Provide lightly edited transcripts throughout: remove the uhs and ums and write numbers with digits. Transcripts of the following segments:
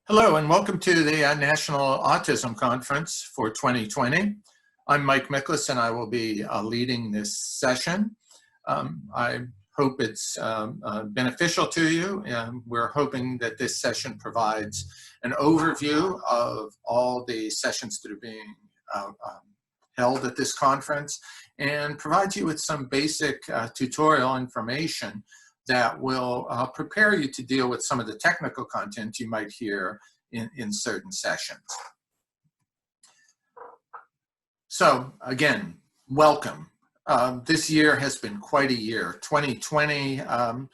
Hello and welcome to the National Autism Conference for 2020. I'm Mike Miklas and I will be leading this session. I hope it's beneficial to you. We're hoping that this session provides an overview of all the sessions that are being held at this conference and provides you with some basic tutorial information that will prepare you to deal with some of the technical content you might hear in certain sessions. So again, welcome. This year has been quite a year. 2020, in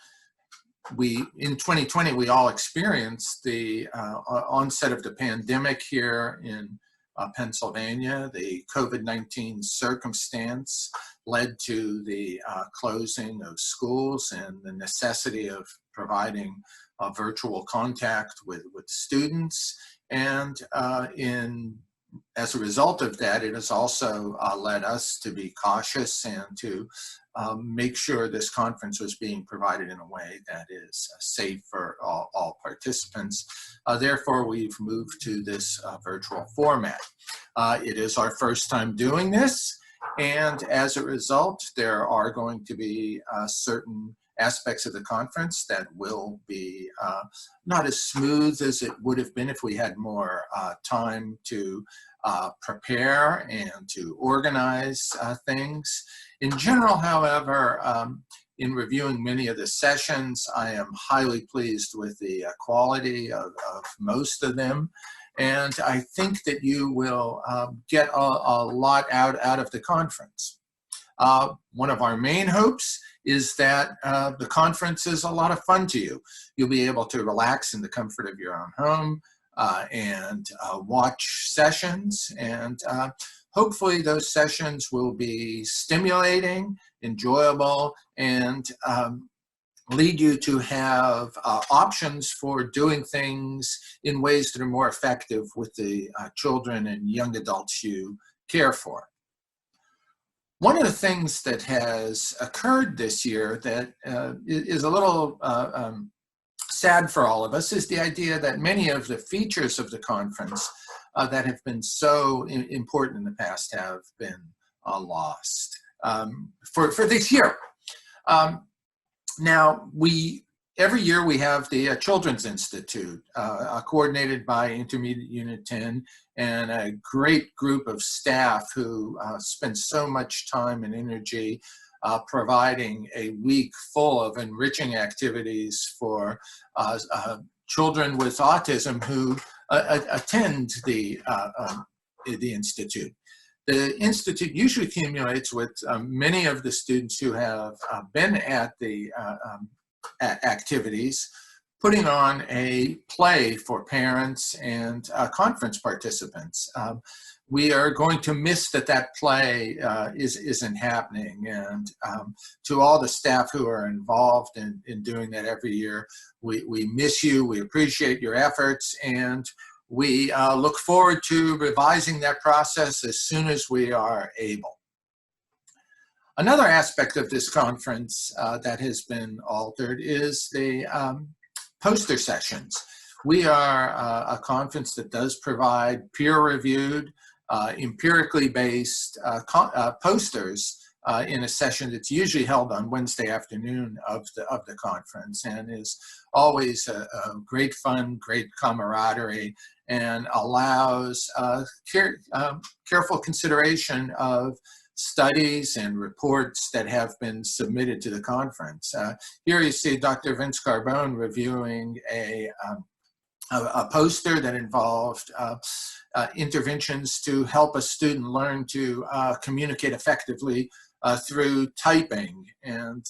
2020 we all experienced the onset of the pandemic here in Pennsylvania. The COVID-19 circumstance led to the closing of schools and the necessity of providing virtual contact with students. And as a result of that, it has also led us to be cautious and to make sure this conference was being provided in a way that is safe for all participants. Therefore, we've moved to this virtual format. It is our first time doing this, and as a result, there are going to be certain aspects of the conference that will be not as smooth as it would have been if we had more time to prepare and to organize things. In general, however, in reviewing many of the sessions, I am highly pleased with the quality of most of them. And I think that you will get a lot out of the conference. One of our main hopes is that the conference is a lot of fun to you. You'll be able to relax in the comfort of your own home and watch sessions, and hopefully those sessions will be stimulating, enjoyable, and lead you to have options for doing things in ways that are more effective with the children and young adults you care for. One of the things that has occurred this year that is a little sad for all of us is the idea that many of the features of the conference that have been so important in the past have been lost for this year. Now, every year we have the Children's Institute, coordinated by Intermediate Unit 10, and a great group of staff who spend so much time and energy providing a week full of enriching activities for children with autism who attend the Institute. The Institute usually accumulates with many of the students who have been at the activities, putting on a play for parents and conference participants. We are going to miss that play isn't happening, and to all the staff who are involved in doing that every year, we miss you, we appreciate your efforts, and we look forward to revising that process as soon as we are able. Another aspect of this conference that has been altered is the poster sessions. We are a conference that does provide peer-reviewed, empirically based posters in a session that's usually held on Wednesday afternoon of the conference, and is always a great fun, great camaraderie, and allows careful consideration of studies and reports that have been submitted to the conference. Here you see Dr. Vince Carbone reviewing a poster that involved interventions to help a student learn to communicate effectively through typing. And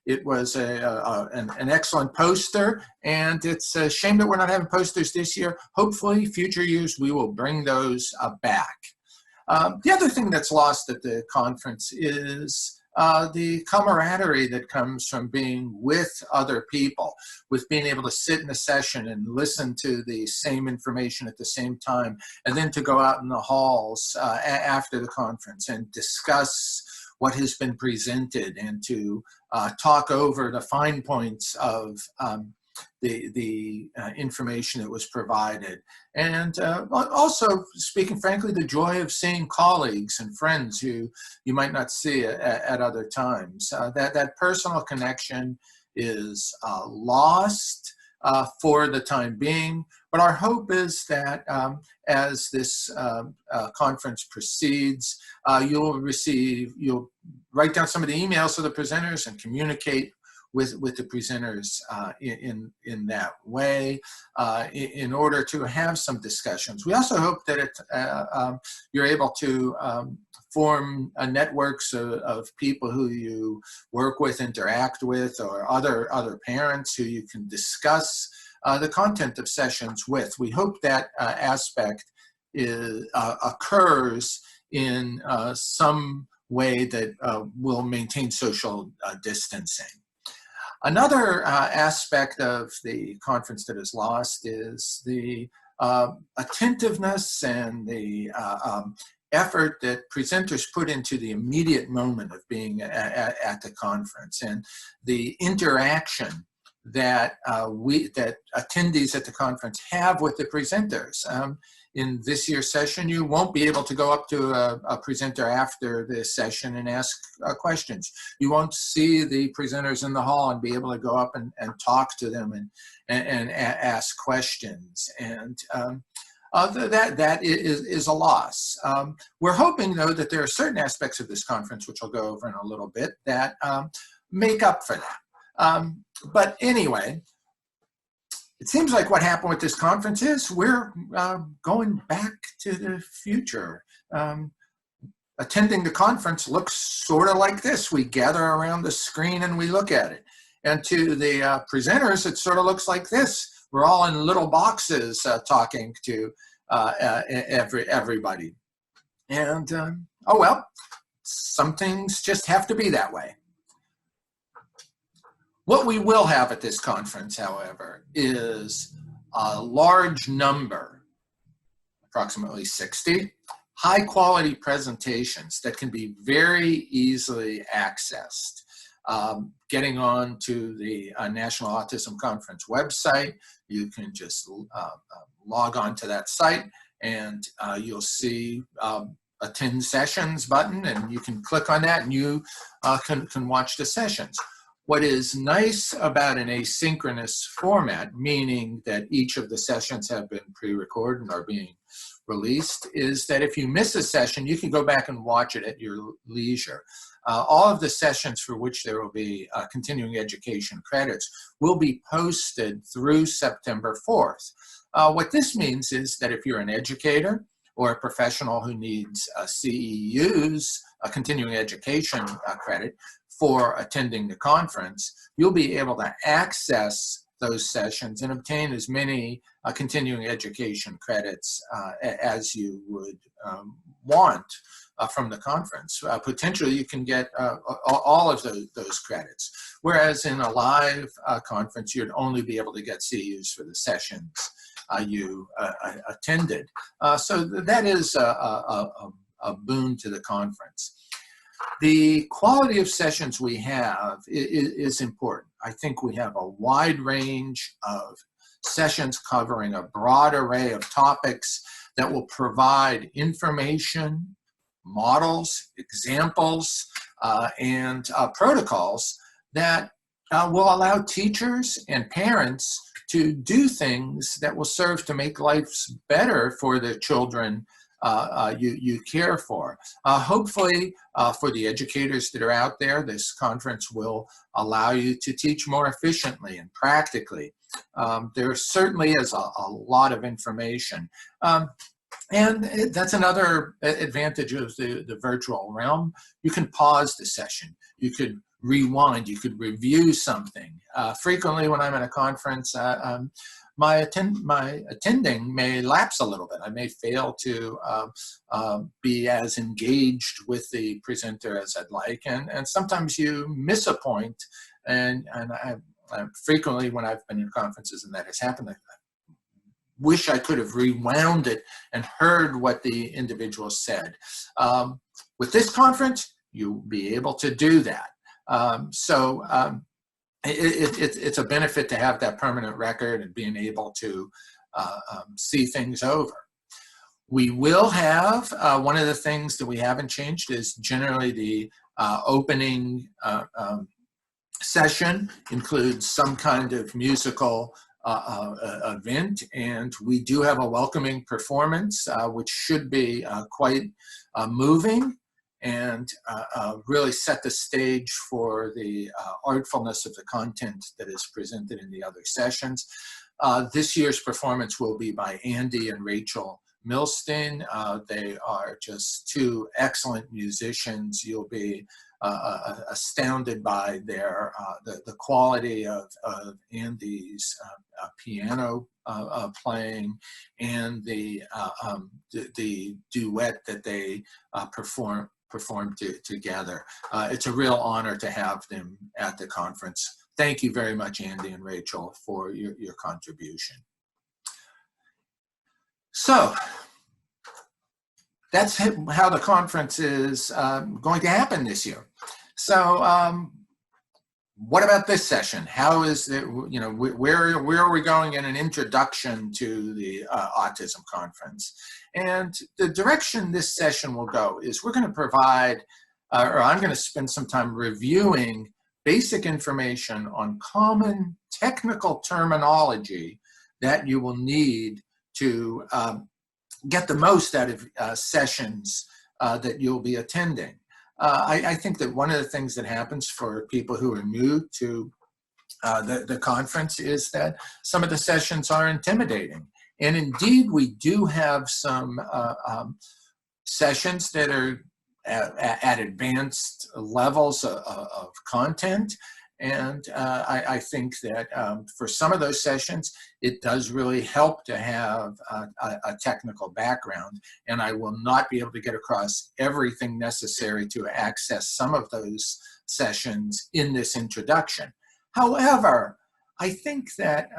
it was an excellent poster, and it's a shame that we're not having posters this year. Hopefully, future years we will bring those back. The other thing that's lost at the conference is the camaraderie that comes from being with other people, with being able to sit in a session and listen to the same information at the same time, and then to go out in the halls after the conference and discuss what has been presented and to talk over the fine points of the information that was provided. And also, speaking frankly, the joy of seeing colleagues and friends who you might not see at other times. That personal connection is lost for the time being, but our hope is that as this conference proceeds, you'll write down some of the emails of the presenters and communicate with the presenters in that way in order to have some discussions. We also hope that you're able to form networks of people who you work with, interact with, or other parents who you can discuss the content of sessions with. We hope that aspect occurs in some way that will maintain social distancing. Another aspect of the conference that is lost is the attentiveness and the effort that presenters put into the immediate moment of being at the conference, and the interaction that that attendees at the conference have with the presenters. In this year's session, you won't be able to go up to a presenter after the session and ask questions. You won't see the presenters in the hall and be able to go up and talk to them and ask questions. And that is a loss. We're hoping, though, that there are certain aspects of this conference, which I'll go over in a little bit, that make up for that. But anyway, it seems like what happened with this conference is we're going back to the future. Attending the conference looks sort of like this. We gather around the screen and we look at it. And to the presenters, it sort of looks like this. We're all in little boxes talking to everybody. And, oh well, some things just have to be that way. What we will have at this conference, however, is a large number, approximately 60, high-quality presentations that can be very easily accessed. Getting on to the National Autism Conference website, you can just log on to that site, and you'll see attend sessions button, and you can click on that and you can watch the sessions. What is nice about an asynchronous format, meaning that each of the sessions have been pre-recorded and are being released, is that if you miss a session, you can go back and watch it at your leisure. All of the sessions for which there will be continuing education credits will be posted through September 4th. What this means is that if you're an educator or a professional who needs CEUs, a continuing education credit, for attending the conference, you'll be able to access those sessions and obtain as many continuing education credits as you would want from the conference. Potentially, you can get all of those credits, whereas in a live conference, you'd only be able to get CEUs for the sessions you attended. So that is a boon to the conference. The quality of sessions we have is important. I think we have a wide range of sessions covering a broad array of topics that will provide information, models, examples, and protocols that will allow teachers and parents to do things that will serve to make lives better for the children you care for. Hopefully, for the educators that are out there, this conference will allow you to teach more efficiently and practically. There certainly is a lot of information. And that's another advantage of the virtual realm. You can pause the session. You could rewind. You could review something. Frequently, when I'm at a conference, my attending may lapse a little bit. I may fail to be as engaged with the presenter as I'd like, and sometimes you miss a point. And I frequently, when I've been in conferences and that has happened, I wish I could have rewound it and heard what the individual said. With this conference, you'll be able to do that. it's a benefit to have that permanent record and being able to see things over. We will have, one of the things that we haven't changed is generally the opening session includes some kind of musical event, and we do have a welcoming performance, which should be quite moving and really set the stage for the artfulness of the content that is presented in the other sessions. This year's performance will be by Andy and Rachel Milstein. They are just two excellent musicians. You'll be astounded by their the quality of Andy's piano playing and the duet that they perform together. It's a real honor to have them at the conference. Thank you very much, Andy and Rachel, for your contribution. So that's how the conference is going to happen this year. So what about this session? How is it, where are we going in an introduction to the autism conference? And the direction this session will go is we're going to provide, or I'm going to spend some time reviewing basic information on common technical terminology that you will need to get the most out of sessions that you'll be attending. I think that one of the things that happens for people who are new to the conference is that some of the sessions are intimidating. And indeed, we do have some sessions that are at advanced levels of content. And I think that for some of those sessions, it does really help to have a technical background. And I will not be able to get across everything necessary to access some of those sessions in this introduction. However, I think that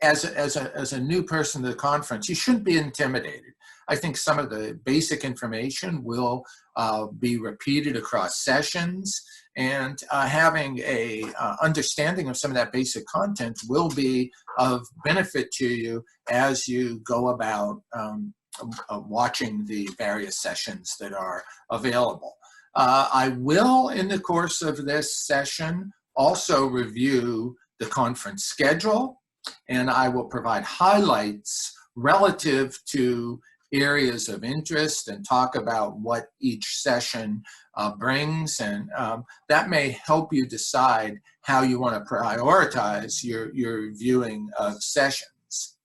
as a new person to the conference, you shouldn't be intimidated. I think some of the basic information will be repeated across sessions, and having a understanding of some of that basic content will be of benefit to you as you go about watching the various sessions that are available. I will, in the course of this session, also review the conference schedule, and I will provide highlights relative to areas of interest and talk about what each session brings, and that may help you decide how you want to prioritize your viewing of sessions.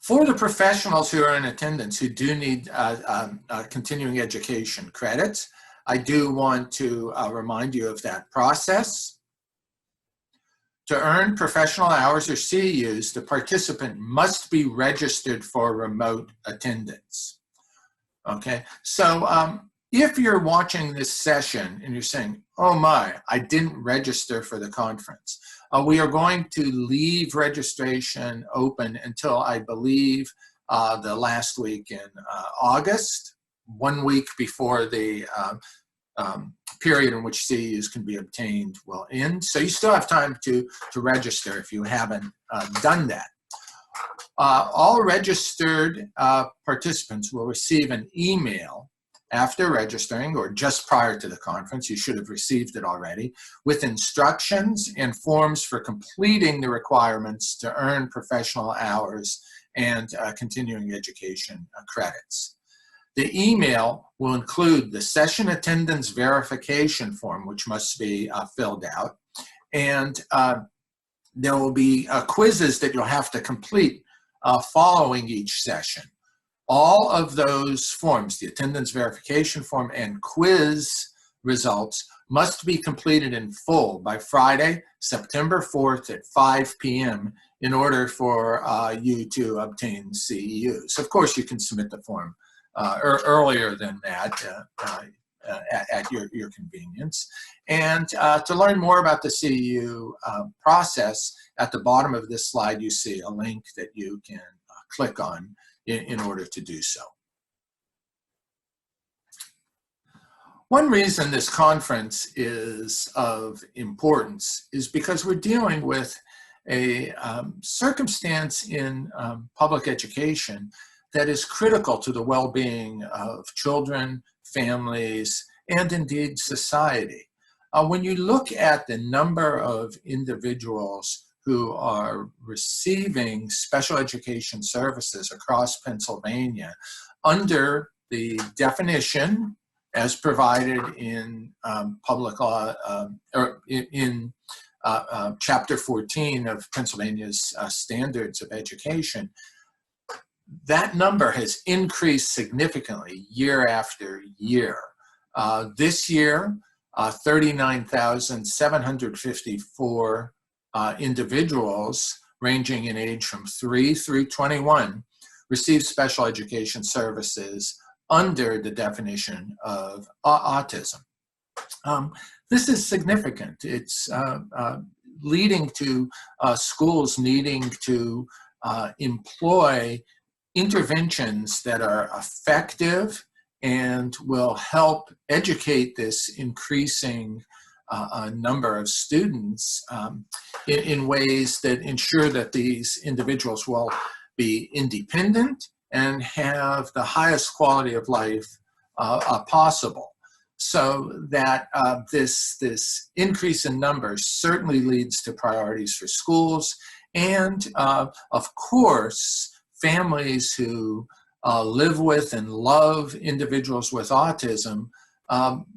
For the professionals who are in attendance who do need continuing education credits, I do want to remind you of that process. To earn professional hours or CEUs, the participant must be registered for remote attendance. Okay, so if you're watching this session and you're saying, oh my, I didn't register for the conference, we are going to leave registration open until I believe the last week in August, 1 week before the period in which CEUs can be obtained will end. So you still have time to register if you haven't done that. All registered participants will receive an email after registering or just prior to the conference. You should have received it already, with instructions and forms for completing the requirements to earn professional hours and continuing education credits. The email will include the session attendance verification form, which must be filled out, and there will be quizzes that you'll have to complete following each session. All of those forms, the attendance verification form and quiz results, must be completed in full by Friday, September 4th at 5 p.m. in order for you to obtain CEUs. Of course, you can submit the form earlier than that at your convenience. And to learn more about the CEU process, at the bottom of this slide you see a link that you can click on in order to do so. One reason this conference is of importance is because we're dealing with a circumstance in public education that is critical to the well-being of children, families, and indeed society. When you look at the number of individuals who are receiving special education services across Pennsylvania under the definition as provided in public law, or in Chapter 14 of Pennsylvania's Standards of Education, that number has increased significantly year after year. This year, 39,754 individuals ranging in age from 3 through 21 receive special education services under the definition of autism. This is significant. It's leading to schools needing to employ interventions that are effective and will help educate this increasing number of students in ways that ensure that these individuals will be independent and have the highest quality of life possible. So that this increase in numbers certainly leads to priorities for schools, and of course, families who live with and love individuals with autism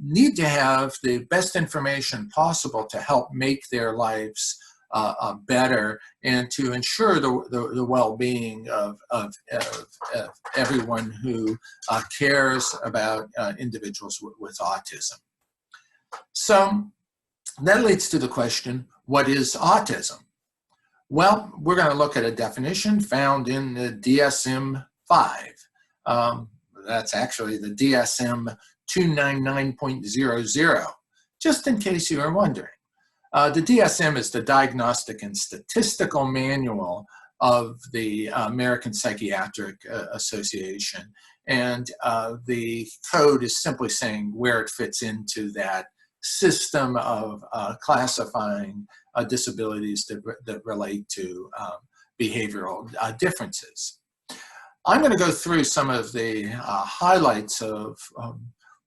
need to have the best information possible to help make their lives better and to ensure the well-being of everyone who cares about individuals with autism. So that leads to the question, what is autism? Well, we're going to look at a definition found in the DSM-5. That's actually the DSM 299.00, just in case you are wondering. The DSM is the Diagnostic and Statistical Manual of the American Psychiatric Association, and the code is simply saying where it fits into that system of classifying disabilities that relate to behavioral differences. I'm going to go through some of the highlights of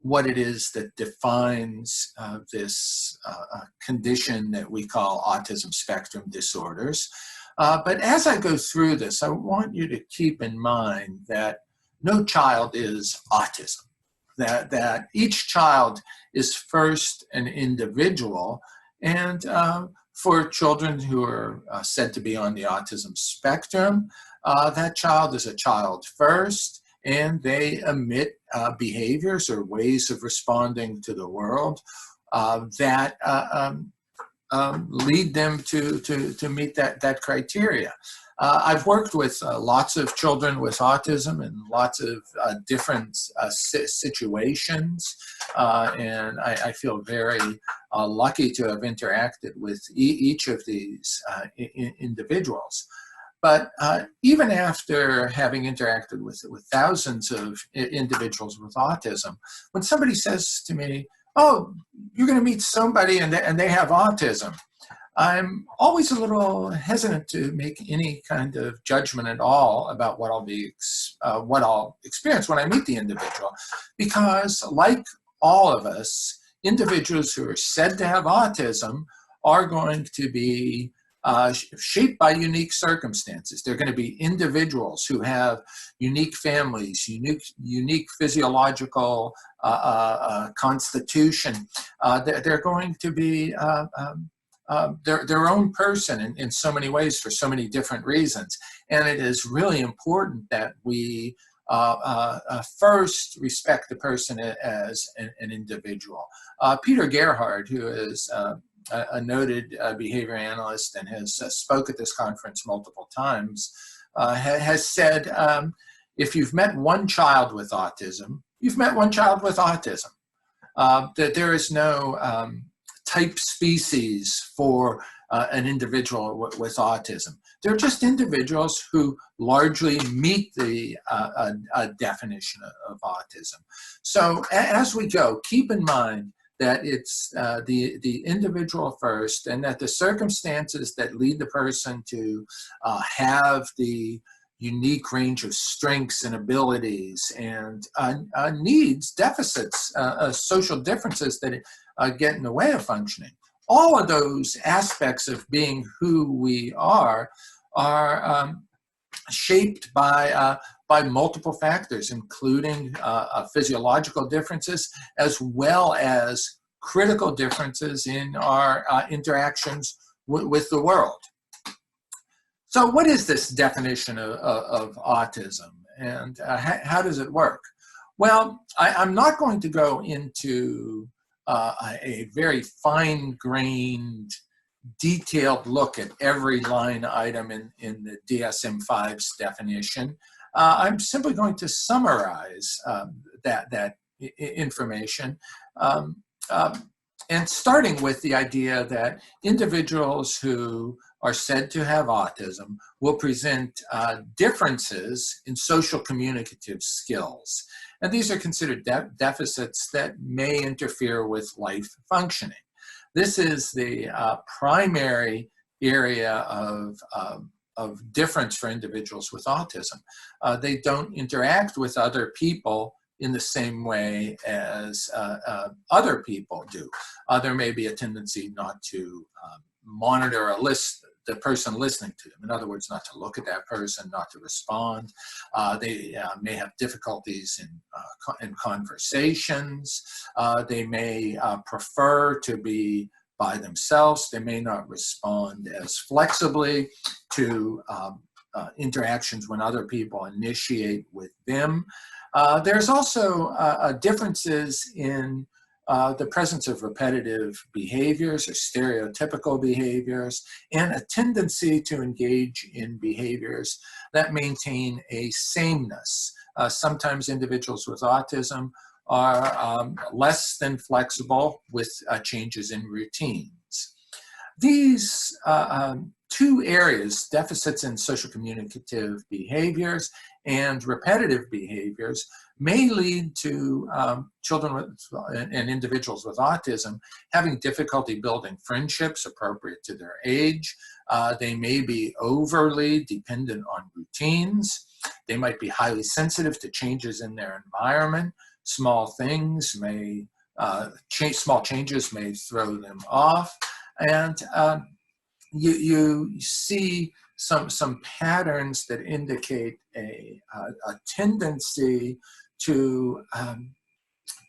what it is that defines this condition that we call autism spectrum disorders. But as I go through this, I want you to keep in mind that no child is autism, that each child is first an individual, and for children who are said to be on the autism spectrum, that child is a child first, and they emit behaviors or ways of responding to the world that lead them to meet that criteria. I've worked with lots of children with autism in lots of different situations, and I feel very lucky to have interacted with each of these individuals. But even after having interacted with thousands of individuals with autism, when somebody says to me, oh, you're going to meet somebody and they have autism, I'm always a little hesitant to make any kind of judgment at all about what I'll experience when I meet the individual, because like all of us, individuals who are said to have autism are going to be shaped by unique circumstances. They're going to be individuals who have unique families, unique physiological constitution. They're going to be their own person in so many ways for so many different reasons. And it is really important that we first respect the person as an individual. Peter Gerhardt, who is a noted behavior analyst and has spoke at this conference multiple times, has said, if you've met one child with autism, you've met one child with autism. That there is no type species for an individual with autism. They're just individuals who largely meet the definition of autism. So as we go, keep in mind that it's the individual first, and that the circumstances that lead the person to have the unique range of strengths and abilities and needs, deficits, social differences that get in the way of functioning. All of those aspects of being who we are shaped by multiple factors, including physiological differences, as well as critical differences in our interactions with the world. So what is this definition of autism, and how does it work? Well, I'm not going to go into a very fine-grained, detailed look at every line item in the DSM-5's definition. I'm simply going to summarize that information, and starting with the idea that individuals who are said to have autism will present differences in social communicative skills. And these are considered deficits that may interfere with life functioning. This is the primary area of difference for individuals with autism. They don't interact with other people in the same way as other people do. There may be a tendency not to monitor the person listening to them. In other words, not to look at that person, not to respond. They may have difficulties in conversations. They may prefer to be by themselves. They may not respond as flexibly to interactions when other people initiate with them. There's also differences in the presence of repetitive behaviors or stereotypical behaviors, and a tendency to engage in behaviors that maintain a sameness. Sometimes individuals with autism are less than flexible with changes in routines. These two areas, deficits in social communicative behaviors and repetitive behaviors, may lead to children and individuals with autism having difficulty building friendships appropriate to their age. They may be overly dependent on routines. They might be highly sensitive to changes in their environment. Small changes may throw them off. And you see some patterns that indicate a tendency to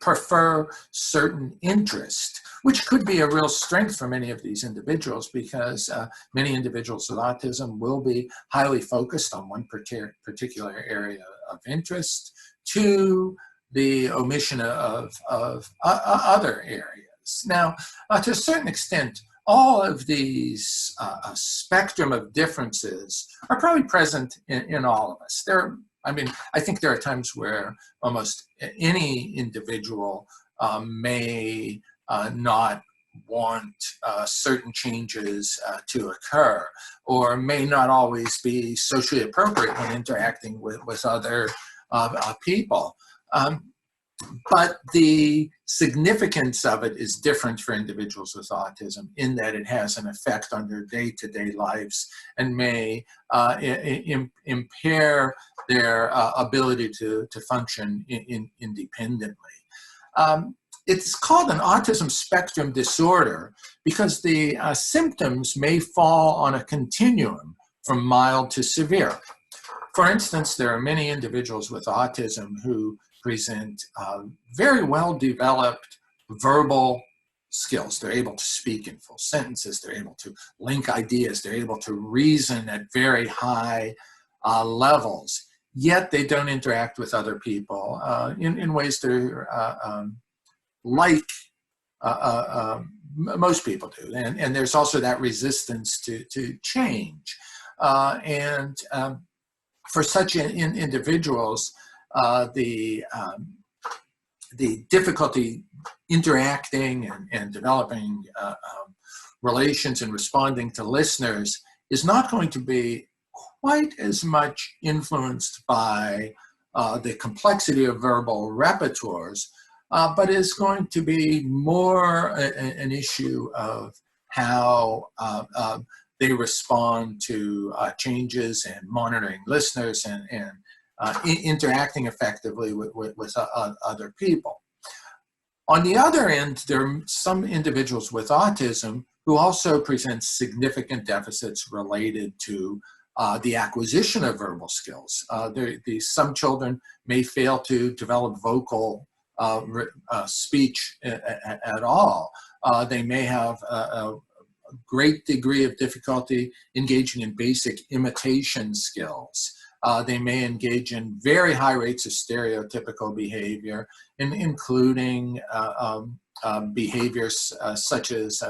prefer certain interest, which could be a real strength for many of these individuals, because many individuals with autism will be highly focused on one particular area of interest to the omission of other areas. Now, to a certain extent, all of these spectrum of differences are probably present in all of us. I think there are times where almost any individual may not want certain changes to occur, or may not always be socially appropriate when interacting with other people. But the significance of it is different for individuals with autism, in that it has an effect on their day-to-day lives and may impair their ability to function independently. It's called an autism spectrum disorder because the symptoms may fall on a continuum from mild to severe. For instance, there are many individuals with autism who present very well-developed verbal skills. They're able to speak in full sentences. They're able to link ideas. They're able to reason at very high levels. Yet they don't interact with other people in ways that are like most people do. And there's also that resistance to change. For such individuals, the difficulty interacting and developing relations and responding to listeners is not going to be quite as much influenced by the complexity of verbal repertoires, but is going to be more an issue of how they respond to changes and monitoring listeners and interacting effectively with other people. On the other end, there are some individuals with autism who also present significant deficits related to the acquisition of verbal skills. Some children may fail to develop vocal speech at all. They may have a great degree of difficulty engaging in basic imitation skills. They may engage in very high rates of stereotypical behavior, including behaviors such as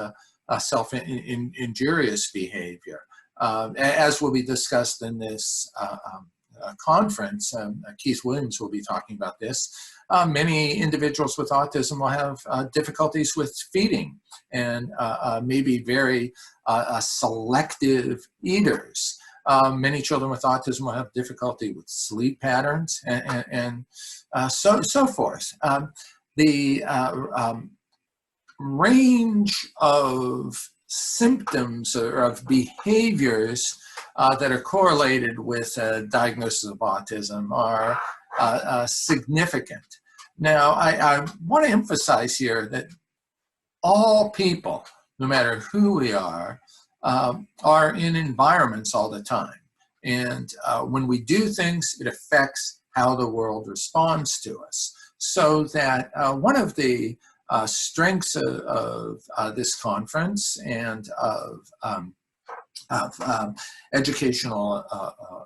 self-injurious behavior. As will be discussed in this conference, Keith Williams will be talking about this. Many individuals with autism will have difficulties with feeding and maybe very selective eaters. Many children with autism will have difficulty with sleep patterns and so forth. The range of symptoms or of behaviors that are correlated with a diagnosis of autism are significant. Now, I want to emphasize here that all people, no matter who we are in environments all the time. And when we do things, it affects how the world responds to us. So that one of the strengths of this conference and of educational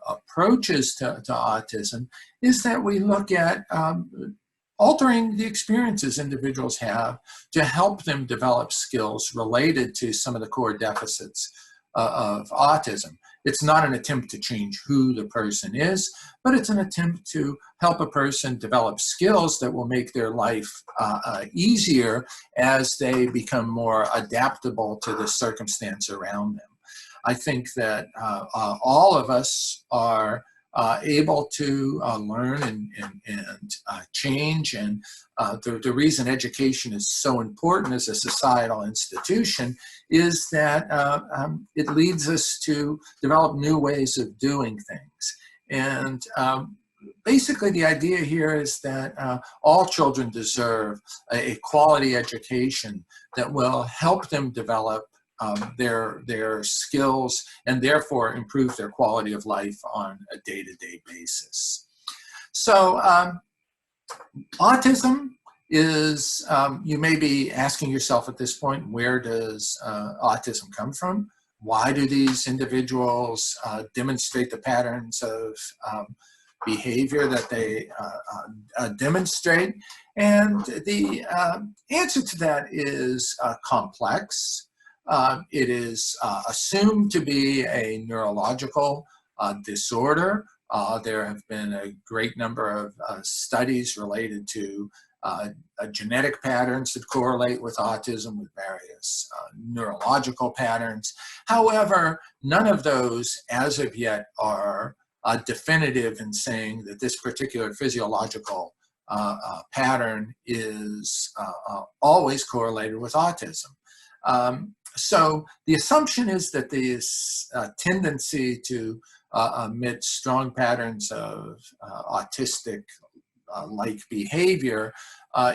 approaches to autism is that we look at altering the experiences individuals have to help them develop skills related to some of the core deficits of autism. It's not an attempt to change who the person is, but it's an attempt to help a person develop skills that will make their life easier as they become more adaptable to the circumstance around them. I think that all of us are able to learn and change. And the reason education is so important as a societal institution is that it leads us to develop new ways of doing things. And basically the idea here is that all children deserve a quality education that will help them develop their skills and therefore improve their quality of life on a day-to-day basis. So autism is, you may be asking yourself at this point, where does autism come from? Why do these individuals demonstrate the patterns of behavior that they demonstrate? And the answer to that is complex. It is assumed to be a neurological disorder. There have been a great number of studies related to genetic patterns that correlate with autism, with various neurological patterns. However, none of those as of yet are definitive in saying that this particular physiological pattern is always correlated with autism. So the assumption is that this tendency to emit strong patterns of autistic-like behavior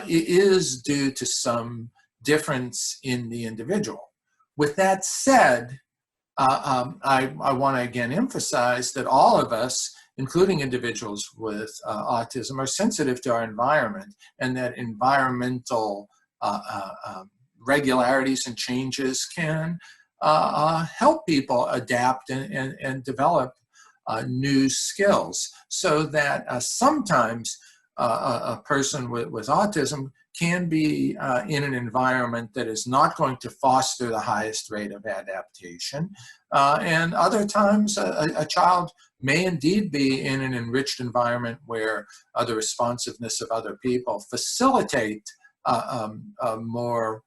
is due to some difference in the individual. With that said, I want to again emphasize that all of us, including individuals with autism, are sensitive to our environment, and that environmental regularities and changes can help people adapt and develop new skills, so that sometimes a person with autism can be in an environment that is not going to foster the highest rate of adaptation. And other times a child may indeed be in an enriched environment where the responsiveness of other people facilitate more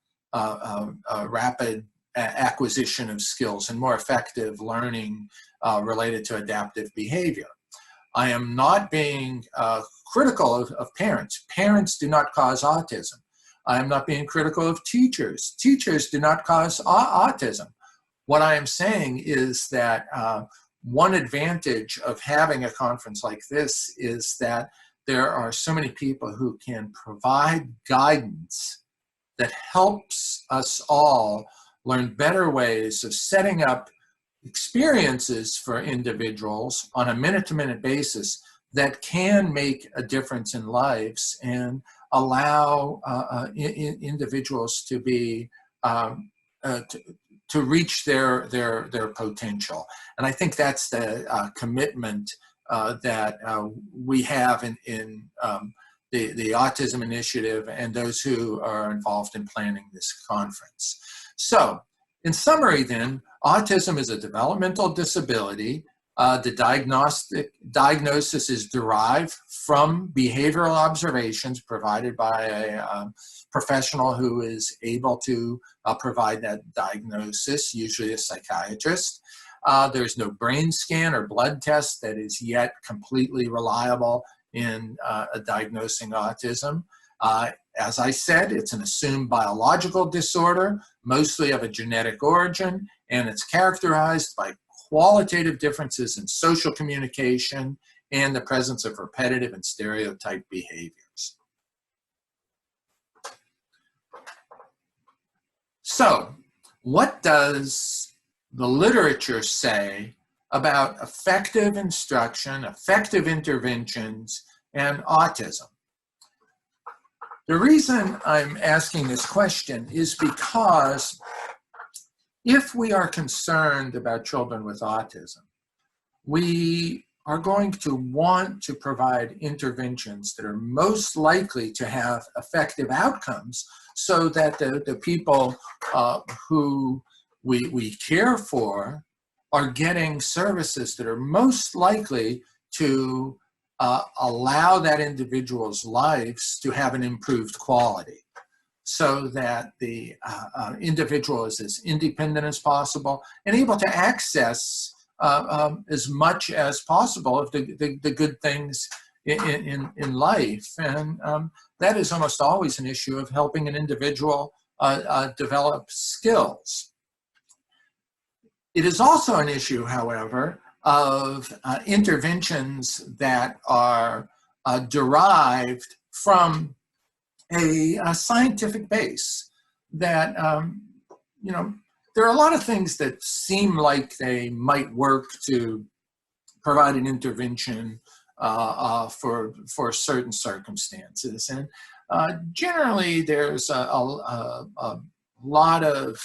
rapid acquisition of skills and more effective learning related to adaptive behavior. I am not being critical of parents. Parents do not cause autism. I am not being critical of teachers. Teachers do not cause autism. What I am saying is that one advantage of having a conference like this is that there are so many people who can provide guidance that helps us all learn better ways of setting up experiences for individuals on a minute-to-minute basis that can make a difference in lives and allow individuals to be to reach their potential. And I think that's the commitment that we have in the Autism Initiative and those who are involved in planning this conference. So, in summary then, autism is a developmental disability. The diagnosis is derived from behavioral observations provided by a professional who is able to provide that diagnosis, usually a psychiatrist. There's no brain scan or blood test that is yet completely reliable in diagnosing autism. As I said, it's an assumed biological disorder, mostly of a genetic origin, and it's characterized by qualitative differences in social communication and the presence of repetitive and stereotyped behaviors. So, what does the literature say about effective instruction, effective interventions, and autism? The reason I'm asking this question is because if we are concerned about children with autism, we are going to want to provide interventions that are most likely to have effective outcomes so that the people who we care for are getting services that are most likely to allow that individual's lives to have an improved quality, so that the individual is as independent as possible and able to access as much as possible of the good things in life. And that is almost always an issue of helping an individual develop skills. It is also an issue, however, of interventions that are derived from a scientific base. That, you know, there are a lot of things that seem like they might work to provide an intervention for certain circumstances. And generally, there's a lot of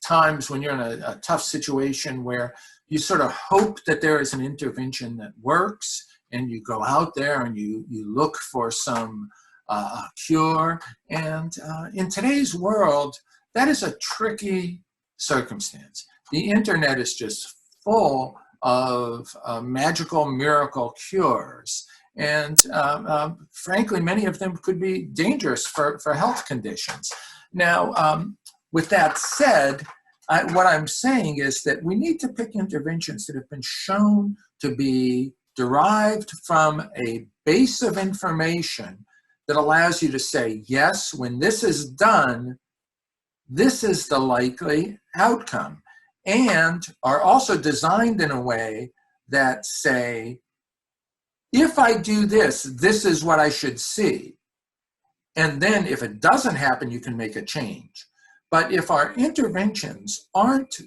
times when you're in a tough situation where you sort of hope that there is an intervention that works, and you go out there and you look for some cure. And in today's world, that is a tricky circumstance. The internet is just full of magical miracle cures. And frankly, many of them could be dangerous for health conditions. Now, with that said, what I'm saying is that we need to pick interventions that have been shown to be derived from a base of information that allows you to say, yes, when this is done, this is the likely outcome, and are also designed in a way that say, if I do this, this is what I should see. And then if it doesn't happen, you can make a change. But if our interventions aren't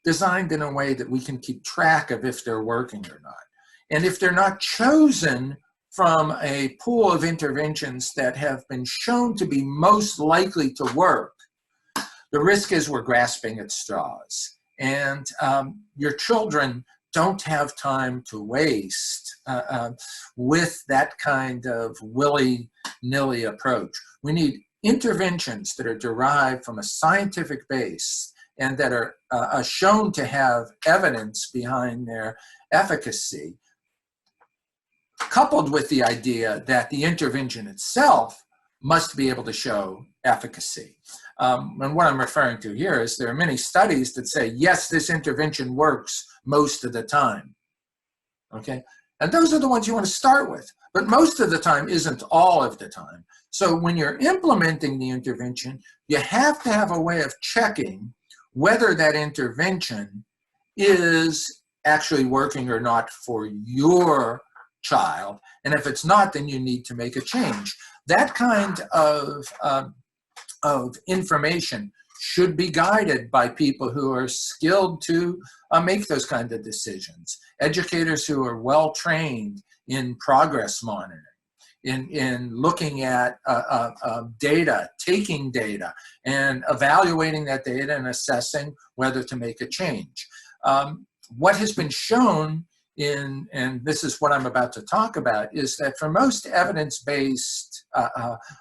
designed in a way that we can keep track of if they're working or not, and if they're not chosen from a pool of interventions that have been shown to be most likely to work, the risk is we're grasping at straws. And your children don't have time to waste with that kind of willy-nilly approach. We need interventions that are derived from a scientific base and that are shown to have evidence behind their efficacy. coupled with the idea that the intervention itself must be able to show efficacy. And what I'm referring to here is there are many studies that say, yes, this intervention works most of the time, okay? And those are the ones you want to start with, but most of the time isn't all of the time. So when you're implementing the intervention, you have to have a way of checking whether that intervention is actually working or not for your child. And if it's not, then you need to make a change. That kind of information should be guided by people who are skilled to make those kinds of decisions. Educators who are well trained in progress monitoring, in looking at data, taking data, and evaluating that data and assessing whether to make a change. What has been shown and this is what I'm about to talk about, is that for most evidence-based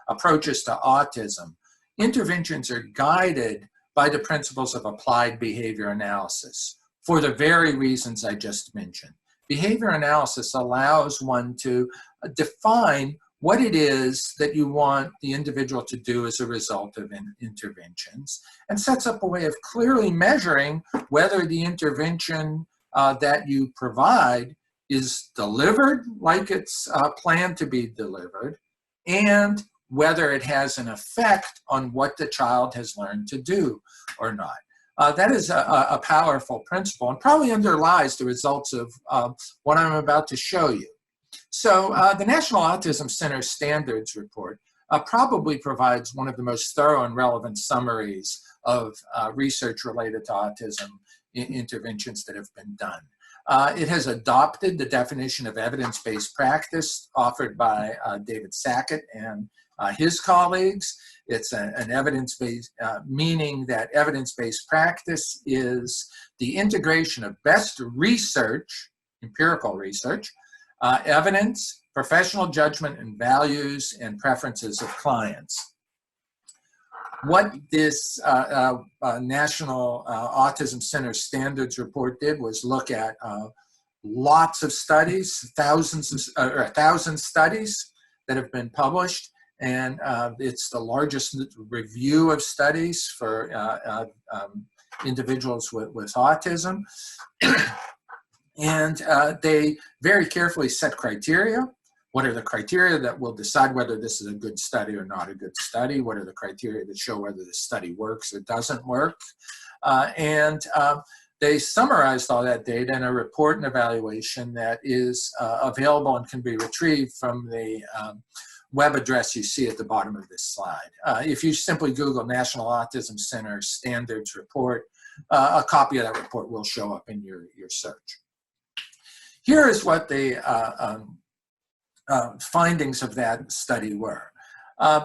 approaches to autism, interventions are guided by the principles of applied behavior analysis for the very reasons I just mentioned. Behavior analysis allows one to define what it is that you want the individual to do as a result of interventions, and sets up a way of clearly measuring whether the intervention that you provide is delivered like it's planned to be delivered, and whether it has an effect on what the child has learned to do or not. That is a powerful principle and probably underlies the results of what I'm about to show you. So the National Autism Center Standards Report probably provides one of the most thorough and relevant summaries of research related to autism interventions that have been done. It has adopted the definition of evidence-based practice offered by David Sackett and his colleagues. It's an evidence-based, meaning that evidence-based practice is the integration of best research, empirical research, evidence, professional judgment, and values and preferences of clients. What this National Autism Center Standards Report did was look at lots of studies, 1,000 studies that have been published, and it's the largest review of studies for individuals with autism. And they very carefully set criteria. What are the criteria that will decide whether this is a good study or not a good study? What are the criteria that show whether the study works or doesn't work? They summarized all that data in a report and evaluation that is available and can be retrieved from the web address you see at the bottom of this slide. If you simply Google National Autism Center Standards Report, a copy of that report will show up in your search. Here is what the findings of that study were.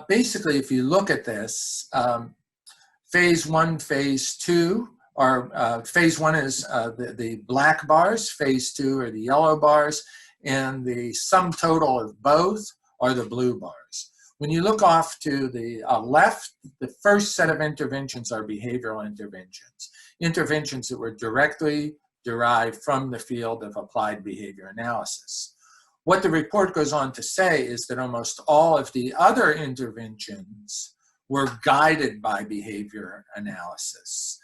Basically, if you look at this, phase 1, phase 2, or phase 1 is the black bars, phase 2 are the yellow bars, and the sum total of both are the blue bars. When you look off to the left, the first set of interventions are behavioral interventions, interventions that were directly derived from the field of applied behavior analysis. What the report goes on to say is that almost all of the other interventions were guided by behavior analysis.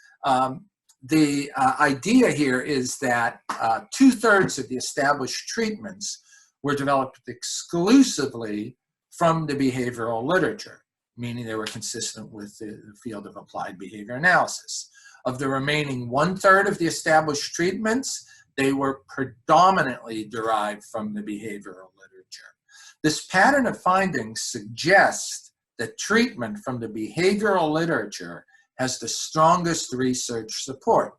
The idea here is that 2/3 of the established treatments were developed exclusively from the behavioral literature, meaning they were consistent with the field of applied behavior analysis. Of the remaining 1/3 of the established treatments, they were predominantly derived from the behavioral literature. This pattern of findings suggests that treatment from the behavioral literature has the strongest research support.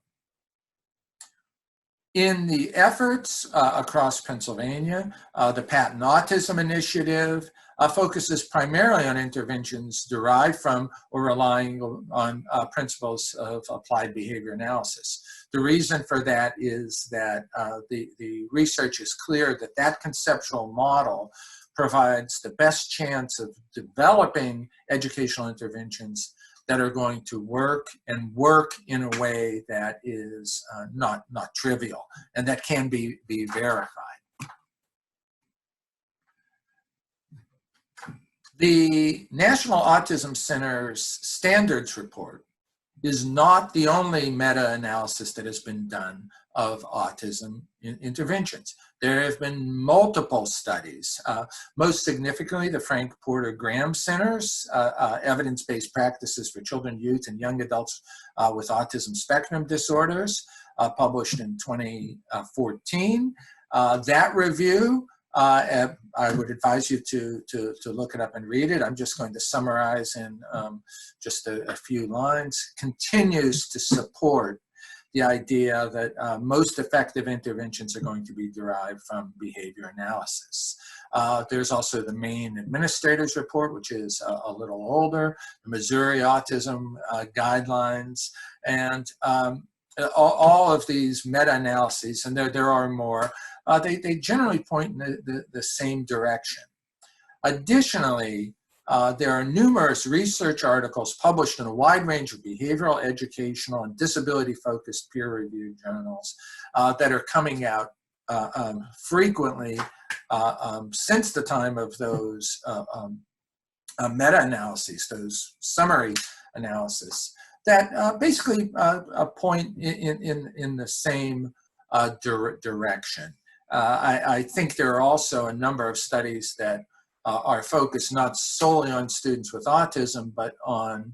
In the efforts across Pennsylvania, the Patent Autism Initiative focuses primarily on interventions derived from or relying on principles of applied behavior analysis. The reason for that is that the research is clear that that conceptual model provides the best chance of developing educational interventions that are going to work and work in a way that is not trivial and that can be verified. The National Autism Center's standards report is not the only meta-analysis that has been done of autism interventions. There have been multiple studies. Most significantly, the Frank Porter Graham Center's evidence-based practices for children, youth, and young adults with autism spectrum disorders, published in 2014. That review, I would advise you to look it up and read it. I'm just going to summarize in just a few lines. Continues to support the idea that most effective interventions are going to be derived from behavior analysis. There's also the Maine Administrator's Report, which is a little older, the Missouri Autism Guidelines, and all of these meta-analyses, and there are more, they generally point in the same direction. Additionally, there are numerous research articles published in a wide range of behavioral, educational, and disability-focused peer-reviewed journals that are coming out frequently since the time of those meta-analyses, those summary analysis, that basically point in the same direction. I think there are also a number of studies that are focused not solely on students with autism, but on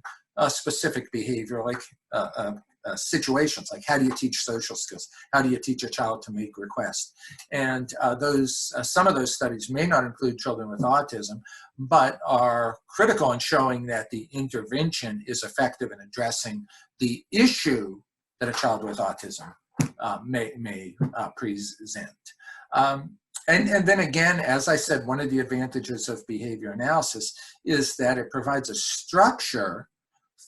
specific behavior, like situations, like how do you teach social skills? How do you teach a child to make requests? And some of those studies may not include children with autism, but are critical in showing that the intervention is effective in addressing the issue that a child with autism may present. And then again, as I said, one of the advantages of behavior analysis is that it provides a structure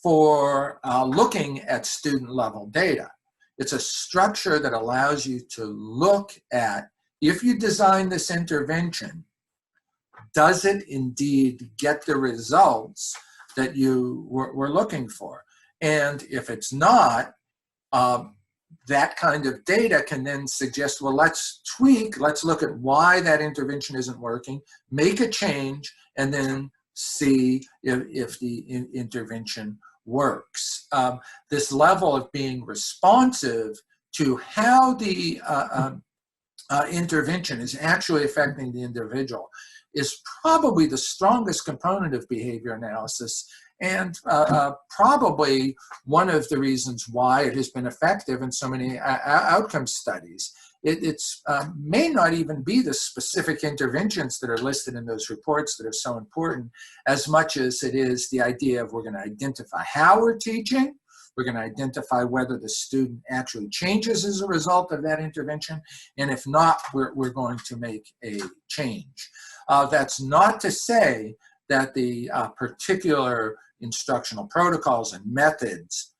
for looking at student level data. It's a structure that allows you to look at, if you design this intervention, does it indeed get the results that you were looking for? And if it's not, that kind of data can then suggest, well, let's tweak, let's look at why that intervention isn't working, make a change, and then see if the intervention works. This level of being responsive to how the intervention is actually affecting the individual is probably the strongest component of behavior analysis, and probably one of the reasons why it has been effective in so many outcome studies. It may not even be the specific interventions that are listed in those reports that are so important, as much as it is the idea of we're going to identify how we're teaching, we're going to identify whether the student actually changes as a result of that intervention, and if not, we're going to make a change. That's not to say that the particular instructional protocols and methods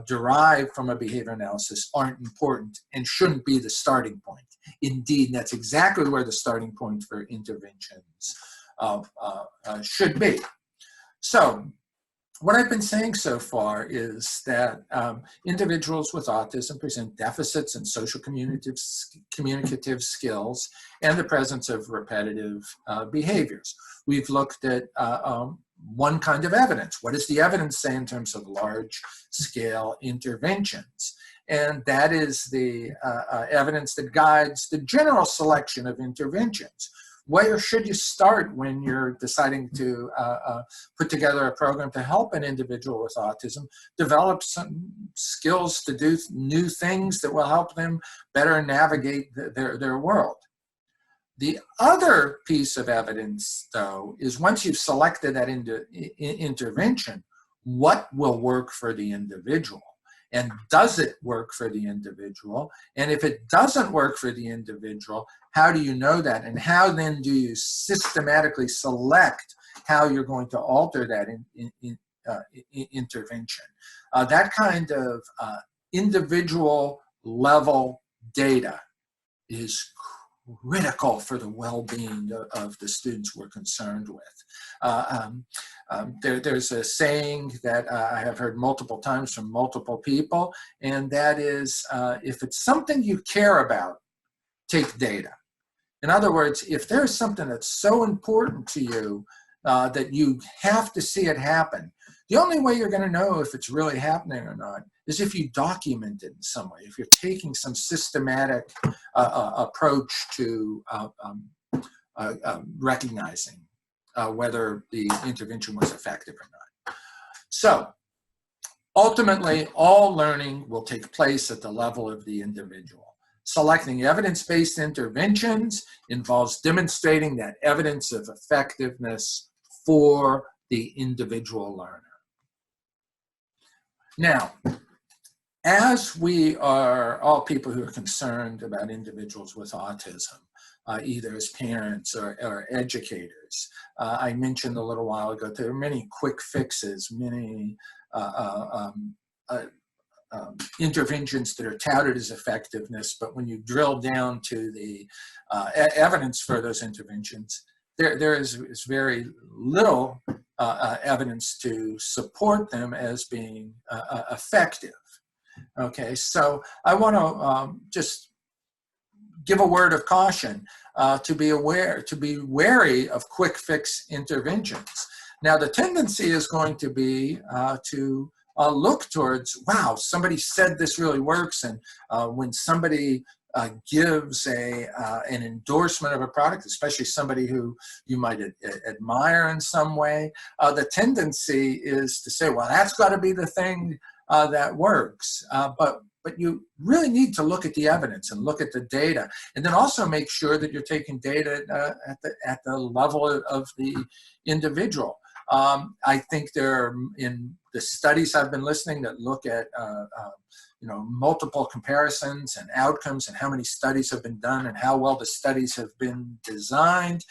derived from a behavior analysis aren't important and shouldn't be the starting point. Indeed, that's exactly where the starting point for interventions should be. So, what I've been saying so far is that individuals with autism present deficits in social communicative skills and the presence of repetitive behaviors. We've looked at one kind of evidence. What does the evidence say in terms of large-scale interventions? And that is the evidence that guides the general selection of interventions. Where should you start when you're deciding to put together a program to help an individual with autism develop some skills to do new things that will help them better navigate their world? The other piece of evidence, though, is once you've selected that intervention, what will work for the individual? And does it work for the individual? And if it doesn't work for the individual, how do you know that? And how then do you systematically select how you're going to alter that intervention? That kind of individual level data is critical for the well-being of the students we're concerned with. There's a saying that I have heard multiple times from multiple people, and that is, if it's something you care about, take data. In other words, if there's something that's so important to you that you have to see it happen. The only way you're going to know if it's really happening or not is if you document it in some way, if you're taking some systematic approach to recognizing whether the intervention was effective or not. So ultimately, all learning will take place at the level of the individual. Selecting evidence-based interventions involves demonstrating that evidence of effectiveness for the individual learner. Now, as we are all people who are concerned about individuals with autism, either as parents or educators, I mentioned a little while ago, there are many quick fixes, many interventions that are touted as effectiveness, but when you drill down to the evidence for those interventions, there is very little evidence to support them as being effective. Okay, so I want to just give a word of caution to be wary of quick fix interventions. Now, the tendency is going to be to look towards, wow, somebody said this really works, and when somebody gives an endorsement of a product, especially somebody who you might admire in some way, the tendency is to say, well, that's got to be the thing that works. But you really need to look at the evidence and look at the data, and then also make sure that you're taking data at the level of the individual. I think in the studies I've been listening that look at multiple comparisons and outcomes and how many studies have been done and how well the studies have been designed.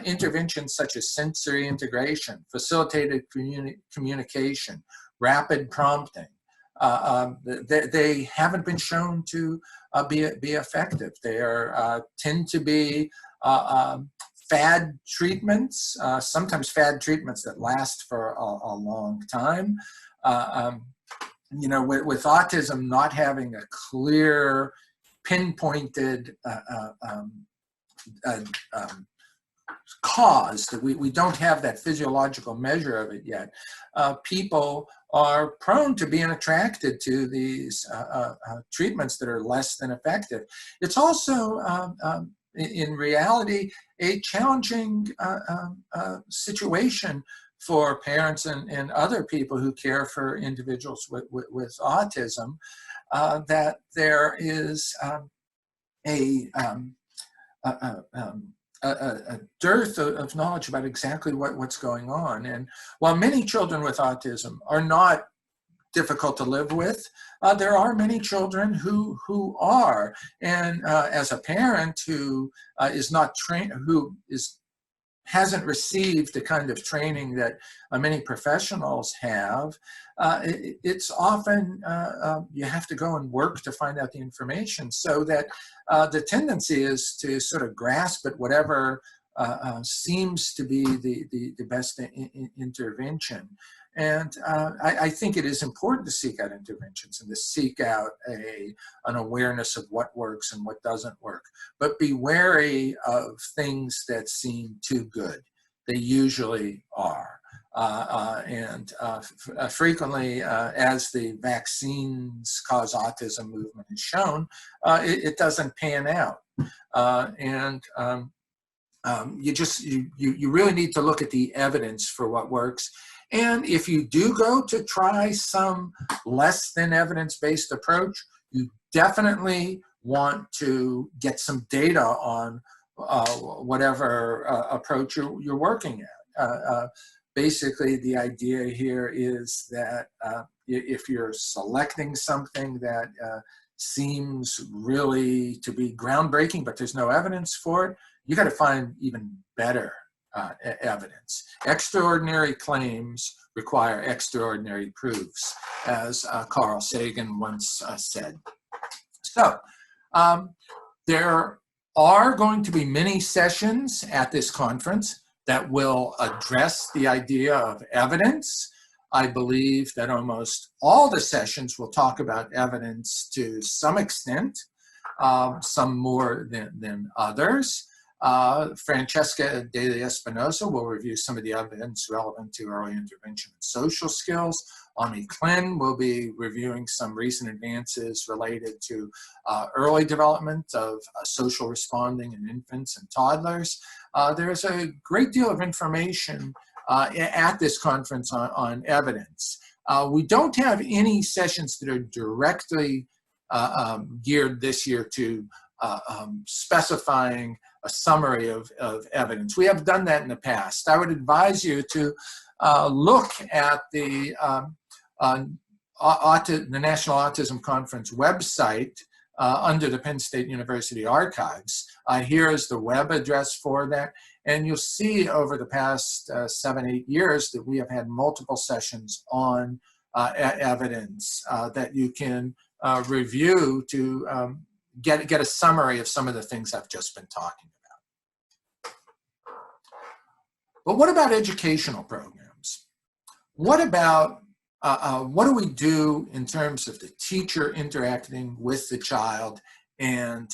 Interventions such as sensory integration, facilitated communication, rapid prompting, they haven't been shown to be effective. They tend to be fad treatments, sometimes fad treatments that last for a long time. With autism not having a clear, pinpointed cause, that we don't have that physiological measure of it yet, people are prone to being attracted to these treatments that are less than effective. It's also, in reality, a challenging situation for parents and other people who care for individuals with autism, that there is a dearth of knowledge about exactly what's going on. And while many children with autism are not difficult to live with, there are many children who are. And as a parent who is not trained, hasn't received the kind of training that many professionals have, it's often you have to go and work to find out the information, so that the tendency is to sort of grasp at whatever seems to be the best intervention. And I think it is important to seek out interventions and to seek out an awareness of what works and what doesn't work. But be wary of things that seem too good. They usually are. Frequently, as the vaccines cause autism movement has shown, it doesn't pan out. You really need to look at the evidence for what works. And if you do go to try some less than evidence-based approach, you definitely want to get some data on whatever approach you're working at. Basically, the idea here is that if you're selecting something that seems really to be groundbreaking, but there's no evidence for it, you got to find even better evidence. Extraordinary claims require extraordinary proofs, as Carl Sagan once said. So there are going to be many sessions at this conference that will address the idea of evidence. I believe that almost all the sessions will talk about evidence to some extent, some more than others. Francesca de Espinosa will review some of the evidence relevant to early intervention and social skills. Ami Klin will be reviewing some recent advances related to early development of social responding in infants and toddlers. There's a great deal of information at this conference on evidence. We don't have any sessions that are directly geared this year to specifying a summary of evidence. We have done that in the past. I would advise you to look at the National Autism Conference website under the Penn State University Archives. Here is the web address for that. And you'll see over the past 7-8 years that we have had multiple sessions on evidence that you can review to get a summary of some of the things I've just been talking about. But what about educational programs? What about what do we do in terms of the teacher interacting with the child and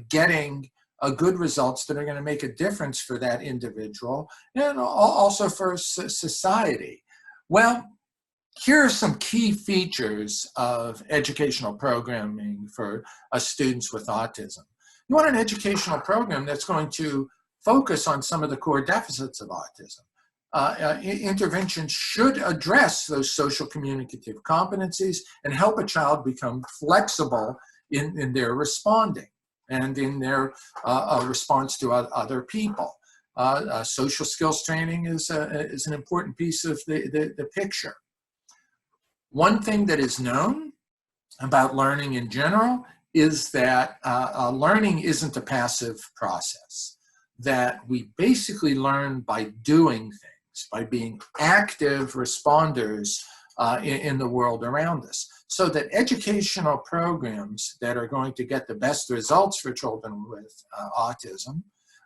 getting good results that are going to make a difference for that individual and also for society? Well, here are some key features of educational programming for students with autism. You want an educational program that's going to focus on some of the core deficits of autism. Interventions should address those social communicative competencies and help a child become flexible in their responding and in their response to other people. Social skills training is an important piece of the picture. One thing that is known about learning in general is that learning isn't a passive process, that we basically learn by doing things, by being active responders in the world around us. So that educational programs that are going to get the best results for children with autism,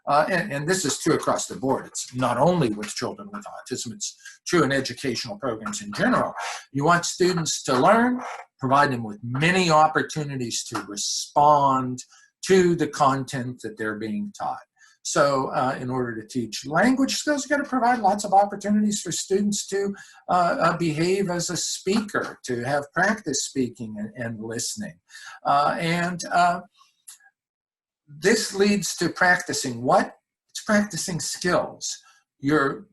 and this is true across the board. It's not only with children with autism, it's true in educational programs in general. You want students to learn, provide them with many opportunities to respond to the content that they're being taught. So in order to teach language skills, you've got to provide lots of opportunities for students to behave as a speaker, to have practice speaking and listening. This leads to practicing what? It's practicing skills. Your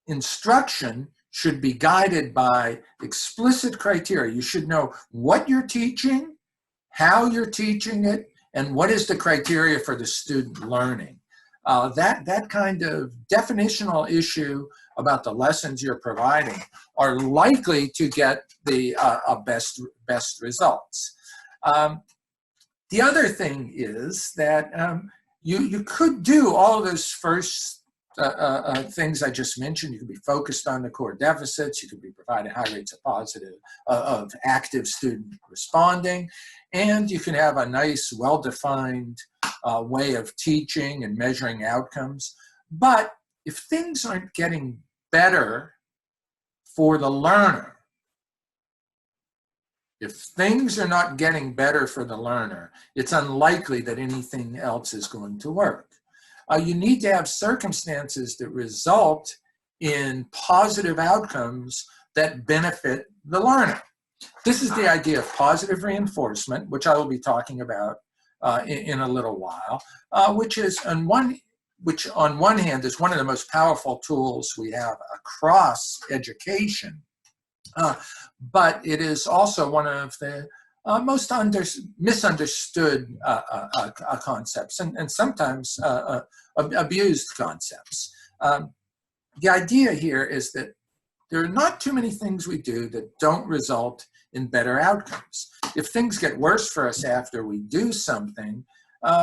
instruction should be guided by explicit criteria. You should know what you're teaching, how you're teaching it, and what is the criteria for the student learning. That kind of definitional issue about the lessons you're providing are likely to get the best results. The other thing is that you could do all of those first things I just mentioned. You could be focused on the core deficits. You could be providing high rates of active student responding, and you can have a nice, well-defined way of teaching and measuring outcomes. But if things aren't getting better for the learner, if things are not getting better for the learner, it's unlikely that anything else is going to work. You need to have circumstances that result in positive outcomes that benefit the learner. This is the idea of positive reinforcement, which I will be talking about in a little while, which on one hand is one of the most powerful tools we have across education. But it is also one of the most misunderstood concepts and sometimes abused concepts. The idea here is that there are not too many things we do that don't result in better outcomes. If things get worse for us after we do something,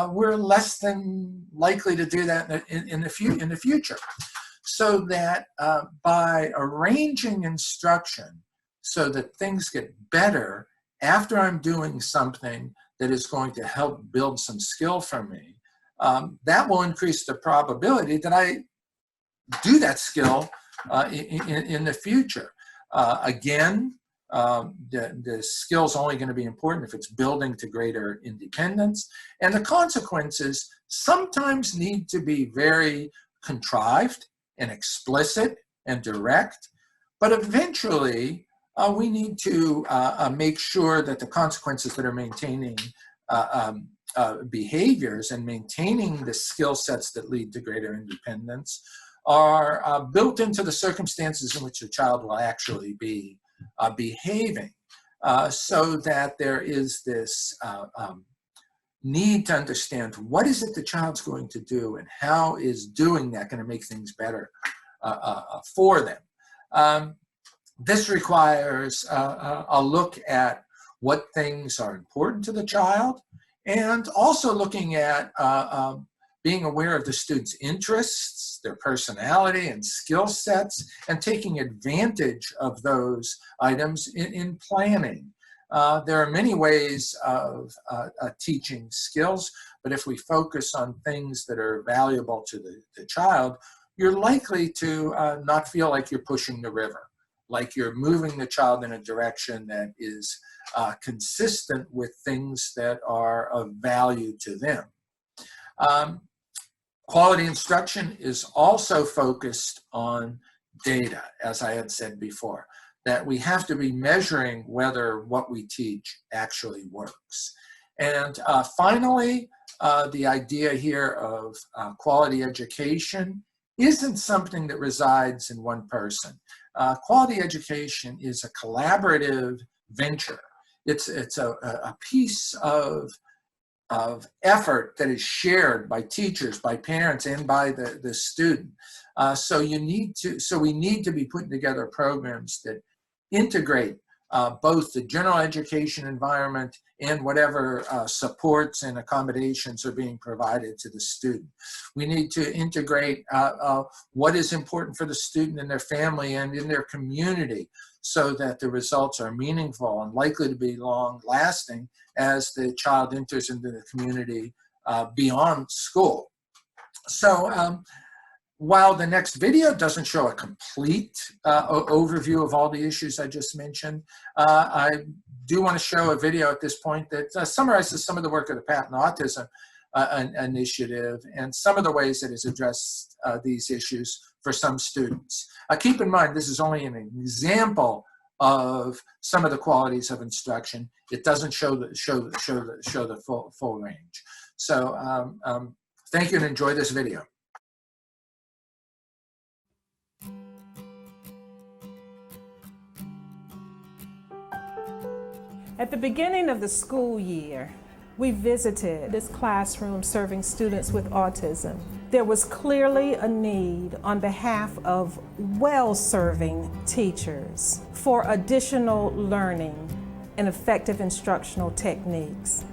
we're less than likely to do that in the future. So that by arranging instruction so that things get better after I'm doing something that is going to help build some skill for me, that will increase the probability that I do that skill in the future. Again, the skill's only going to be important if it's building to greater independence. And the consequences sometimes need to be very contrived and explicit and direct, but eventually we need to make sure that the consequences that are maintaining behaviors and maintaining the skill sets that lead to greater independence are built into the circumstances in which the child will actually be behaving, so that there is this need to understand what is it the child's going to do and how is doing that going to make things better for them. This requires a look at what things are important to the child, and also looking at being aware of the student's interests, their personality and skill sets, and taking advantage of those items in planning. There are many ways of teaching skills, but if we focus on things that are valuable to the child, you're likely to not feel like you're pushing the river, like you're moving the child in a direction that is consistent with things that are of value to them. Quality instruction is also focused on data, as I had said before, that we have to be measuring whether what we teach actually works. And finally, the idea here of quality education isn't something that resides in one person. Quality education is a collaborative venture. It's a piece of effort that is shared by teachers, by parents, and by the student. So we need to be putting together programs that integrate both the general education environment and whatever supports and accommodations are being provided to the student. We need to integrate what is important for the student and their family and in their community, so that the results are meaningful and likely to be long-lasting as the child enters into the community beyond school. So while the next video doesn't show a complete overview of all the issues I just mentioned, I do want to show a video at this point that summarizes some of the work of the Patent Autism Initiative and some of the ways it has addressed these issues for some students. Keep in mind, this is only an example of some of the qualities of instruction. It doesn't show the full range. So thank you and enjoy this video. At the beginning of the school year, we visited this classroom serving students with autism. There was clearly a need on behalf of well-serving teachers for additional learning and effective instructional techniques.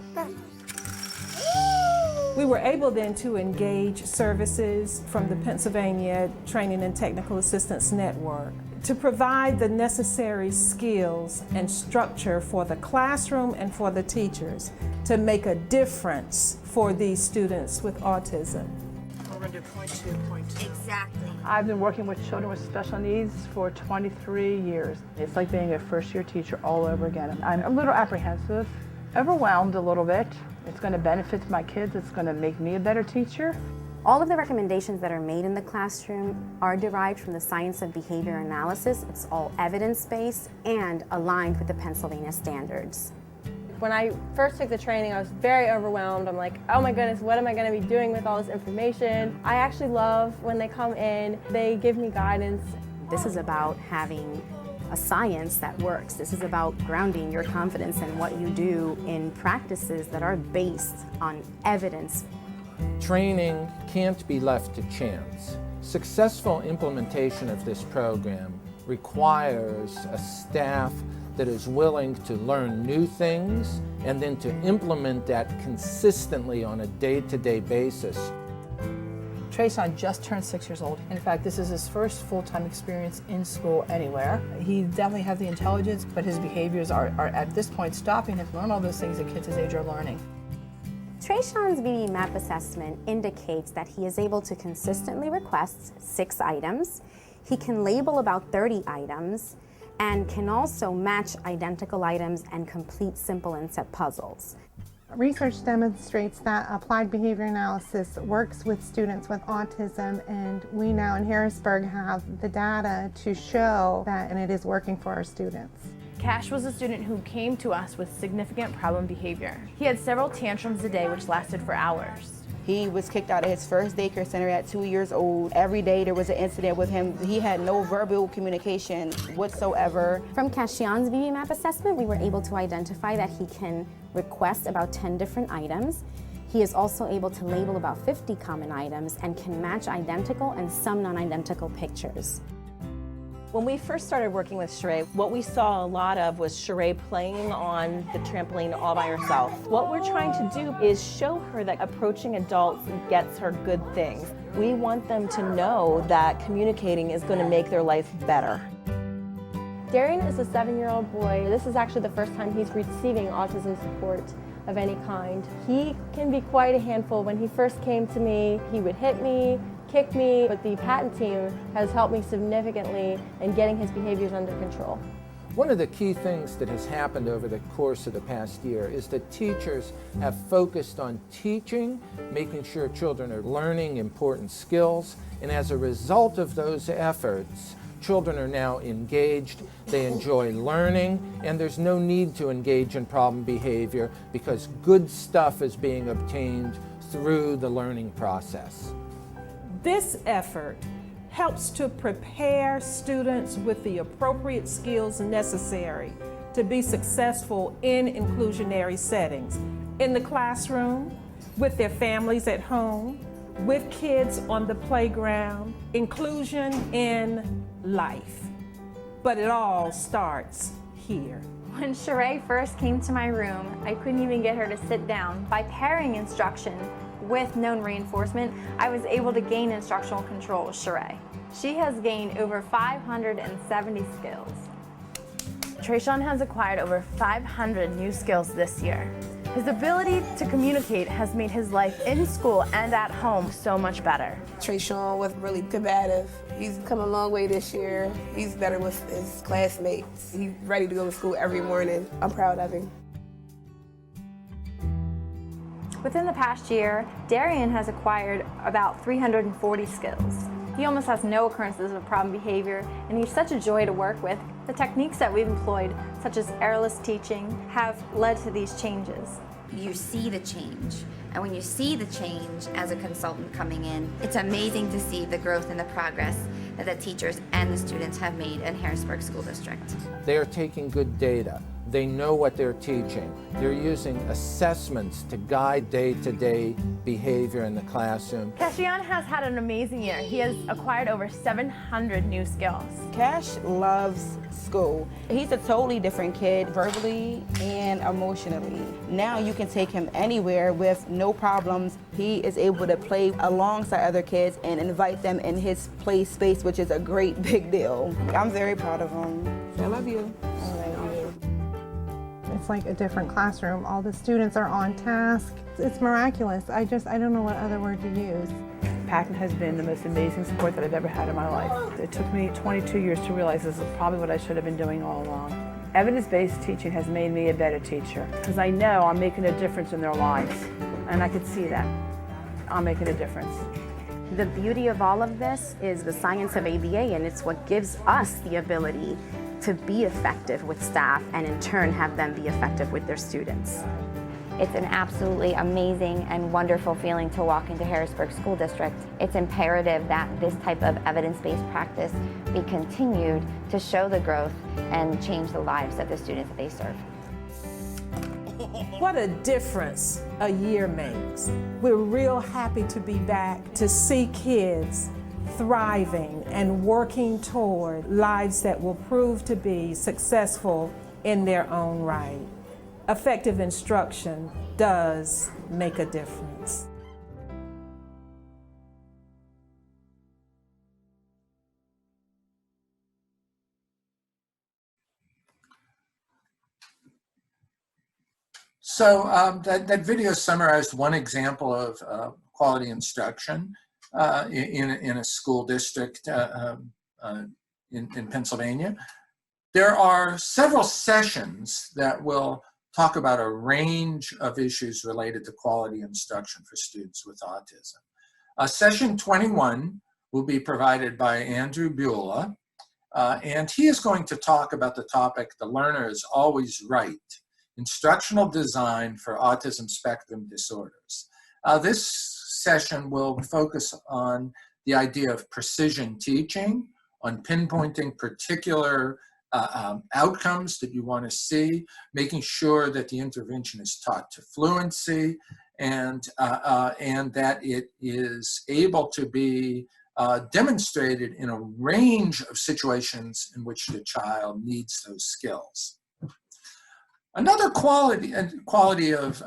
We were able then to engage services from the Pennsylvania Training and Technical Assistance Network to provide the necessary skills and structure for the classroom and for the teachers to make a difference for these students with autism. We're going to do point two. Exactly. I've been working with children with special needs for 23 years. It's like being a first-year teacher all over again. I'm a little apprehensive, overwhelmed a little bit. It's going to benefit my kids. It's going to make me a better teacher. All of the recommendations that are made in the classroom are derived from the science of behavior analysis. It's all evidence-based and aligned with the Pennsylvania standards. When I first took the training, I was very overwhelmed. I'm like, oh my goodness, what am I going to be doing with all this information? I actually love when they come in, they give me guidance. This is about having a science that works. This is about grounding your confidence in what you do in practices that are based on evidence. Training can't be left to chance. Successful implementation of this program requires a staff that is willing to learn new things and then to implement that consistently on a day-to-day basis. Trayshawn just turned 6 years old. In fact, this is his first full-time experience in school anywhere. He definitely has the intelligence, but his behaviors are at this point stopping him to learn all those things that kids his age are learning. Trayshawn's VD MAP assessment indicates that he is able to consistently request 6 items. He can label about 30 items, and can also match identical items and complete simple and set puzzles. Research demonstrates that applied behavior analysis works with students with autism, and we now in Harrisburg have the data to show that, and it is working for our students. Cash was a student who came to us with significant problem behavior. He had several tantrums a day which lasted for hours. He was kicked out of his first daycare center at 2 years old. Every day there was an incident with him. He had no verbal communication whatsoever. From Cashian's VB map assessment, we were able to identify that he can request about 10 different items. He is also able to label about 50 common items and can match identical and some non-identical pictures. When we first started working with Sheree, what we saw a lot of was Sheree playing on the trampoline all by herself. What we're trying to do is show her that approaching adults gets her good things. We want them to know that communicating is going to make their life better. Darian is a 7-year-old boy. This is actually the first time he's receiving autism support of any kind. He can be quite a handful. When he first came to me, he would hit me, kick me, but the patent team has helped me significantly in getting his behaviors under control. One of the key things that has happened over the course of the past year is that teachers have focused on teaching, making sure children are learning important skills, and as a result of those efforts, children are now engaged, they enjoy learning, and there's no need to engage in problem behavior because good stuff is being obtained through the learning process. This effort helps to prepare students with the appropriate skills necessary to be successful in inclusionary settings, in the classroom, with their families at home, with kids on the playground, inclusion in life. But it all starts here. When Sheree first came to my room, I couldn't even get her to sit down. By pairing instruction with known reinforcement, I was able to gain instructional control with Sheree. She has gained over 570 skills. Trayshawn has acquired over 500 new skills this year. His ability to communicate has made his life in school and at home so much better. Trayshawn was really combative. He's come a long way this year. He's better with his classmates. He's ready to go to school every morning. I'm proud of him. Within the past year, Darian has acquired about 340 skills. He almost has no occurrences of problem behavior, and he's such a joy to work with. The techniques that we've employed, such as errorless teaching, have led to these changes. You see the change, and when you see the change as a consultant coming in, it's amazing to see the growth and the progress that the teachers and the students have made in Harrisburg School District. They are taking good data. They know what they're teaching. They're using assessments to guide day-to-day behavior in the classroom. Cashian has had an amazing year. He has acquired over 700 new skills. Cash loves school. He's a totally different kid, verbally and emotionally. Now you can take him anywhere with no problems. He is able to play alongside other kids and invite them in his play space, which is a great big deal. I'm very proud of him. I love you. It's like a different classroom. All the students are on task. It's miraculous. I don't know what other word to use. Patent has been the most amazing support that I've ever had in my life. It took me 22 years to realize this is probably what I should have been doing all along. Evidence-based teaching has made me a better teacher because I know I'm making a difference in their lives, and I could see that. I'm making a difference. The beauty of all of this is the science of ABA, and it's what gives us the ability to be effective with staff and in turn have them be effective with their students. It's an absolutely amazing and wonderful feeling to walk into Harrisburg School District. It's imperative that this type of evidence-based practice be continued to show the growth and change the lives of the students that they serve. What a difference a year makes. We're real happy to be back to see kids thriving and working toward lives that will prove to be successful in their own right. Effective instruction does make a difference. So that video summarized one example of quality instruction in a school district in Pennsylvania. There are several sessions that will talk about a range of issues related to quality instruction for students with autism. Session 21 will be provided by Andrew Beulah, and he is going to talk about the topic, "The Learner is Always Right, Instructional Design for Autism Spectrum Disorders." This session will focus on the idea of precision teaching, on pinpointing particular outcomes that you want to see, making sure that the intervention is taught to fluency, and that it is able to be demonstrated in a range of situations in which the child needs those skills. Another quality of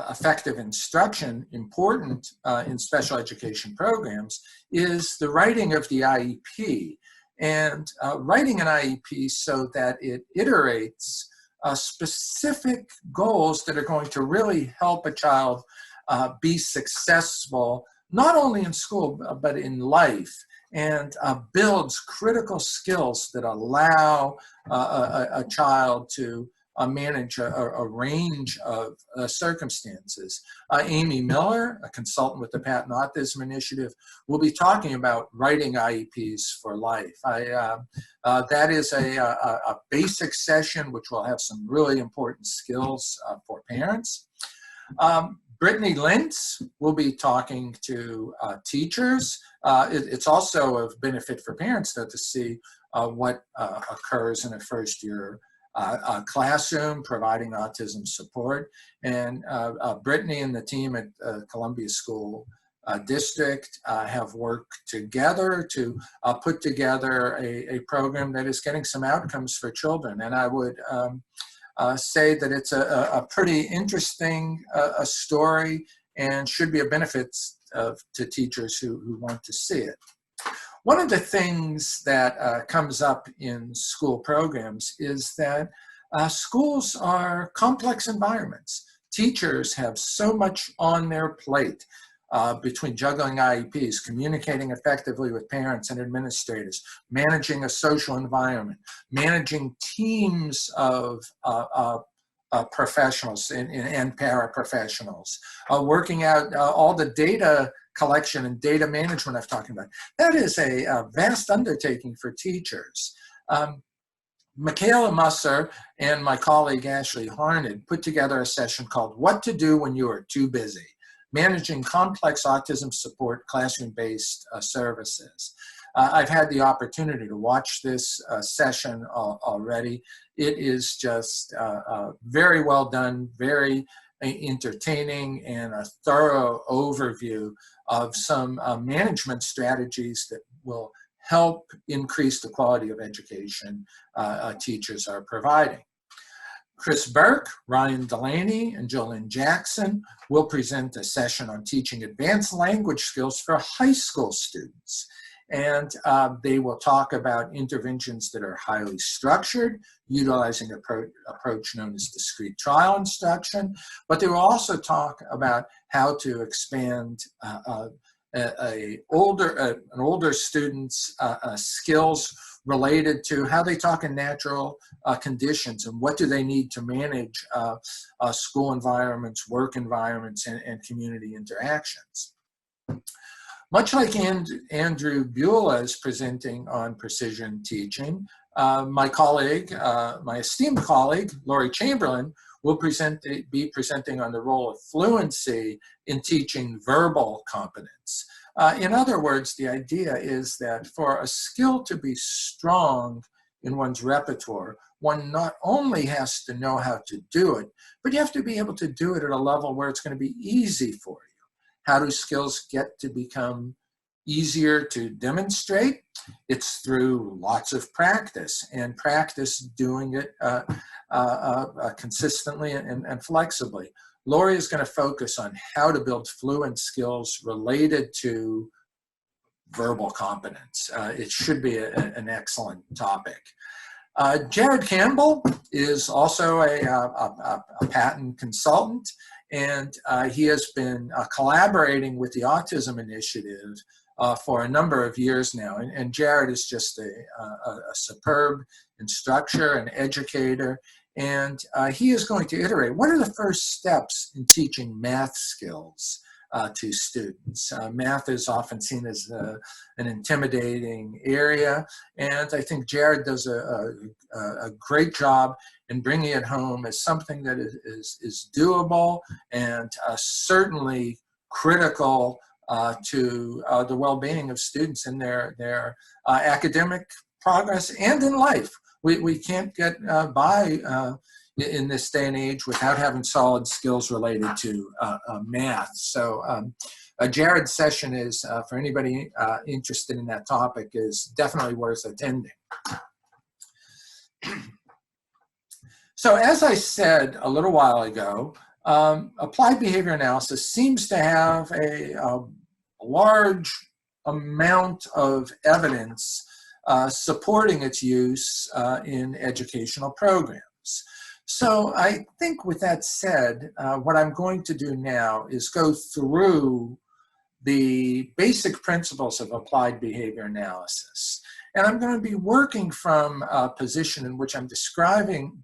effective instruction important in special education programs is the writing of the IEP, and writing an IEP so that it iterates specific goals that are going to really help a child be successful, not only in school, but in life, and builds critical skills that allow a child to manage a range of circumstances. Amy Miller, a consultant with the Patent Autism Initiative, will be talking about writing IEPs for life. That is a basic session which will have some really important skills for parents. Brittany Lintz will be talking to teachers. It's also of benefit for parents, though, to see what occurs in a first year classroom providing autism support. And Brittany and the team at Columbia School District have worked together to put together a program that is getting some outcomes for children. And I would say that it's a pretty interesting story and should be a benefit to teachers who want to see it. One of the things that comes up in school programs is that schools are complex environments. Teachers have so much on their plate between juggling IEPs, communicating effectively with parents and administrators, managing a social environment, managing teams of professionals and paraprofessionals, working out all the data collection and data management I've talked about. That is a vast undertaking for teachers. Michaela Musser and my colleague Ashley Harned put together a session called "What to Do When You Are Too Busy: Managing Complex Autism Support Classroom-Based Services." I've had the opportunity to watch this session already. It is just very well done, very entertaining, and a thorough overview of some management strategies that will help increase the quality of education teachers are providing. Chris Burke, Ryan Delaney, and Jolynn Jackson will present a session on teaching advanced language skills for high school students. And they will talk about interventions that are highly structured, utilizing an approach known as discrete trial instruction, but they will also talk about how to expand an older student's skills related to how they talk in natural conditions and what do they need to manage school environments, work environments, and community interactions. Much like Andrew Beulah is presenting on precision teaching, my colleague, my esteemed colleague, Lori Chamberlain, will be presenting on the role of fluency in teaching verbal competence. In other words, the idea is that for a skill to be strong in one's repertoire, one not only has to know how to do it, but you have to be able to do it at a level where it's going to be easy for you. How do skills get to become easier to demonstrate? It's through lots of practice, and practice doing it consistently and flexibly. Lori is going to focus on how to build fluent skills related to verbal competence. It should be an excellent topic. Jared Campbell is also a patent consultant, and he has been collaborating with the Autism Initiative for a number of years now. And Jared is just a superb instructor and educator. And he is going to iterate, what are the first steps in teaching math skills to students? Math is often seen as an intimidating area, and I think Jared does a great job in bringing it home as something that is doable and certainly critical to the well-being of students in their academic progress and in life. We can't get by in this day and age without having solid skills related to math. So Jared's session is, for anybody interested in that topic, is definitely worth attending. So as I said a little while ago, applied behavior analysis seems to have a large amount of evidence supporting its use in educational programs. So I think with that said, what I'm going to do now is go through the basic principles of applied behavior analysis. And I'm going to be working from a position in which I'm describing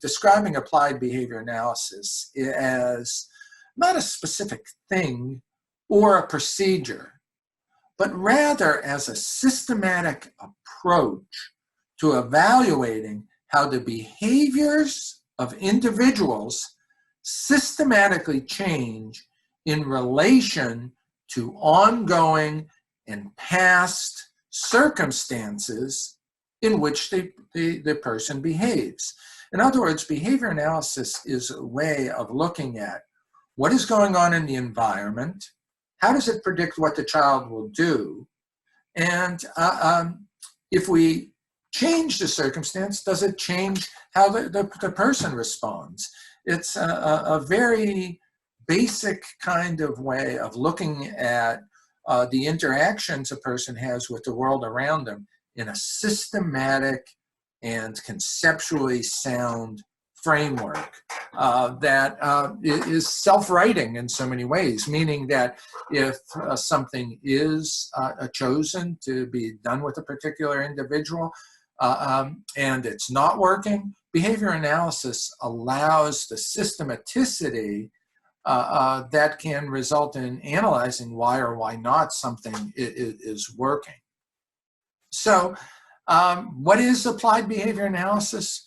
applied behavior analysis as not a specific thing or a procedure, but rather as a systematic approach to evaluating how the behaviors of individuals systematically change in relation to ongoing and past circumstances in which the person behaves. In other words, behavior analysis is a way of looking at what is going on in the environment, how does it predict what the child will do, and if we change the circumstance, does it change how the person responds? It's a very basic kind of way of looking at the interactions a person has with the world around them in a systematic and conceptually sound framework that is self-writing in so many ways, meaning that if something is chosen to be done with a particular individual and it's not working, behavior analysis allows the systematicity that can result in analyzing why or why not something is working. So what is applied behavior analysis?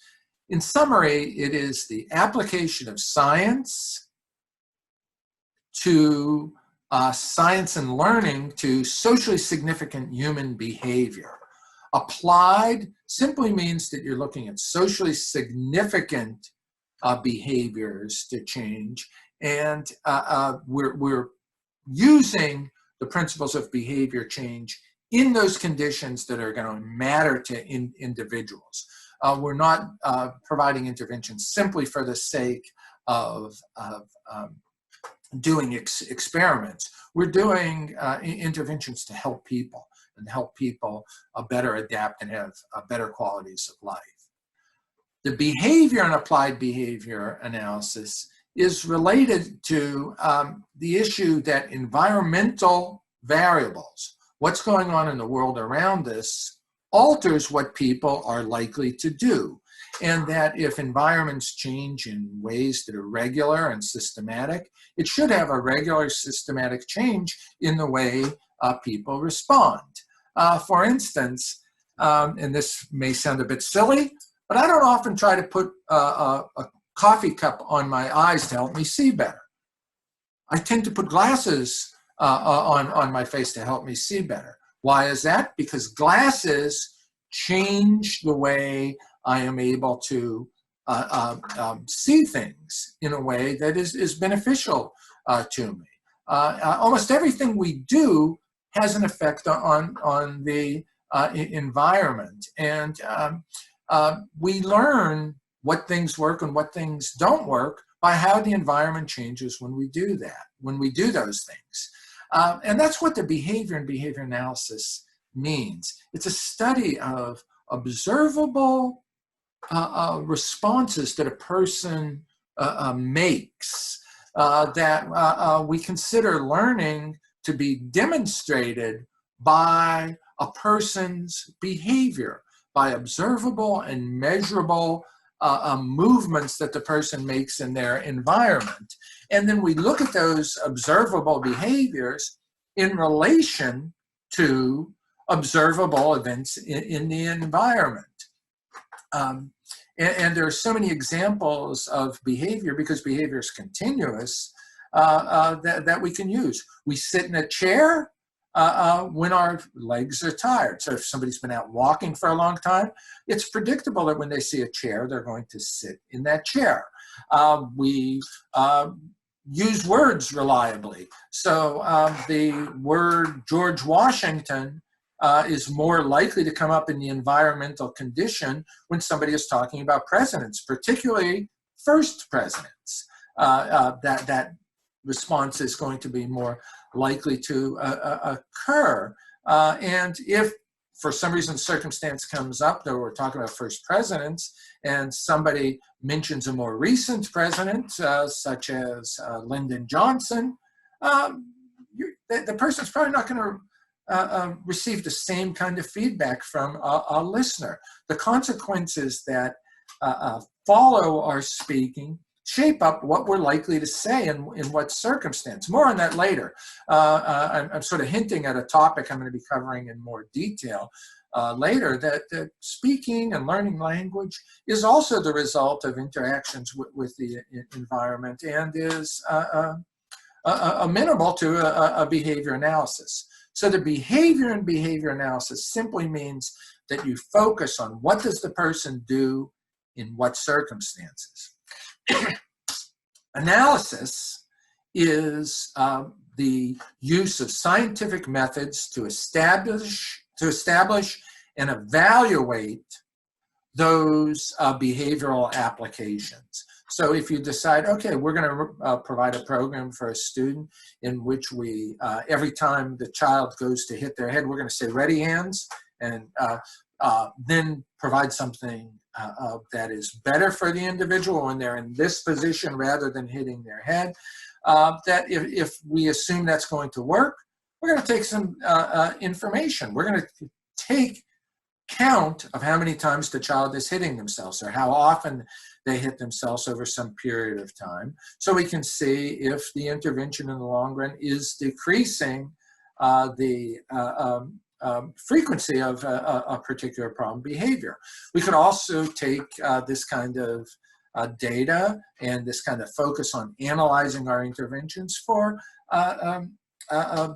In summary, it is the application of science to science and learning to socially significant human behavior. Applied simply means that you're looking at socially significant behaviors to change, and we're using the principles of behavior change in those conditions that are going to matter to individuals. We're not providing interventions simply for the sake of doing experiments. We're doing interventions to help people and help people better adapt and have better qualities of life. The behavior in applied behavior analysis is related to the issue that environmental variables, what's going on in the world around us, alters what people are likely to do. And that if environments change in ways that are regular and systematic, it should have a regular systematic change in the way people respond. For instance, and this may sound a bit silly, but I don't often try to put a coffee cup on my eyes to help me see better. I tend to put glasses on my face to help me see better. Why is that? Because glasses change the way I am able to see things in a way that is beneficial to me. Almost everything we do has an effect on the environment. And we learn what things work and what things don't work by how the environment changes when we do that, when we do those things. And that's what the behavior and behavior analysis means. It's a study of observable responses that a person makes that we consider learning to be demonstrated by a person's behavior, by observable and measurable movements that the person makes in their environment. And then we look at those observable behaviors in relation to observable events in the environment. And there are so many examples of behavior, because behavior is continuous, that we can use. We sit in a chair when our legs are tired. So if somebody's been out walking for a long time, it's predictable that when they see a chair, they're going to sit in that chair. We use words reliably. So the word George Washington is more likely to come up in the environmental condition when somebody is talking about presidents, particularly first presidents. That response is going to be more likely to occur. And if for some reason circumstance comes up, though we're talking about first presidents, and somebody mentions a more recent president, such as Lyndon Johnson, the person's probably not going to receive the same kind of feedback from a listener. The consequences that follow our speaking shape up what we're likely to say and in what circumstance. More on that later. I'm sort of hinting at a topic I'm going to be covering in more detail later, that speaking and learning language is also the result of interactions with the environment, and is amenable to a behavior analysis. So the behavior in behavior analysis simply means that you focus on what does the person do in what circumstances. Analysis is the use of scientific methods to establish and evaluate those behavioral applications. So if you decide, okay, we're going to provide a program for a student in which we, every time the child goes to hit their head, we're going to say, ready, hands, and then provide something that is better for the individual when they're in this position rather than hitting their head. That if we assume that's going to work, we're going to take some information. We're going to take count of how many times the child is hitting themselves, or how often they hit themselves over some period of time, so we can see if the intervention in the long run is decreasing the frequency of a particular problem behavior. We could also take this kind of data and this kind of focus on analyzing our interventions for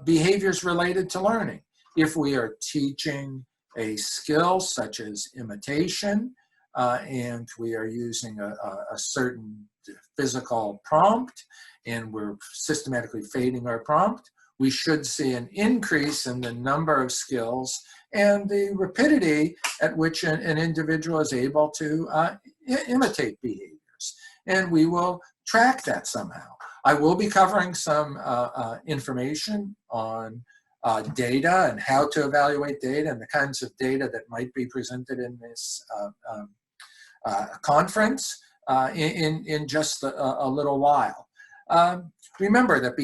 behaviors related to learning. If we are teaching a skill such as imitation, and we are using a certain physical prompt, and we're systematically fading our prompt, we should see an increase in the number of skills and the rapidity at which an individual is able to imitate behaviors. And we will track that somehow. I will be covering some information on data and how to evaluate data and the kinds of data that might be presented in this conference in just a little while. Remember that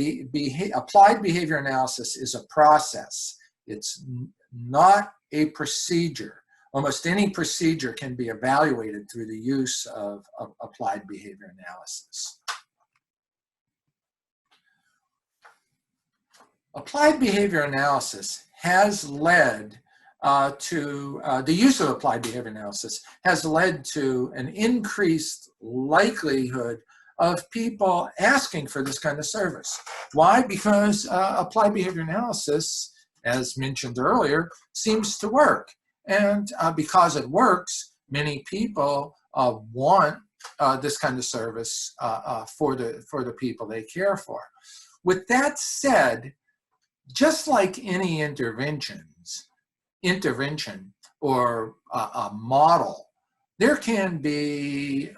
applied behavior analysis is a process. It's not a procedure. Almost any procedure can be evaluated through the use of applied behavior analysis. Applied behavior analysis has led the use of applied behavior analysis has led to an increased likelihood of people asking for this kind of service. Why? Because applied behavior analysis, as mentioned earlier, seems to work. And because it works, many people want this kind of service for the people they care for. With that said, just like any intervention or a model, there can be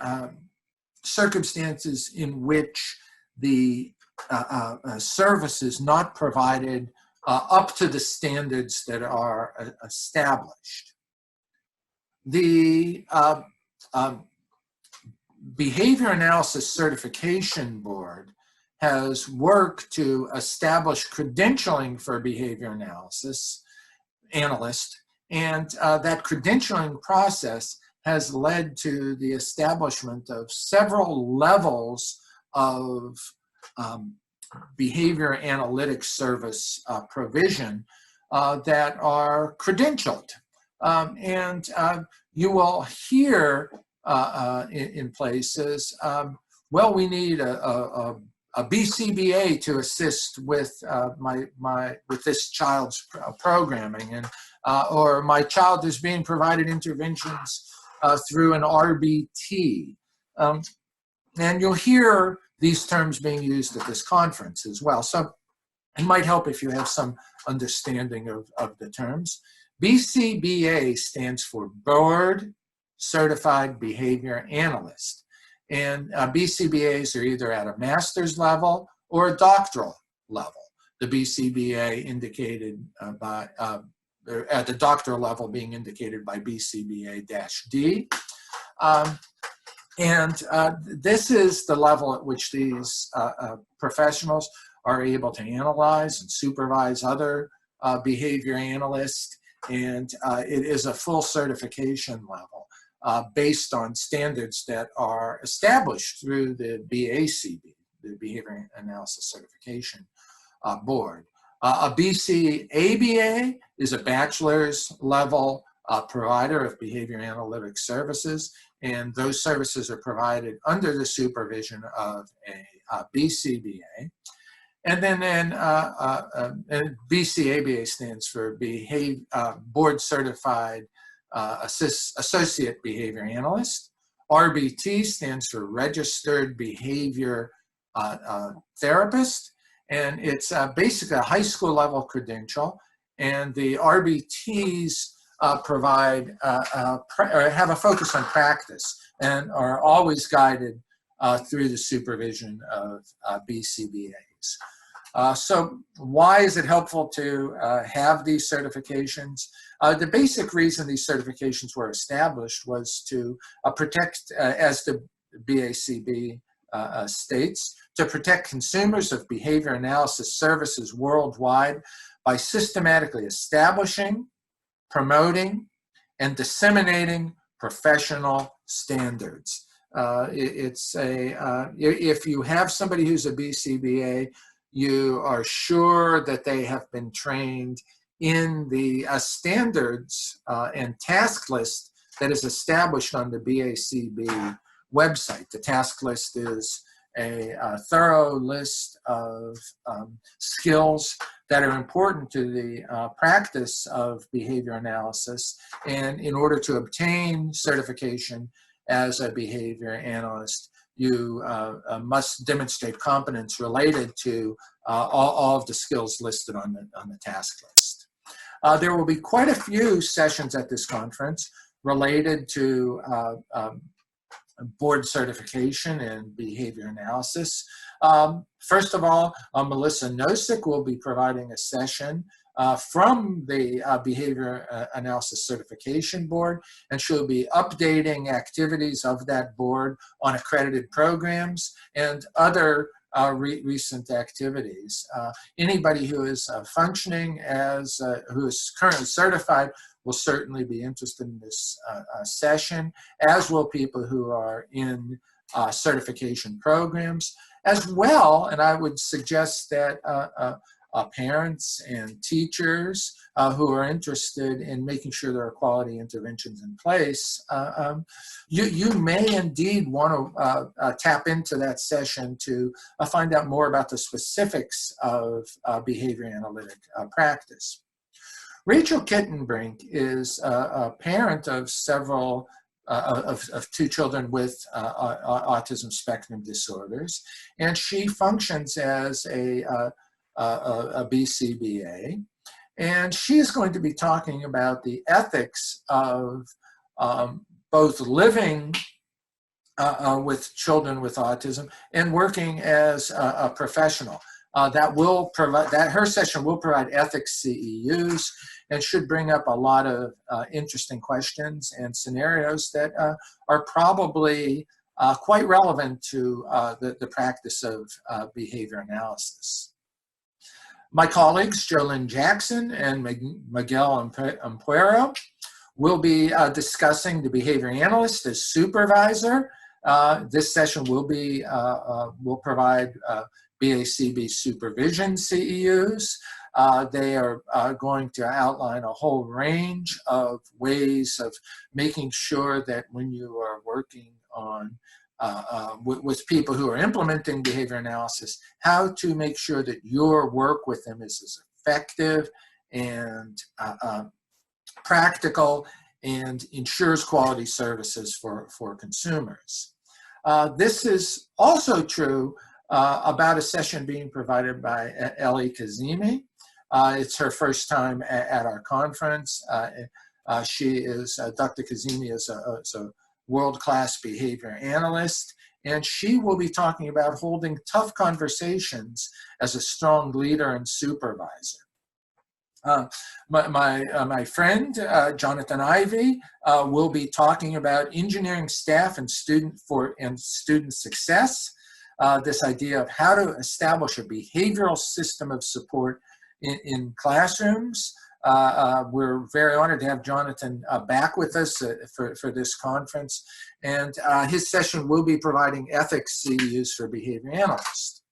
circumstances in which the service is not provided up to the standards that are established. The Behavior Analysis Certification Board has worked to establish credentialing for behavior analysis analyst, and that credentialing process has led to the establishment of several levels of behavior analytics service provision that are credentialed. And you will hear in places, well, we need a BCBA to assist with with this child's programming, and or my child is being provided interventions through an RBT. And you'll hear these terms being used at this conference as well. So it might help if you have some understanding of the terms. BCBA stands for Board Certified Behavior Analyst. And BCBAs are either at a master's level or a doctoral level. The BCBA indicated at the doctoral level being indicated by BCBA-D. This is the level at which these professionals are able to analyze and supervise other behavior analysts, and it is a full certification level based on standards that are established through the BACB, the Behavior Analysis Certification Board. A BCABA is a bachelor's level provider of behavior analytics services, and those services are provided under the supervision of a BCBA. And then BCABA stands for Board Certified Associate Behavior Analyst. RBT stands for Registered Behavior Therapist, and it's basically a high school level credential, and the RBTs provide or have a focus on practice and are always guided through the supervision of BCBAs. So why is it helpful to have these certifications? The basic reason these certifications were established was to protect, as the BACB states, to protect consumers of behavior analysis services worldwide by systematically establishing, promoting, and disseminating professional standards. If you have somebody who's a BCBA, you are sure that they have been trained in the standards and task list that is established on the BACB website. The task list is a thorough list of skills that are important to the practice of behavior analysis, and in order to obtain certification as a behavior analyst, you must demonstrate competence related to all of the skills listed on the task list. There will be quite a few sessions at this conference related to board certification and behavior analysis. First of all, Melissa Nosik will be providing a session from the Behavior Analysis Certification Board, and she'll be updating activities of that board on accredited programs and other recent activities. Anybody who is functioning as, who is currently certified will certainly be interested in this session, as will people who are in certification programs as well. And I would suggest that parents and teachers who are interested in making sure there are quality interventions in place, you may indeed want to tap into that session to find out more about the specifics of behavior analytic practice. Rachel Kittenbrink is a parent of several of two children with autism spectrum disorders, and she functions as a BCBA, and she's going to be talking about the ethics of both living with children with autism and working as a professional. Her session will provide ethics CEUs and should bring up a lot of interesting questions and scenarios that are probably quite relevant to the practice of behavior analysis. My colleagues, Jolynn Jackson and Miguel Ampuero, will be discussing the behavior analyst as supervisor. This session will provide BACB supervision CEUs. They are going to outline a whole range of ways of making sure that when you are working on with people who are implementing behavior analysis, how to make sure that your work with them is as effective and practical and ensures quality services for consumers. This is also true about a session being provided by Ellie Kazemi. It's her first time at our conference. Dr. Kazemi is a world-class behavior analyst, and she will be talking about holding tough conversations as a strong leader and supervisor. My friend, Jonathan Ivey, will be talking about engineering staff and student success, this idea of how to establish a behavioral system of support in classrooms. We're very honored to have Jonathan back with us for this conference, and his session will be providing ethics CEUs for behavior analysts.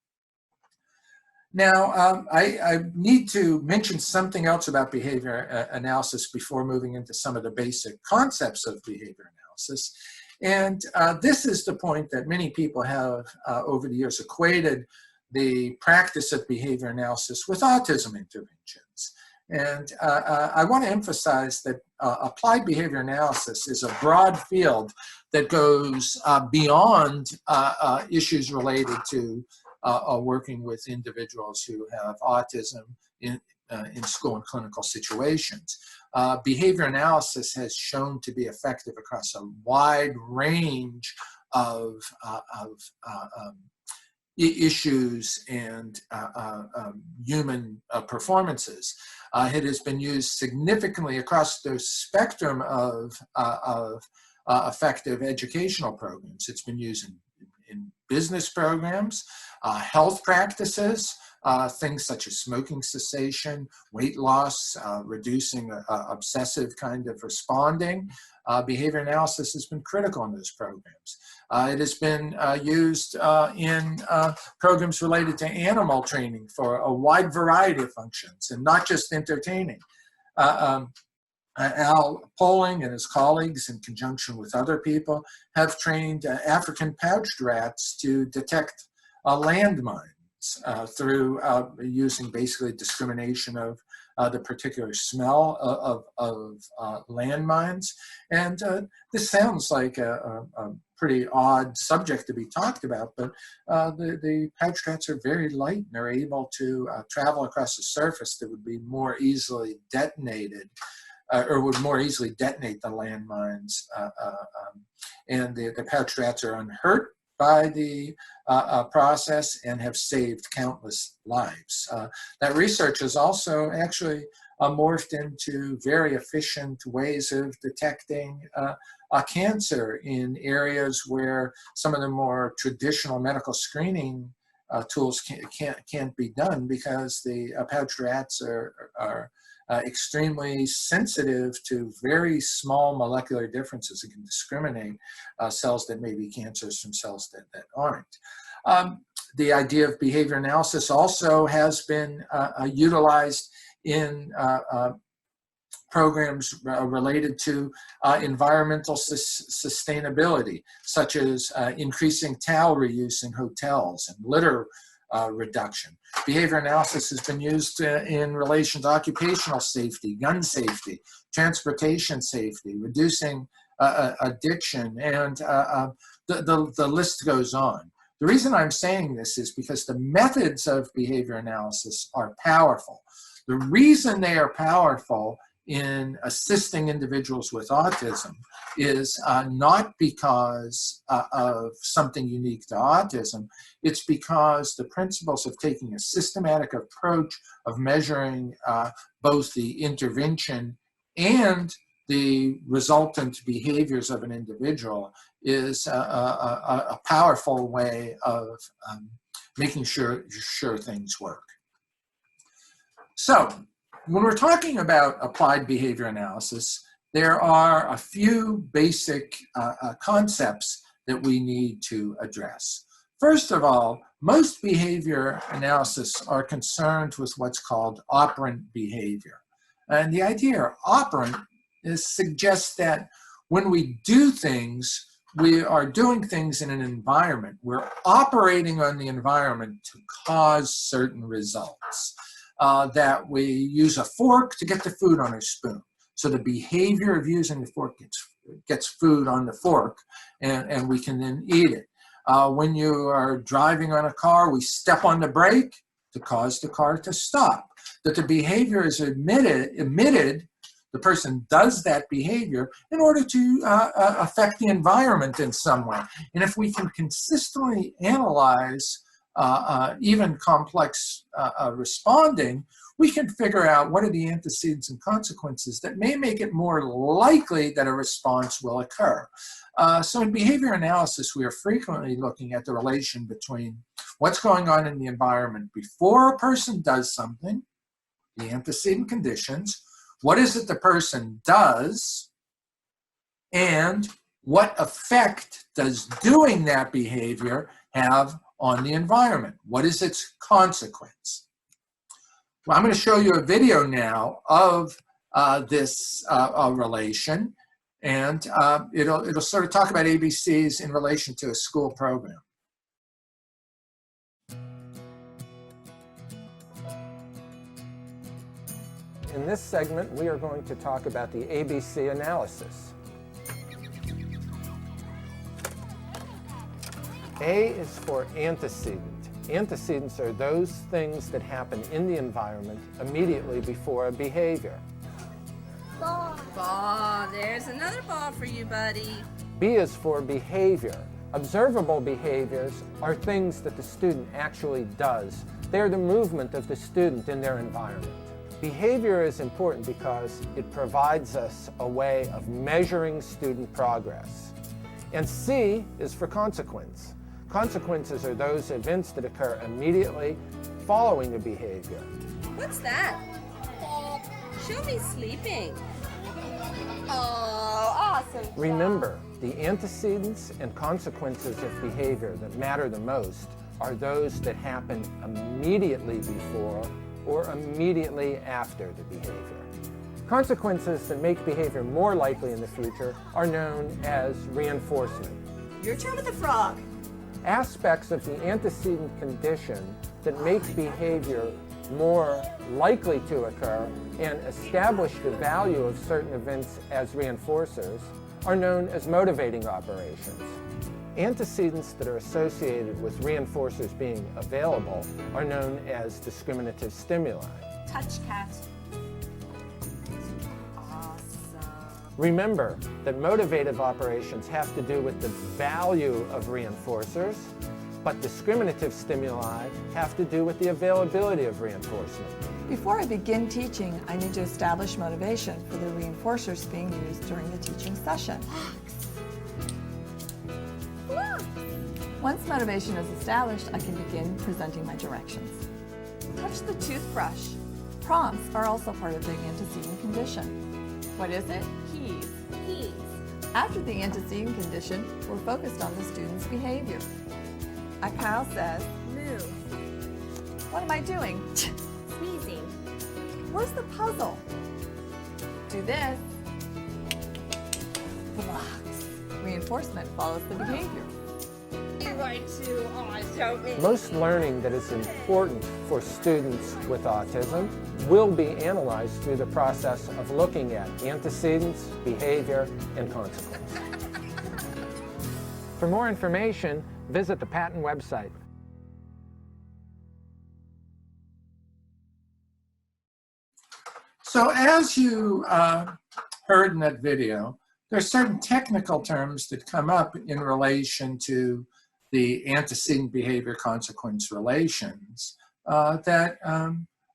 Now, I need to mention something else about behavior analysis before moving into some of the basic concepts of behavior analysis. And this is the point that many people have over the years equated the practice of behavior analysis with autism interventions. And I want to emphasize that applied behavior analysis is a broad field that goes beyond issues related to working with individuals who have autism in school and clinical situations. Behavior analysis has shown to be effective across a wide range of issues and human performances. It has been used significantly across the spectrum of effective educational programs. It's been used in business programs, health practices, things such as smoking cessation, weight loss, reducing obsessive kind of responding. Behavior analysis has been critical in those programs. It has been used in programs related to animal training for a wide variety of functions and not just entertaining. Al Poling and his colleagues, in conjunction with other people, have trained African pouched rats to detect landmines through using basically discrimination of the particular smell of landmines. And this sounds like a pretty odd subject to be talked about, but the pouched rats are very light and they're able to travel across a surface that would be more easily detonated or would more easily detonate the landmines. And the pouched rats are unhurt by the process and have saved countless lives. That research has also actually morphed into very efficient ways of detecting cancer in areas where some of the more traditional medical screening tools can't be done because the pouched rats are extremely sensitive to very small molecular differences and can discriminate cells that may be cancerous from cells that aren't. The idea of behavior analysis also has been utilized in programs related to environmental sustainability, such as increasing towel reuse in hotels and litter reduction. Behavior analysis has been used in relation to occupational safety, gun safety, transportation safety, reducing addiction, and the list goes on. The reason I'm saying this is because the methods of behavior analysis are powerful. The reason they are powerful in assisting individuals with autism is not because of something unique to autism. It's because the principles of taking a systematic approach of measuring both the intervention and the resultant behaviors of an individual is a powerful way of making sure things work. So when we're talking about applied behavior analysis, there are a few basic concepts that we need to address. First of all, most behavior analysis are concerned with what's called operant behavior. And the idea of operant suggests that when we do things, we are doing things in an environment. We're operating on the environment to cause certain results. That we use a fork to get the food on a spoon. So the behavior of using the fork gets food on the fork, and we can then eat it. When you are driving on a car, we step on the brake to cause the car to stop. That the behavior is emitted, the person does that behavior in order to affect the environment in some way. And if we can consistently analyze even complex responding, we can figure out what are the antecedents and consequences that may make it more likely that a response will occur. So in behavior analysis, we are frequently looking at the relation between what's going on in the environment before a person does something, the antecedent conditions, what is it the person does, and what effect does doing that behavior have on the environment? What is its consequence? Well, I'm going to show you a video now of this relation, and it'll sort of talk about ABCs in relation to a school program. In this segment, we are going to talk about the ABC analysis. A is for antecedent. Antecedents are those things that happen in the environment immediately before a behavior. Ball, there's another ball for you, buddy. B is for behavior. Observable behaviors are things that the student actually does. They are the movement of the student in their environment. Behavior is important because it provides us a way of measuring student progress. And C is for consequence. Consequences are those events that occur immediately following a behavior. What's that? She'll be sleeping. Oh, awesome. Remember, the antecedents and consequences of behavior that matter the most are those that happen immediately before or immediately after the behavior. Consequences that make behavior more likely in the future are known as reinforcement. Your turn with the frog. Aspects of the antecedent condition that make behavior more likely to occur and establish the value of certain events as reinforcers are known as motivating operations. Antecedents that are associated with reinforcers being available are known as discriminative stimuli. Touch, cat. Remember that motivative operations have to do with the value of reinforcers, but discriminative stimuli have to do with the availability of reinforcement. Before I begin teaching, I need to establish motivation for the reinforcers being used during the teaching session. Once motivation is established, I can begin presenting my directions. Touch the toothbrush. Prompts are also part of the antecedent condition. What is it? Keys. Keys. After the antecedent condition, we're focused on the student's behavior. Kyle says, Moo. what am I doing? Sneezing. Where's the puzzle? Do this. Blocks. Reinforcement follows the behavior. You're going to, show me. Most learning that is important for students with autism will be analyzed through the process of looking at antecedents, behavior, and consequence. For more information, visit the Patent website. So as you heard in that video, there are certain technical terms that come up in relation to the antecedent behavior consequence relations that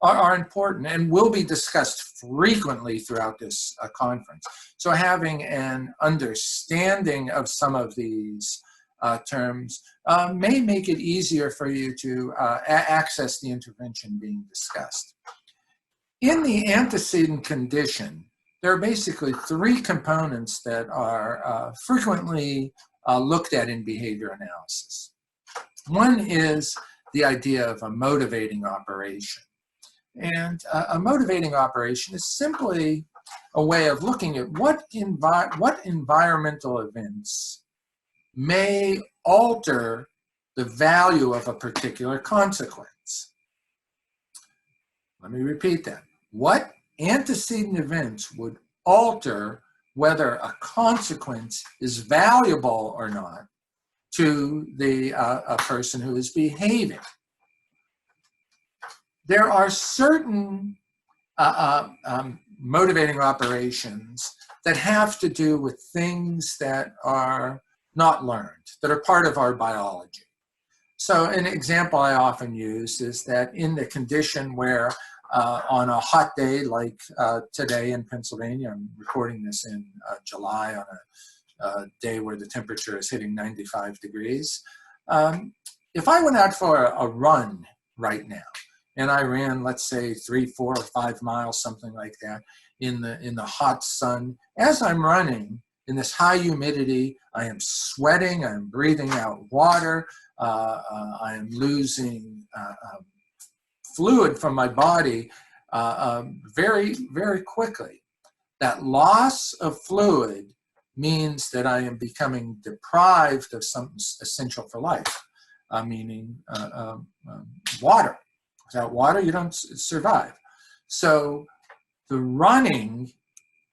are important and will be discussed frequently throughout this conference. So having an understanding of some of these terms may make it easier for you to access the intervention being discussed. In the antecedent condition, there are basically three components that are frequently looked at in behavior analysis. One is the idea of a motivating operation. And a motivating operation is simply a way of looking at what environmental events may alter the value of a particular consequence. Let me repeat that. What antecedent events would alter whether a consequence is valuable or not to a person who is behaving? There are certain motivating operations that have to do with things that are not learned, that are part of our biology. So an example I often use is that in the condition where on a hot day like today in Pennsylvania, I'm recording this in July on a day where the temperature is hitting 95 degrees. If I went out for a run right now, and I ran, let's say, 3, 4, or 5 miles, something like that, in the hot sun, as I'm running in this high humidity, I am sweating, I'm breathing out water, I am losing fluid from my body very, very quickly. That loss of fluid means that I am becoming deprived of something essential for life, meaning water. Without water, you don't survive. So the running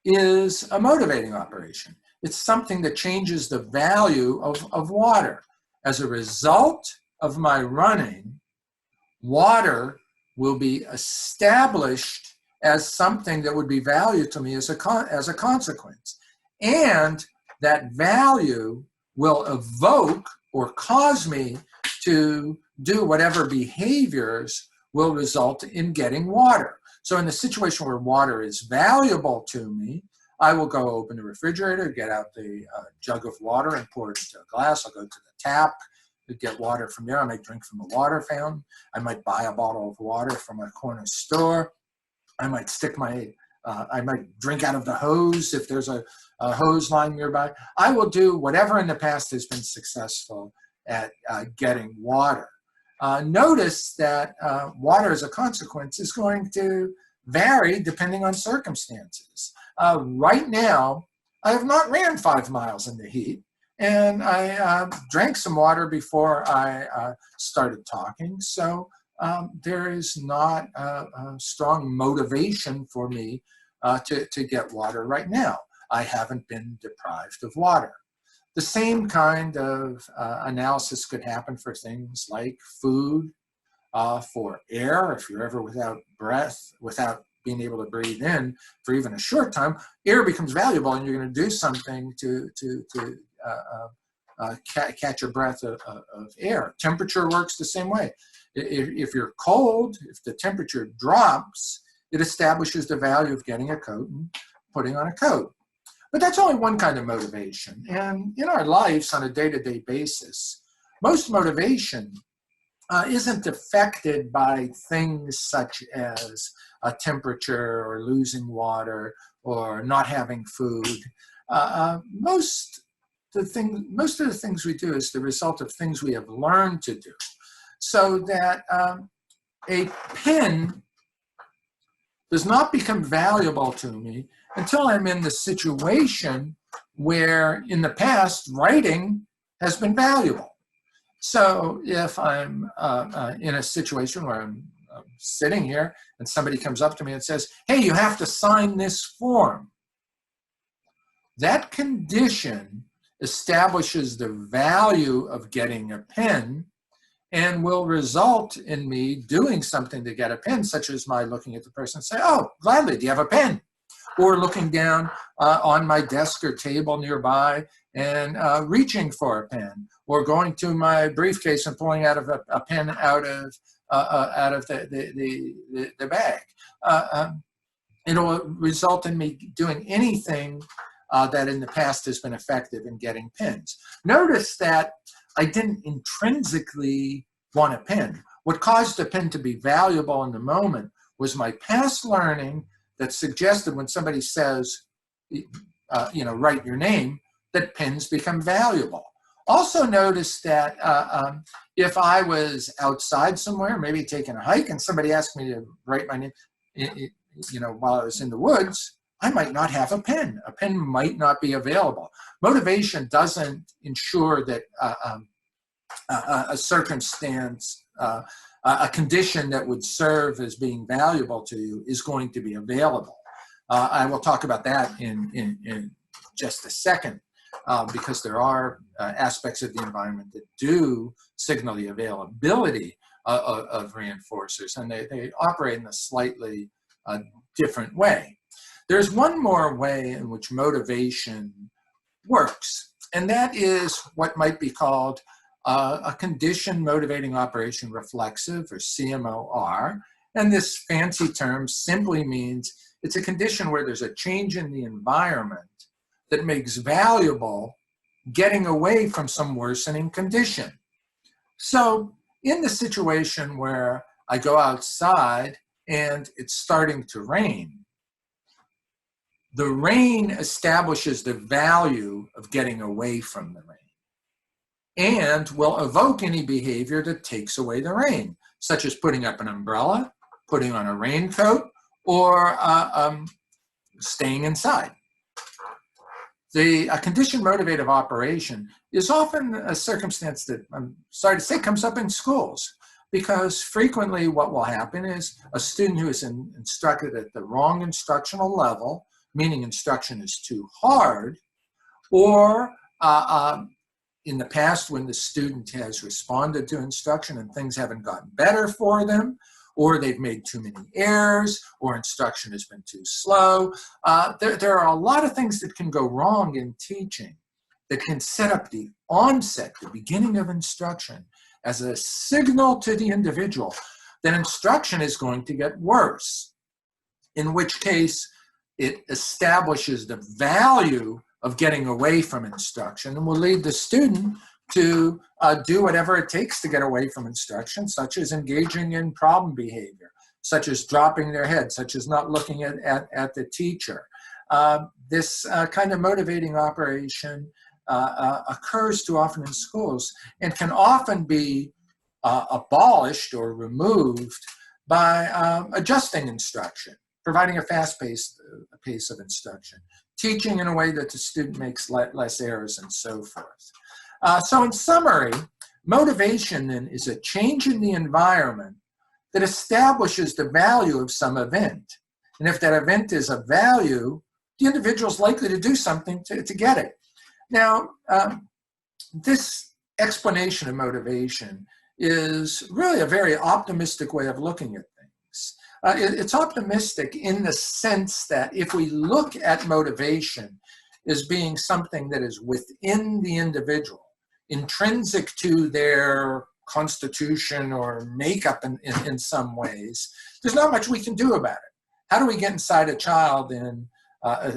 is a motivating operation. It's something that changes the value of water. As a result of my running, water will be established as something that would be valued to me as a consequence. And that value will evoke or cause me to do whatever behaviors will result in getting water. So in the situation where water is valuable to me, I will go open the refrigerator, get out the jug of water and pour it into a glass. I'll go to the tap to get water from there. I might drink from a water fountain. I might buy a bottle of water from a corner store. I might I might drink out of the hose if there's a hose line nearby. I will do whatever in the past has been successful at getting water. Notice that water as a consequence is going to vary depending on circumstances. Right now, I have not ran 5 miles in the heat, and I drank some water before I started talking, so there is not a strong motivation for me to get water right now. I haven't been deprived of water. The same kind of analysis could happen for things like food, for air. If you're ever without breath, without being able to breathe in for even a short time, air becomes valuable, and you're going to do something to catch a breath of air. Temperature works the same way. If you're cold, if the temperature drops, it establishes the value of getting a coat and putting on a coat. But that's only one kind of motivation. And in our lives on a day-to-day basis, most motivation isn't affected by things such as a temperature or losing water or not having food. Most of the things we do is the result of things we have learned to do. So that a pen does not become valuable to me until I'm in the situation where in the past writing has been valuable. So if I'm in a situation where I'm sitting here and somebody comes up to me and says, hey, you have to sign this form, that condition establishes the value of getting a pen and will result in me doing something to get a pen, such as my looking at the person and say, oh, gladly, do you have a pen? Or looking down on my desk or table nearby and reaching for a pen, or going to my briefcase and pulling out of a pen out of the bag. It'll result in me doing anything that in the past has been effective in getting pens. Notice that I didn't intrinsically want a pen. What caused the pen to be valuable in the moment was my past learning that suggested when somebody says, write your name, that pens become valuable. Also noticed that if I was outside somewhere, maybe taking a hike, and somebody asked me to write my name, while I was in the woods, I might not have a pen. A pen might not be available. Motivation doesn't ensure that a circumstance, a condition that would serve as being valuable to you is going to be available. I will talk about that in just a second, because there are aspects of the environment that do signal the availability of reinforcers, and they operate in a slightly different way. There's one more way in which motivation works, and that is what might be called a condition motivating operation reflexive, or CMOR. And this fancy term simply means it's a condition where there's a change in the environment that makes valuable getting away from some worsening condition. So in the situation where I go outside and it's starting to rain, the rain establishes the value of getting away from the rain and will evoke any behavior that takes away the rain, such as putting up an umbrella, putting on a raincoat, or staying inside. A condition motivative operation is often a circumstance that, I'm sorry to say, comes up in schools, because frequently what will happen is a student who is instructed at the wrong instructional level, meaning instruction is too hard, or in the past when the student has responded to instruction and things haven't gotten better for them, or they've made too many errors, or instruction has been too slow. There are a lot of things that can go wrong in teaching that can set up the onset, the beginning of instruction, as a signal to the individual that instruction is going to get worse, in which case it establishes the value of getting away from instruction and will lead the student to do whatever it takes to get away from instruction, such as engaging in problem behavior, such as dropping their head, such as not looking at the teacher. This kind of motivating operation occurs too often in schools and can often be abolished or removed by adjusting instruction, providing a fast-paced pace of instruction, teaching in a way that the student makes less errors, and so forth. So in summary, motivation then is a change in the environment that establishes the value of some event. And if that event is of value, the individual is likely to do something to get it. Now, this explanation of motivation is really a very optimistic way of looking at things. It's optimistic in the sense that if we look at motivation as being something that is within the individual, intrinsic to their constitution or makeup in some ways, there's not much we can do about it. How do we get inside a child and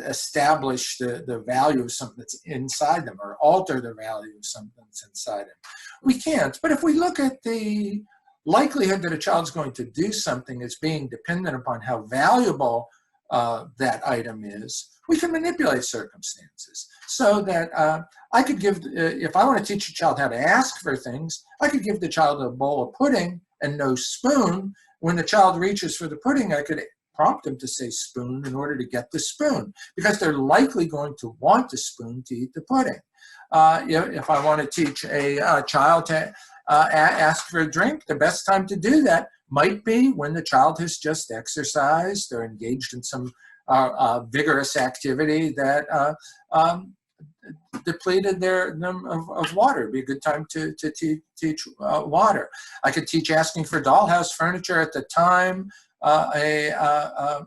establish the value of something that's inside them, or alter the value of something that's inside them? We can't. But if we look at the likelihood that a child's going to do something as being dependent upon how valuable that item is, we can manipulate circumstances so that I could give, if I want to teach a child how to ask for things, I could give the child a bowl of pudding and no spoon. When the child reaches for the pudding, I could prompt them to say spoon in order to get the spoon, because they're likely going to want the spoon to eat the pudding. If I want to teach a child to ask for a drink, the best time to do that might be when the child has just exercised or engaged in some vigorous activity that depleted them of water. It'd be a good time to teach water. I could teach asking for dollhouse furniture at the time I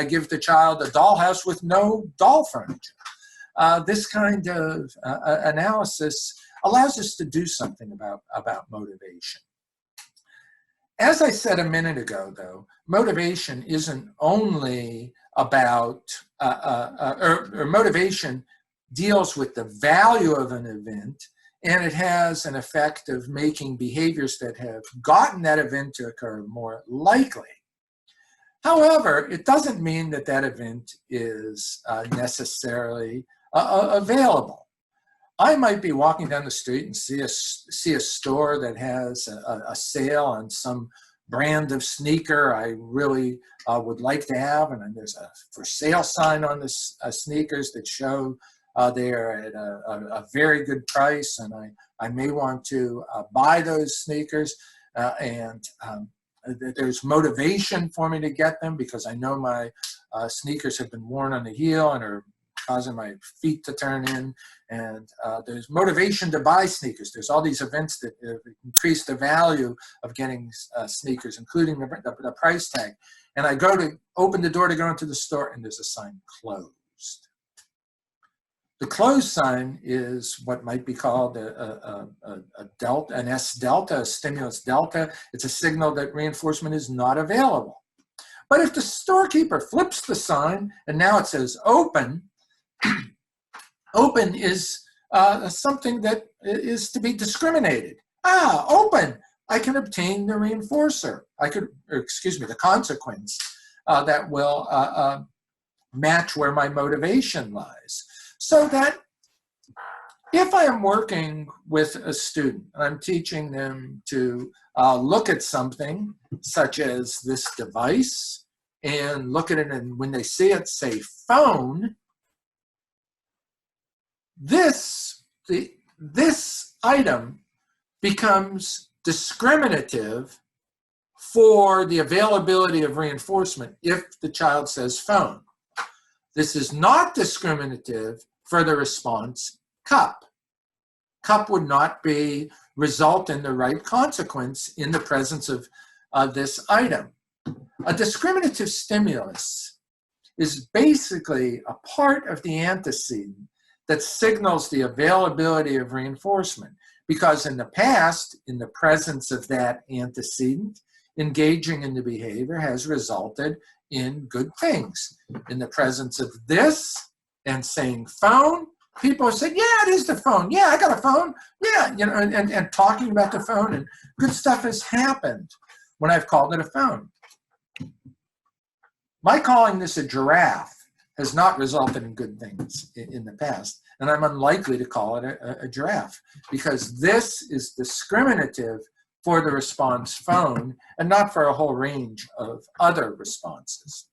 give the child a dollhouse with no doll furniture. This kind of analysis allows us to do something about motivation. As I said a minute ago, though, motivation isn't only about, or motivation deals with the value of an event, and it has an effect of making behaviors that have gotten that event to occur more likely. However, it doesn't mean that that event is necessarily available. I might be walking down the street and see a store that has a sale on some brand of sneaker I really would like to have, and then there's a for sale sign on this sneakers that show they are at a very good price, and I may want to buy those sneakers, and there's motivation for me to get them because I know my sneakers have been worn on the heel and are causing my feet to turn in, and there's motivation to buy sneakers. There's all these events that increase the value of getting sneakers, including the price tag. And I go to open the door to go into the store, and there's a sign closed. The closed sign is what might be called a delta, an S delta, a stimulus delta. It's a signal that reinforcement is not available. But if the storekeeper flips the sign and now it says open, open is something that is to be discriminated. Open, I can obtain the reinforcer. The consequence that will match where my motivation lies. So that if I am working with a student, and I'm teaching them to look at something such as this device and look at it, and when they see it, say phone, this item becomes discriminative for the availability of reinforcement if the child says phone. This is not discriminative for the response cup. Cup would not result in the right consequence in the presence of this item. A discriminative stimulus is basically a part of the antecedent that signals the availability of reinforcement, because in the past, in the presence of that antecedent, engaging in the behavior has resulted in good things. In the presence of this and saying phone, people have said, yeah, it is the phone. Yeah, I got a phone. Yeah, and talking about the phone, and good stuff has happened when I've called it a phone. My calling this a giraffe has not resulted in good things in the past, and I'm unlikely to call it a giraffe, because this is discriminative for the response phone and not for a whole range of other responses.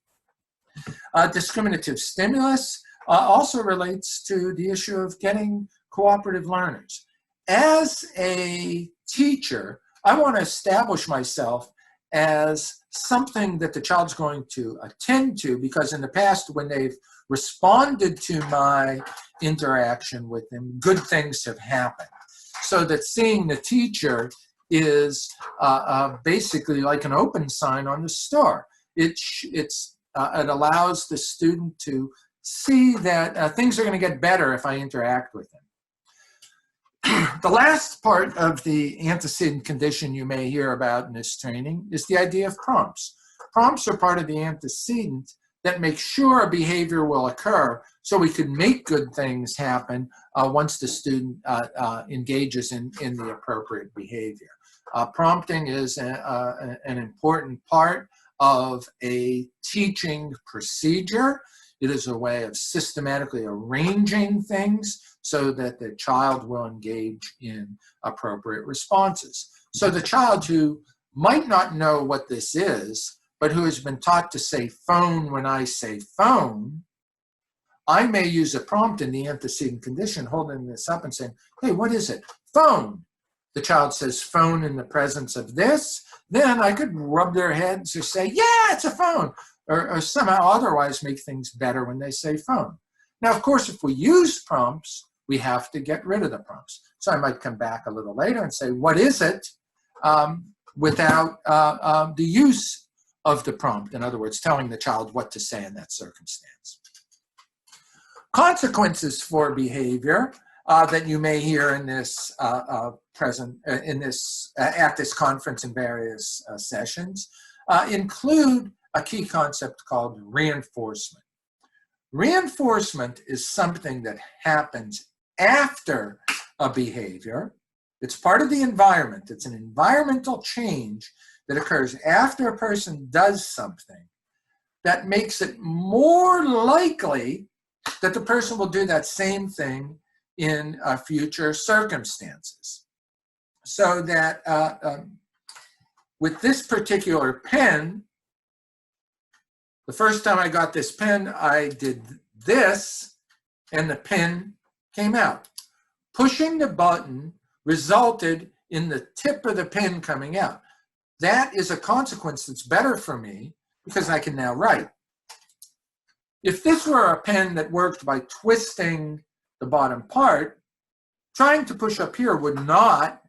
Discriminative stimulus also relates to the issue of getting cooperative learners. As a teacher, I want to establish myself as something that the child's going to attend to, because in the past, when they've responded to my interaction with them, good things have happened. So that seeing the teacher is basically like an open sign on the store. It allows the student to see that things are going to get better if I interact with them. The last part of the antecedent condition you may hear about in this training is the idea of prompts. Prompts are part of the antecedent that make sure a behavior will occur so we can make good things happen once the student engages in the appropriate behavior. Prompting is an important part of a teaching procedure. It is a way of systematically arranging things so that the child will engage in appropriate responses. So the child who might not know what this is, but who has been taught to say phone when I say phone, I may use a prompt in the antecedent condition, holding this up and saying, hey, what is it? Phone. The child says phone in the presence of this, then I could rub their heads or say, yeah, it's a phone, or somehow otherwise make things better when they say phone. Now, of course, if we use prompts, we have to get rid of the prompts. So I might come back a little later and say, what is it, without the use of the prompt. In other words, telling the child what to say in that circumstance. Consequences for behavior that you may hear in this at this conference in various sessions include a key concept called reinforcement. Reinforcement is something that happens after a behavior. It's part of the environment. It's an environmental change that occurs after a person does something that makes it more likely that the person will do that same thing in future circumstances. So that with this particular pen, the first time I got this pen, I did this, and the pen came out. Pushing the button resulted in the tip of the pen coming out. That is a consequence that's better for me because I can now write. If this were a pen that worked by twisting the bottom part, trying to push up here would not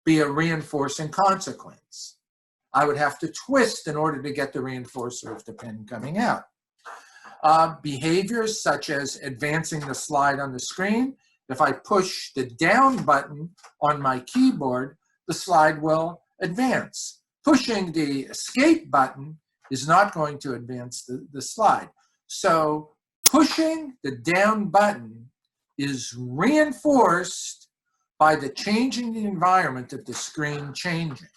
be a reinforcing consequence. I would have to twist in order to get the reinforcer of the pen coming out. Behaviors such as advancing the slide on the screen. If I push the down button on my keyboard, the slide will advance. Pushing the escape button is not going to advance the slide. So pushing the down button is reinforced by the change in the environment of the screen changing.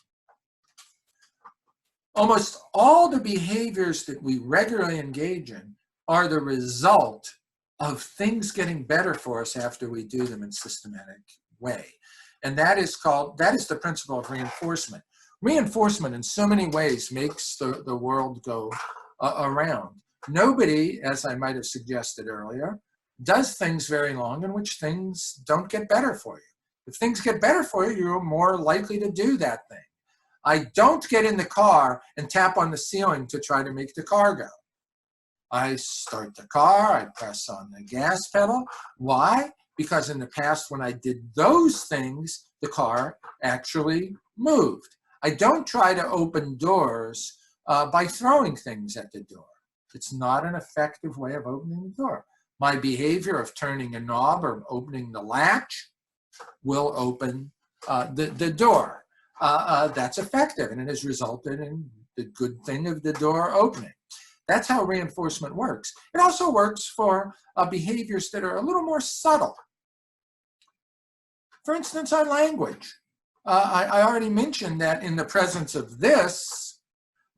Almost all the behaviors that we regularly engage in are the result of things getting better for us after we do them in a systematic way. And that is the principle of reinforcement. Reinforcement in so many ways makes the world go around. Nobody, as I might have suggested earlier, does things very long in which things don't get better for you. If things get better for you, you're more likely to do that thing. I don't get in the car and tap on the ceiling to try to make the car go. I start the car, I press on the gas pedal. Why? Because in the past when I did those things, the car actually moved. I don't try to open doors by throwing things at the door. It's not an effective way of opening the door. My behavior of turning a knob or opening the latch will open the door. That's effective, and it has resulted in the good thing of the door opening. That's how reinforcement works. It also works for behaviors that are a little more subtle. For instance, on language. I already mentioned that in the presence of this,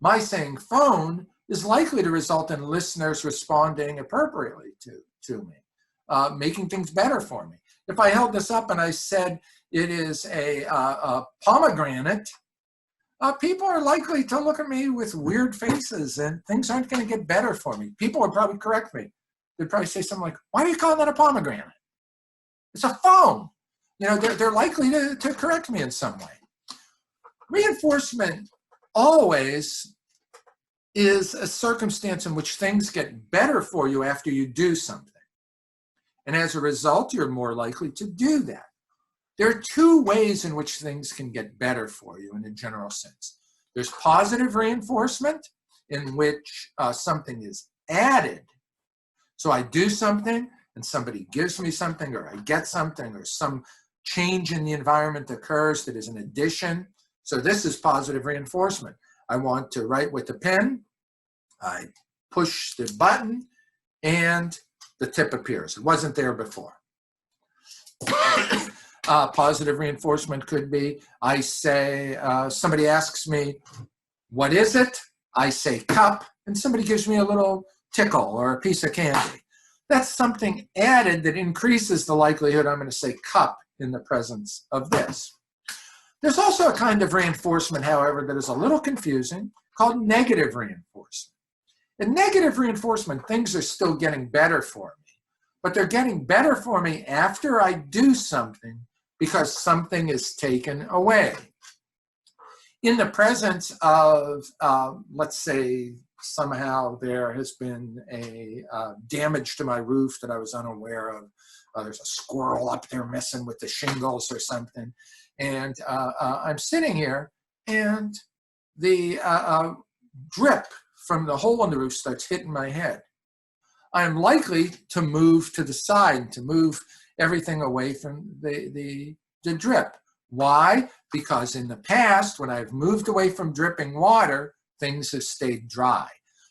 my saying phone is likely to result in listeners responding appropriately to me, making things better for me. If I held this up and I said it is a pomegranate, people are likely to look at me with weird faces and things aren't going to get better for me. People would probably correct me. They'd probably say something like, why do you call that a pomegranate? It's a phone. You know, they're likely to correct me in some way. Reinforcement always is a circumstance in which things get better for you after you do something. And as a result, you're more likely to do that. There are two ways in which things can get better for you in a general sense. There's positive reinforcement, in which something is added. So I do something and somebody gives me something, or I get something, or some change in the environment occurs that is an addition. So this is positive reinforcement. I want to write with the pen. I push the button and the tip appears. It wasn't there before. Positive reinforcement could be, I say, somebody asks me, what is it? I say cup, and somebody gives me a little tickle or a piece of candy. That's something added that increases the likelihood I'm going to say cup in the presence of this. There's also a kind of reinforcement, however, that is a little confusing, called negative reinforcement. In negative reinforcement, things are still getting better for me, but they're getting better for me after I do something because something is taken away. In the presence of, let's say, somehow there has been a damage to my roof that I was unaware of. There's a squirrel up there messing with the shingles or something. And I'm sitting here and the drip from the hole in the roof starts hitting my head. I'm likely to move to the side, to move everything away from the drip. Why? Because in the past, when I've moved away from dripping water, things have stayed dry.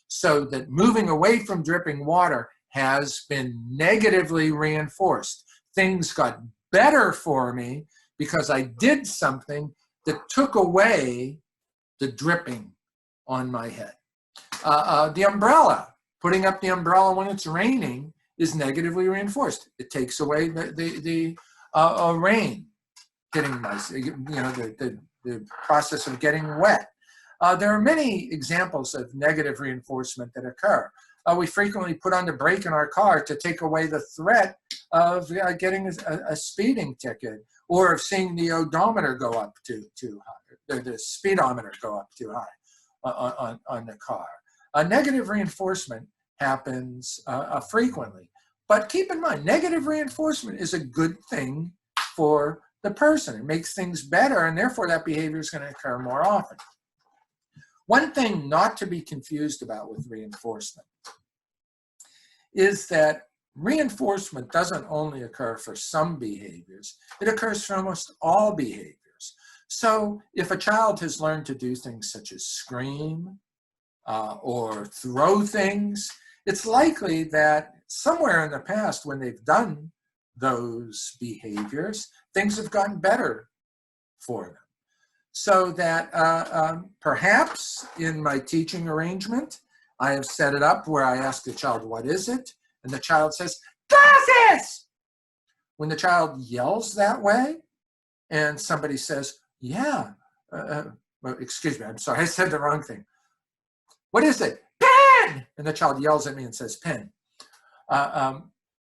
So that moving away from dripping water has been negatively reinforced. Things got better for me because I did something that took away the dripping on my head. The umbrella, putting up the umbrella when it's raining is negatively reinforced. It takes away the rain hitting the process of getting wet. There are many examples of negative reinforcement that occur. We frequently put on the brake in our car to take away the threat of getting a speeding ticket, or of seeing the odometer go up too high, the speedometer go up too high on the car. Negative reinforcement happens frequently. But keep in mind, negative reinforcement is a good thing for the person. It makes things better, and therefore that behavior is going to occur more often. One thing not to be confused about with reinforcement is that reinforcement doesn't only occur for some behaviors, it occurs for almost all behaviors. So if a child has learned to do things such as scream or throw things, it's likely that somewhere in the past when they've done those behaviors, things have gotten better for them. So that perhaps in my teaching arrangement, I have set it up where I ask the child, what is it? And the child says, glasses! When the child yells that way, and somebody says, yeah, well, excuse me, I'm sorry, I said the wrong thing. What is it? Pen! And the child yells at me and says, pen.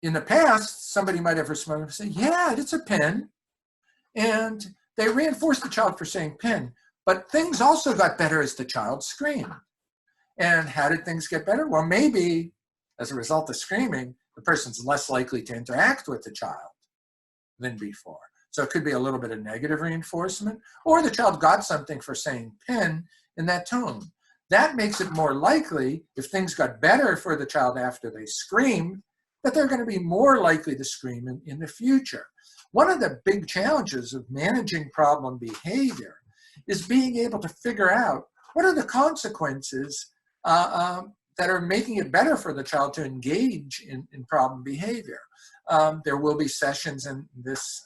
In the past, somebody might have responded and say, yeah, it's a pen. And they reinforced the child for saying pen, but things also got better as the child screamed. And how did things get better? Well, maybe as a result of screaming, the person's less likely to interact with the child than before. So it could be a little bit of negative reinforcement, or the child got something for saying pen in that tone. That makes it more likely, if things got better for the child after they screamed, that they're going to be more likely to scream in the future. One of the big challenges of managing problem behavior is being able to figure out what are the consequences that are making it better for the child to engage in problem behavior. There will be sessions in this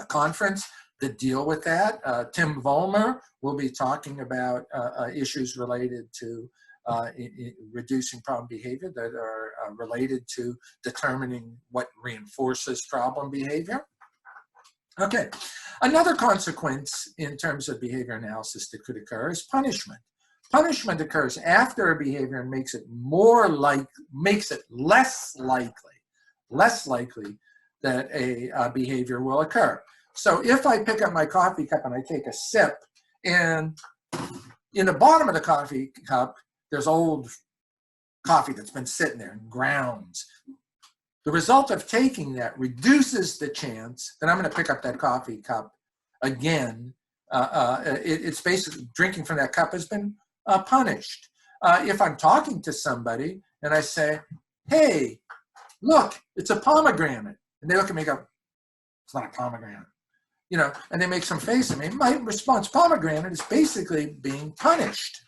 conference that deal with that. Tim Vollmer will be talking about issues related to reducing problem behavior that are related to determining what reinforces problem behavior. Okay, another consequence in terms of behavior analysis that could occur is punishment. Punishment occurs after a behavior and makes it less likely that a behavior will occur. So if I pick up my coffee cup and I take a sip, and in the bottom of the coffee cup, there's old coffee that's been sitting there and grounds. The result of taking that reduces the chance that I'm going to pick up that coffee cup again. It's basically drinking from that cup has been punished. If I'm talking to somebody and I say, hey, look, it's a pomegranate. And they look at me and go, it's not a pomegranate. You know, and they make some face at me. My response, pomegranate, is basically being punished.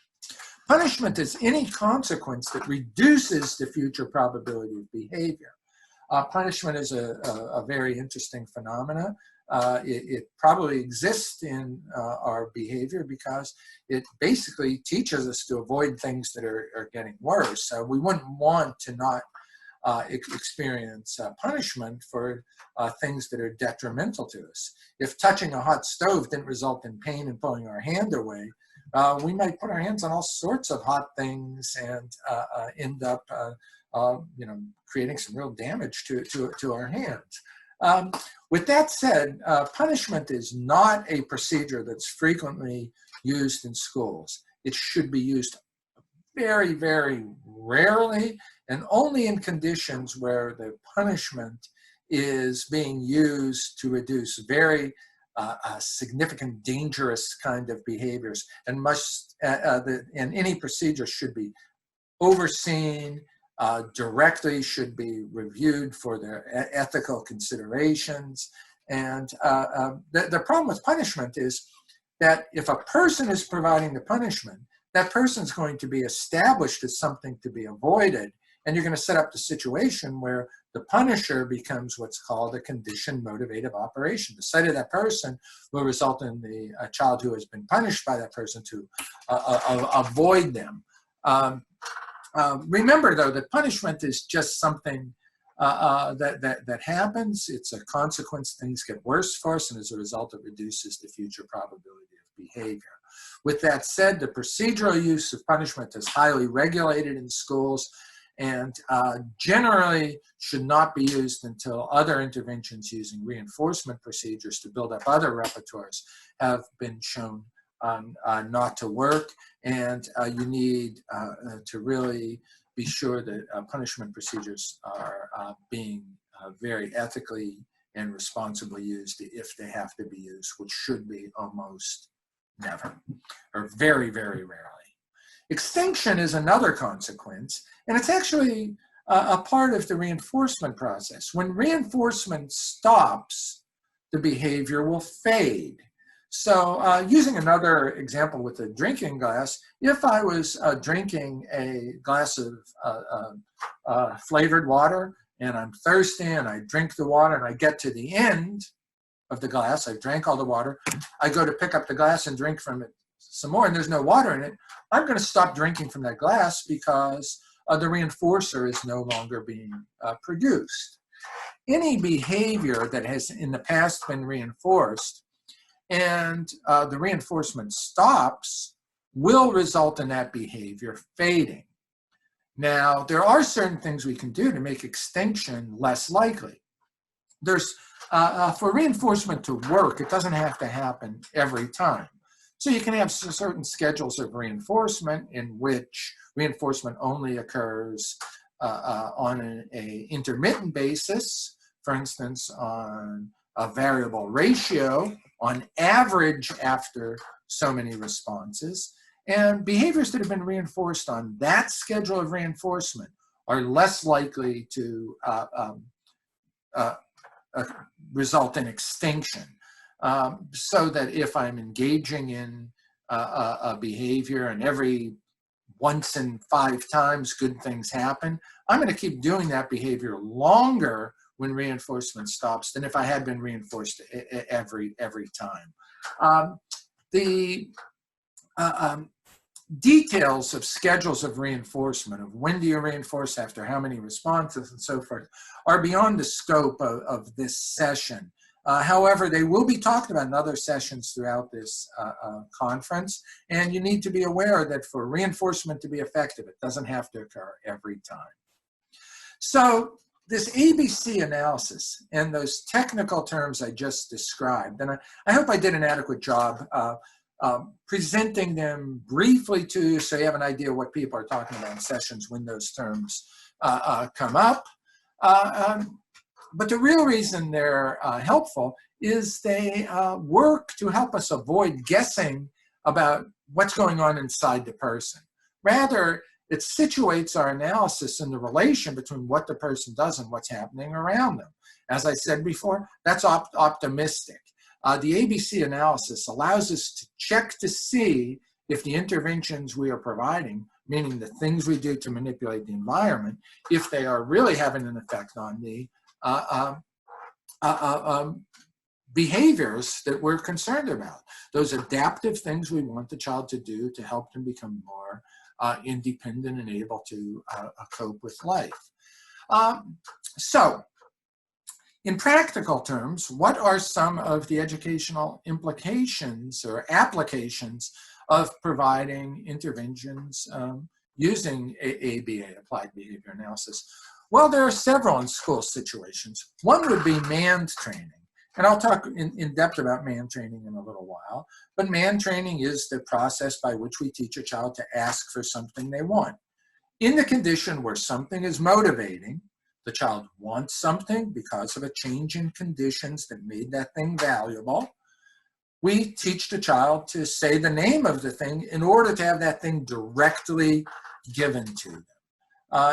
Punishment is any consequence that reduces the future probability of behavior. Punishment is a very interesting phenomena. It probably exists in our behavior because it basically teaches us to avoid things that are getting worse. We wouldn't want to not experience punishment for things that are detrimental to us. If touching a hot stove didn't result in pain and pulling our hand away, we might put our hands on all sorts of hot things and end up creating some real damage to our hands. With that said, punishment is not a procedure that's frequently used in schools. It should be used very, very rarely, and only in conditions where the punishment is being used to reduce very significant, dangerous kind of behaviors, and any procedure should be overseen directly, should be reviewed for their ethical considerations. And the problem with punishment is that if a person is providing the punishment, that person is going to be established as something to be avoided, and you're going to set up the situation where the punisher becomes what's called a conditioned motivative operation. The sight of that person will result in the child who has been punished by that person to avoid them. Remember, though, that punishment is just something that happens. It's a consequence. Things get worse for us, and as a result, it reduces the future probability of behavior. With that said, the procedural use of punishment is highly regulated in schools and generally should not be used until other interventions using reinforcement procedures to build up other repertoires have been shown not to work. And you need to really be sure that punishment procedures are being very ethically and responsibly used if they have to be used, which should be almost never, or very, very rarely. Extinction is another consequence, and it's actually a part of the reinforcement process. When reinforcement stops, the behavior will fade. So using another example with a drinking glass, if I was drinking a glass of flavored water and I'm thirsty and I drink the water and I get to the end of the glass, I drank all the water, I go to pick up the glass and drink from it some more and there's no water in it, I'm going to stop drinking from that glass because the reinforcer is no longer being produced. Any behavior that has in the past been reinforced and the reinforcement stops will result in that behavior fading. Now, there are certain things we can do to make extinction less likely. There's, for reinforcement to work, it doesn't have to happen every time. So you can have certain schedules of reinforcement in which reinforcement only occurs on an intermittent basis, for instance, on a variable ratio, on average after so many responses. And behaviors that have been reinforced on that schedule of reinforcement are less likely to result in extinction. So that if I'm engaging in a behavior and every once in 5 times good things happen, I'm going to keep doing that behavior longer when reinforcement stops than if I had been reinforced every time. The details of schedules of reinforcement, of when do you reinforce after how many responses and so forth, are beyond the scope of this session. However, they will be talked about in other sessions throughout this conference, and you need to be aware that for reinforcement to be effective, it doesn't have to occur every time. So this ABC analysis and those technical terms I just described, and I hope I did an adequate job presenting them briefly to you so you have an idea what people are talking about in sessions when those terms come up. But the real reason they're helpful is they work to help us avoid guessing about what's going on inside the person. Rather, it situates our analysis in the relation between what the person does and what's happening around them. As I said before, that's optimistic. The ABC analysis allows us to check to see if the interventions we are providing, meaning the things we do to manipulate the environment, if they are really having an effect on the behaviors that we're concerned about, those adaptive things we want the child to do to help them become more independent and able to cope with life. So, in practical terms, what are some of the educational implications or applications of providing interventions using ABA, Applied Behavior Analysis? Well, there are several in school situations. One would be manned training. And I'll talk in depth about manned training in a little while. But manned training is the process by which we teach a child to ask for something they want. In the condition where something is motivating, the child wants something because of a change in conditions that made that thing valuable, we teach the child to say the name of the thing in order to have that thing directly given to them.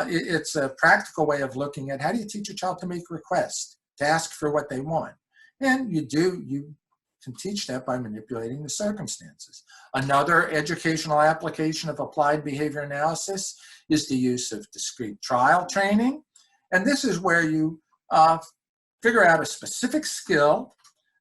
It's a practical way of looking at how do you teach a child to make requests, to ask for what they want. And you can teach that by manipulating the circumstances. Another educational application of applied behavior analysis is the use of discrete trial training. And this is where you figure out a specific skill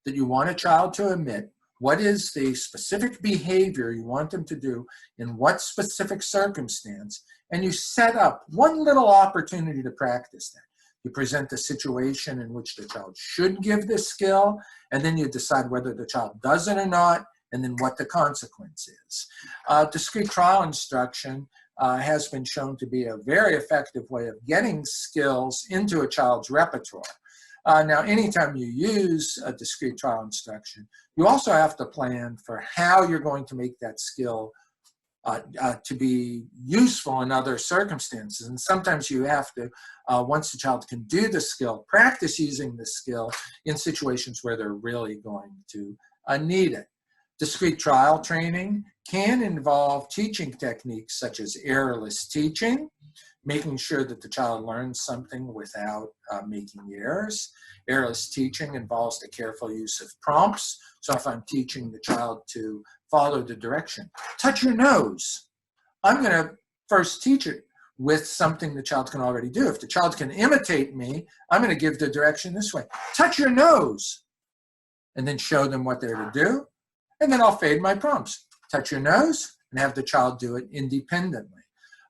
that you want a child to emit. What is the specific behavior you want them to do in what specific circumstance? And you set up one little opportunity to practice that. You present the situation in which the child should give this skill, and then you decide whether the child does it or not, and then what the consequence is. Discrete trial instruction has been shown to be a very effective way of getting skills into a child's repertoire. Now, anytime you use a discrete trial instruction, you also have to plan for how you're going to make that skill to be useful in other circumstances. And sometimes you have to, once the child can do the skill, practice using the skill in situations where they're really going to need it. Discrete trial training can involve teaching techniques such as errorless teaching, making sure that the child learns something without making errors. Errorless teaching involves the careful use of prompts. So if I'm teaching the child to follow the direction, touch your nose, I'm going to first teach it with something the child can already do. If the child can imitate me, I'm going to give the direction this way. Touch your nose, and then show them what they're to do. And then I'll fade my prompts. Touch your nose, and have the child do it independently.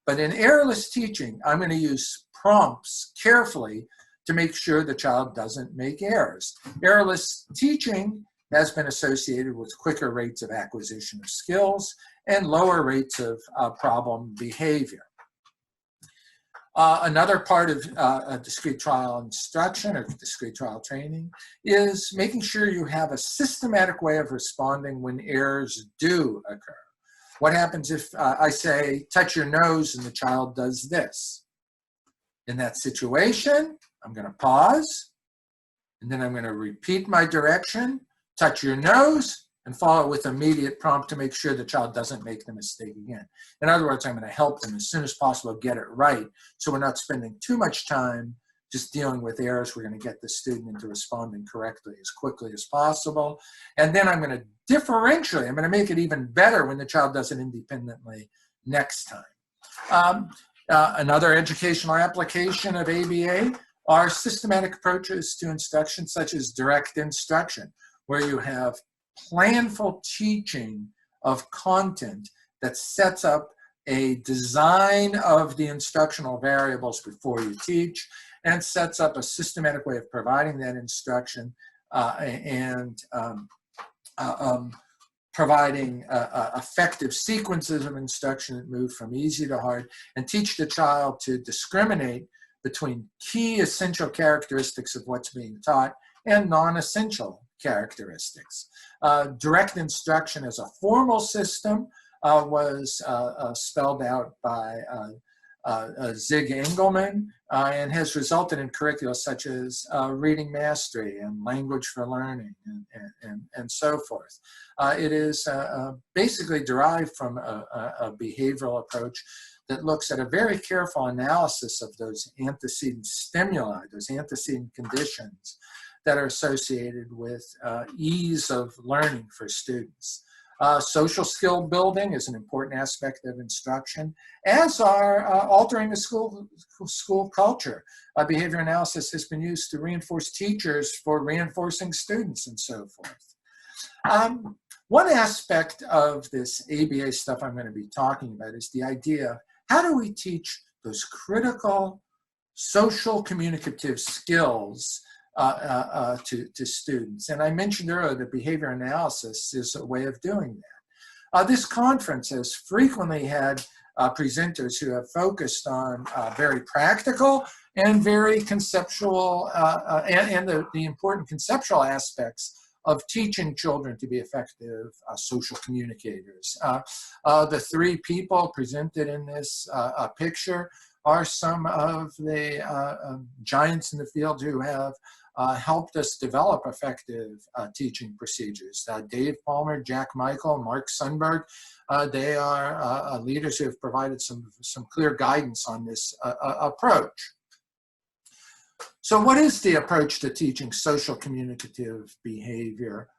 But in errorless teaching, I'm going to use prompts carefully to make sure the child doesn't make errors. Errorless teaching has been associated with quicker rates of acquisition of skills and lower rates of problem behavior. Another part of discrete trial instruction or discrete trial training is making sure you have a systematic way of responding when errors do occur. What happens if I say, touch your nose, and the child does this? In that situation, I'm going to pause, and then I'm going to repeat my direction, touch your nose, and follow it with immediate prompt to make sure the child doesn't make the mistake again. In other words, I'm going to help them as soon as possible get it right, so we're not spending too much time just dealing with errors. We're going to get the student into responding correctly as quickly as possible. And then I'm going to differentiate. I'm going to make it even better when the child does it independently next time. Another educational application of ABA are systematic approaches to instruction, such as direct instruction, where you have planful teaching of content that sets up a design of the instructional variables before you teach, and sets up a systematic way of providing that instruction and providing effective sequences of instruction that move from easy to hard, and teach the child to discriminate between key essential characteristics of what's being taught and non-essential characteristics. Direct instruction as a formal system was spelled out by Zig Engelman and has resulted in curricula such as reading mastery and language for learning and so forth. It is basically derived from a behavioral approach that looks at a very careful analysis of those antecedent stimuli, those antecedent conditions that are associated with ease of learning for students. Social skill building is an important aspect of instruction, as are altering the school culture. Behavior analysis has been used to reinforce teachers for reinforcing students and so forth. One aspect of this ABA stuff I'm going to be talking about is the idea of how do we teach those critical social communicative skills to students. And I mentioned earlier that behavior analysis is a way of doing that. This conference has frequently had presenters who have focused on very practical and very conceptual and the important conceptual aspects of teaching children to be effective social communicators. The three people presented in this picture are some of the giants in the field who have helped us develop effective teaching procedures. Dave Palmer, Jack Michael, Mark Sundberg, they are leaders who have provided some clear guidance on this approach. So what is the approach to teaching social communicative behavior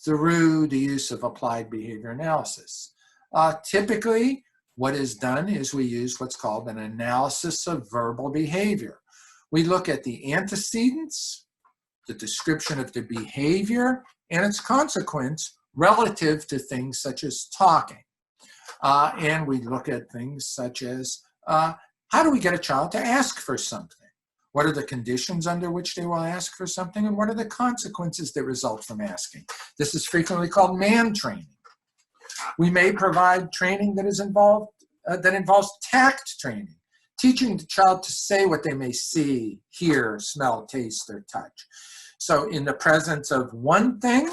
through the use of applied behavior analysis. Typically, what is done is we use what's called an analysis of verbal behavior. We look at the antecedents, the description of the behavior, and its consequence relative to things such as talking. And we look at things such as how do we get a child to ask for something? What are the conditions under which they will ask for something, and what are the consequences that result from asking? This is frequently called man training. We may provide training that involves tact training, teaching the child to say what they may see, hear, smell, taste, or touch. So in the presence of one thing,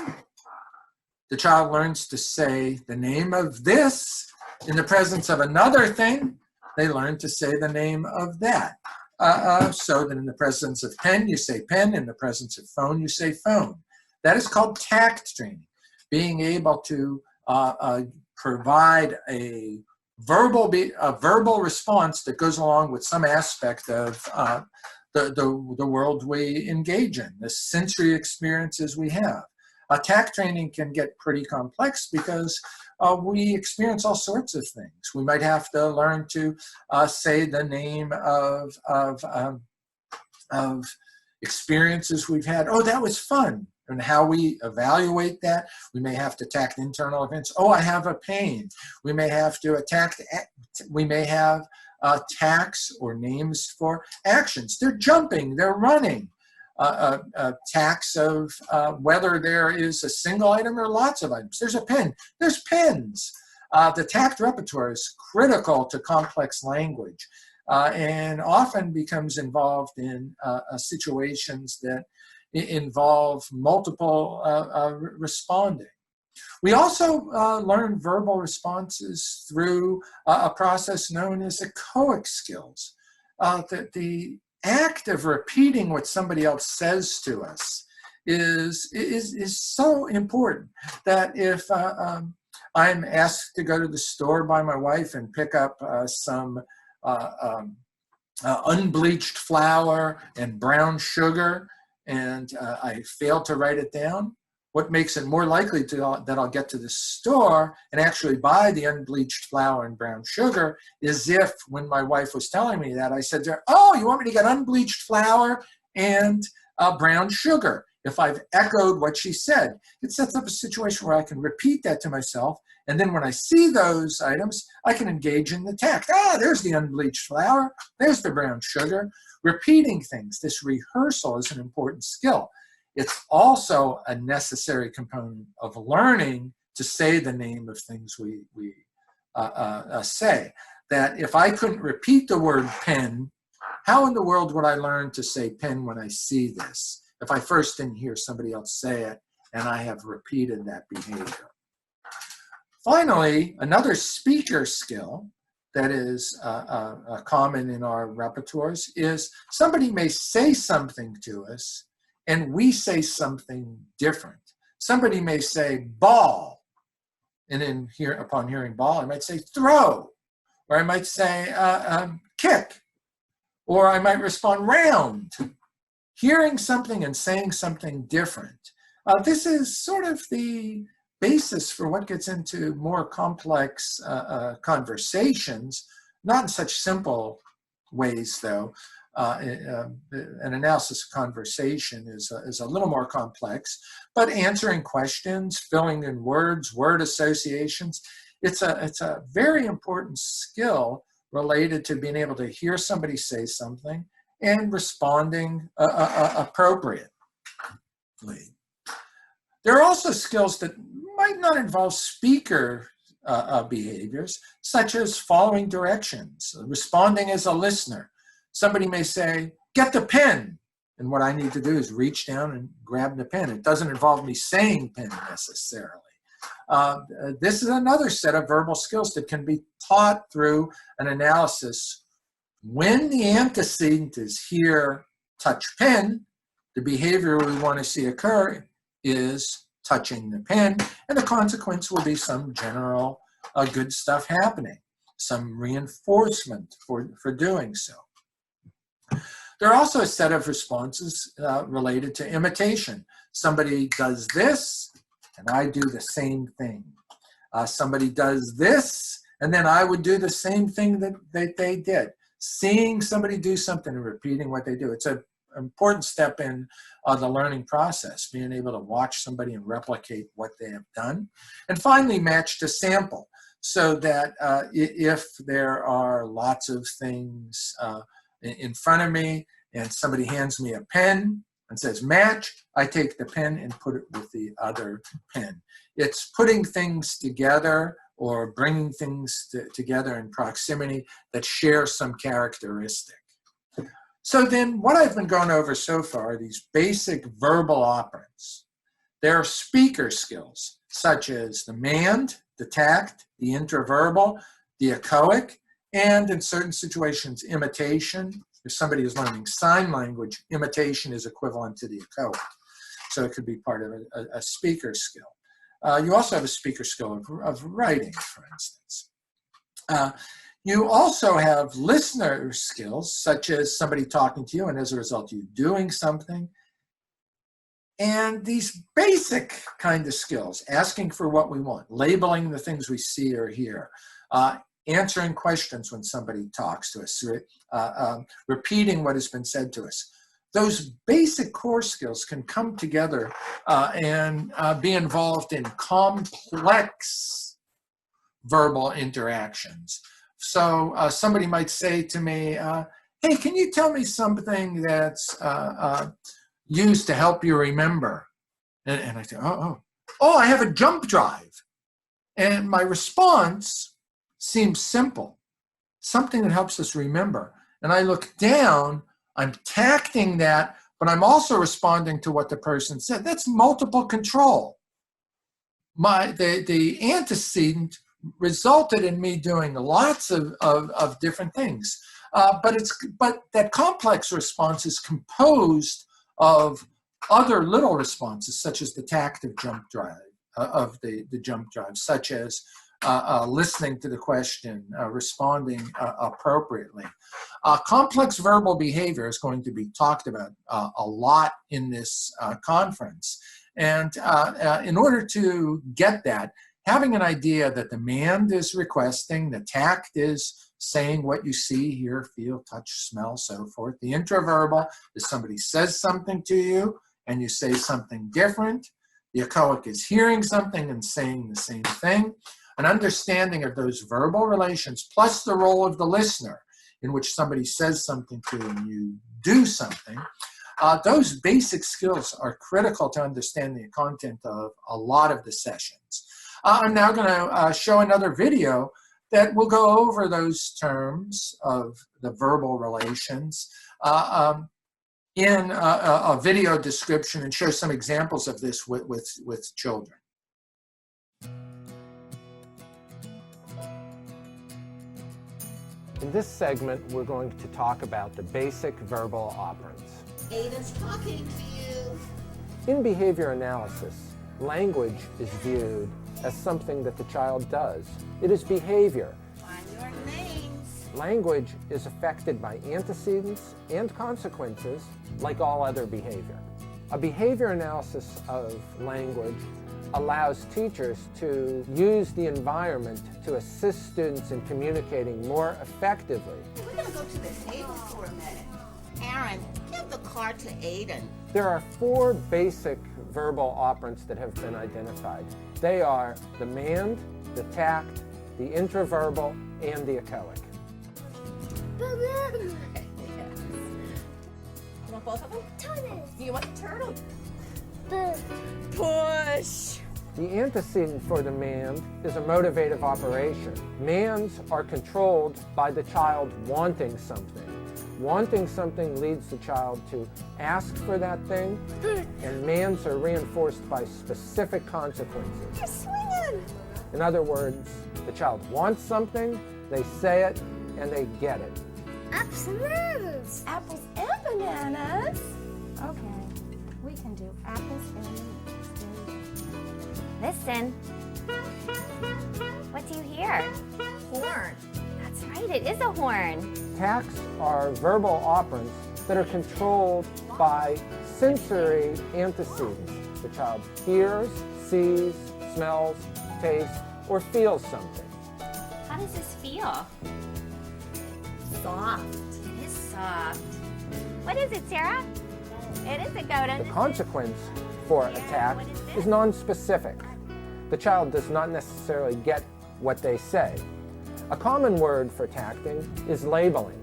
the child learns to say the name of this. In the presence of another thing, they learn to say the name of that. So that in the presence of pen, you say pen. In the presence of phone, you say phone. That is called tact training, being able to provide a verbal response that goes along with some aspect of the world we engage in, the sensory experiences we have. Tact training can get pretty complex because we experience all sorts of things. We might have to learn to say the name of experiences we've had. Oh, that was fun. And how we evaluate that. We may have to tact internal events. Oh, I have a pain. We may have to have tacts or names for actions. They're jumping, they're running. Tacts of whether there is a single item or lots of items. There's a pen. There's pens. The tact repertoire is critical to complex language and often becomes involved in situations that involve multiple responding. We also learn verbal responses through a process known as echoic skills. The act of repeating what somebody else says to us is so important that if I'm asked to go to the store by my wife and pick up some unbleached flour and brown sugar, and I fail to write it down, what makes it more likely that I'll get to the store and actually buy the unbleached flour and brown sugar is if, when my wife was telling me that, I said to her, oh, you want me to get unbleached flour and brown sugar? If I've echoed what she said, it sets up a situation where I can repeat that to myself, and then when I see those items, I can engage in the tact. There's the unbleached flour, there's the brown sugar. Repeating things, this rehearsal is an important skill. It's also a necessary component of learning to say the name of things we say. That if I couldn't repeat the word pen, how in the world would I learn to say pen when I see this? If I first didn't hear somebody else say it and I have repeated that behavior. Finally, another speaker skill that is common in our repertoires is somebody may say something to us and we say something different. Somebody may say ball, and then upon hearing ball, I might say throw, or I might say kick, or I might respond round. Hearing something and saying something different. This is sort of the basis for what gets into more complex conversations, not in such simple ways though. An analysis of conversation is a little more complex, but answering questions, filling in words, word associations, it's a very important skill related to being able to hear somebody say something and responding appropriately. There are also skills that might not involve speaker behaviors, such as following directions, responding as a listener. Somebody may say, get the pen. And what I need to do is reach down and grab the pen. It doesn't involve me saying pen necessarily. This is another set of verbal skills that can be taught through an analysis. When the antecedent is here, touch pen, the behavior we want to see occur is touching the pen, and the consequence will be some general good stuff happening, some reinforcement for doing so. There are also a set of responses related to imitation. Somebody does this, and I do the same thing. Somebody does this, and then I would do the same thing that they did. Seeing somebody do something and repeating what they do. It's an important step in the learning process, being able to watch somebody and replicate what they have done. And finally, match to sample, so that if there are lots of things in front of me and somebody hands me a pen and says match, I take the pen and put it with the other pen. It's putting things together or bringing things together in proximity that share some characteristic. So then what I've been going over so far are these basic verbal operants. There are speaker skills, such as the mand, the tact, the intraverbal, the echoic, and in certain situations, imitation. If somebody is learning sign language, imitation is equivalent to the echoic. So it could be part of a speaker skill. You also have a speaker skill of writing, for instance. You also have listener skills, such as somebody talking to you, and as a result, you doing something. And these basic kind of skills, asking for what we want, labeling the things we see or hear, answering questions when somebody talks to us, repeating what has been said to us. Those basic core skills can come together and be involved in complex verbal interactions. So somebody might say to me, hey, can you tell me something that's used to help you remember? And I say, oh, I have a jump drive. And my response seems simple, something that helps us remember. And I look down, I'm tacting that, but I'm also responding to what the person said. That's multiple control. The antecedent resulted in me doing lots of different things. But that complex response is composed of other little responses, such as the tactive jump drive, the jump drive, such as listening to the question, responding appropriately. Complex verbal behavior is going to be talked about a lot in this conference. And in order to get that, having an idea that the mand is requesting, the tact is saying what you see, hear, feel, touch, smell, so forth. The intraverbal is somebody says something to you and you say something different. The echoic is hearing something and saying the same thing. An understanding of those verbal relations plus the role of the listener, in which somebody says something to you and you do something. Those basic skills are critical to understanding the content of a lot of the sessions. I'm now going to show another video that will go over those terms of the verbal relations in a video description and show some examples of this with children. In this segment, we're going to talk about the basic verbal operants. Aiden's talking to you. In behavior analysis, language is viewed as something that the child does. It is behavior. Find your names. Language is affected by antecedents and consequences like all other behavior. A behavior analysis of language allows teachers to use the environment to assist students in communicating more effectively. We're going to go to the table for a minute. Aaron, give the card to Aiden. There are 4 basic verbal operants that have been identified. They are the mand, the tact, the intraverbal, and the echoic. You want both of them? Turtle. Do you want the turtle? Push. The antecedent for the mand is a motivative operation. Mands are controlled by the child wanting something. Wanting something leads the child to ask for that thing, and mands are reinforced by specific consequences. You're swinging. In other words, the child wants something, they say it, and they get it. Apples and bananas. Apples and bananas. Okay, we can do apples and bananas. Listen. What do you hear? Horn. That's right, it is a horn. Tacts are verbal operants that are controlled by sensory antecedents. The child hears sees, smells, tastes, or feels something. How does this feel? Soft. It is soft. What is it, Sarah? It is a goat. The consequence for attack is non-specific. The child does not necessarily get what they say. A common word for tacting is labeling.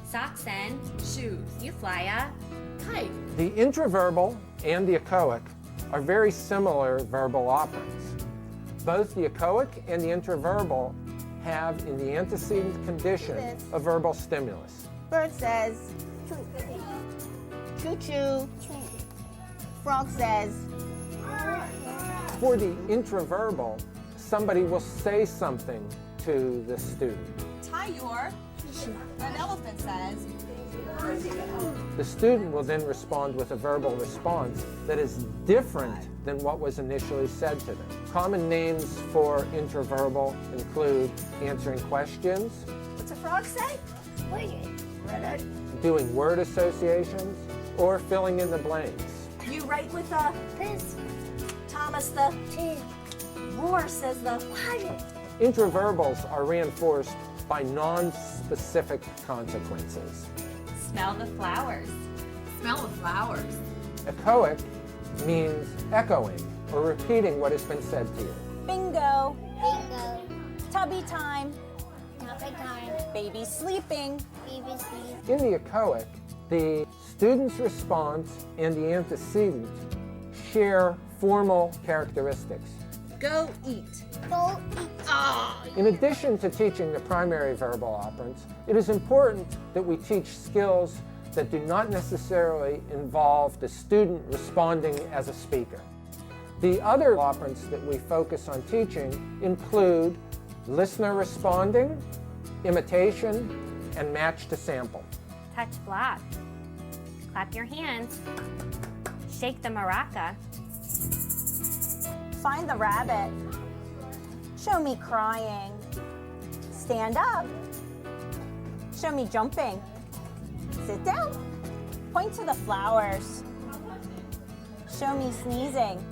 Socks and shoes. You fly a kite. The intraverbal and the echoic are very similar verbal operants. Both the echoic and the intraverbal have in the antecedent condition a verbal stimulus. Bird says, choo-choo. Frog says, For the intraverbal, somebody will say something to the student. Tie your, an elephant says. The student will then respond with a verbal response that is different than what was initially said to them. Common names for intraverbal include answering questions, what's a frog say? doing word associations, or filling in the blanks. You write with the this. Thomas the T. Roar says the what? Intraverbals are reinforced by non-specific consequences. Smell the flowers. Smell the flowers. Echoic means echoing or repeating what has been said to you. Bingo. Bingo. Tubby time. Tubby time. Baby sleeping. Baby sleep. In the echoic, the student's response and the antecedent share formal characteristics. Go eat. Go eat. Oh. In addition to teaching the primary verbal operants, it is important that we teach skills that do not necessarily involve the student responding as a speaker. The other operants that we focus on teaching include listener responding, imitation, and match to sample. Touch block. Clap your hands. Shake the maraca. Find the rabbit. Show me crying. Stand up. Show me jumping. Sit down. Point to the flowers. Show me sneezing.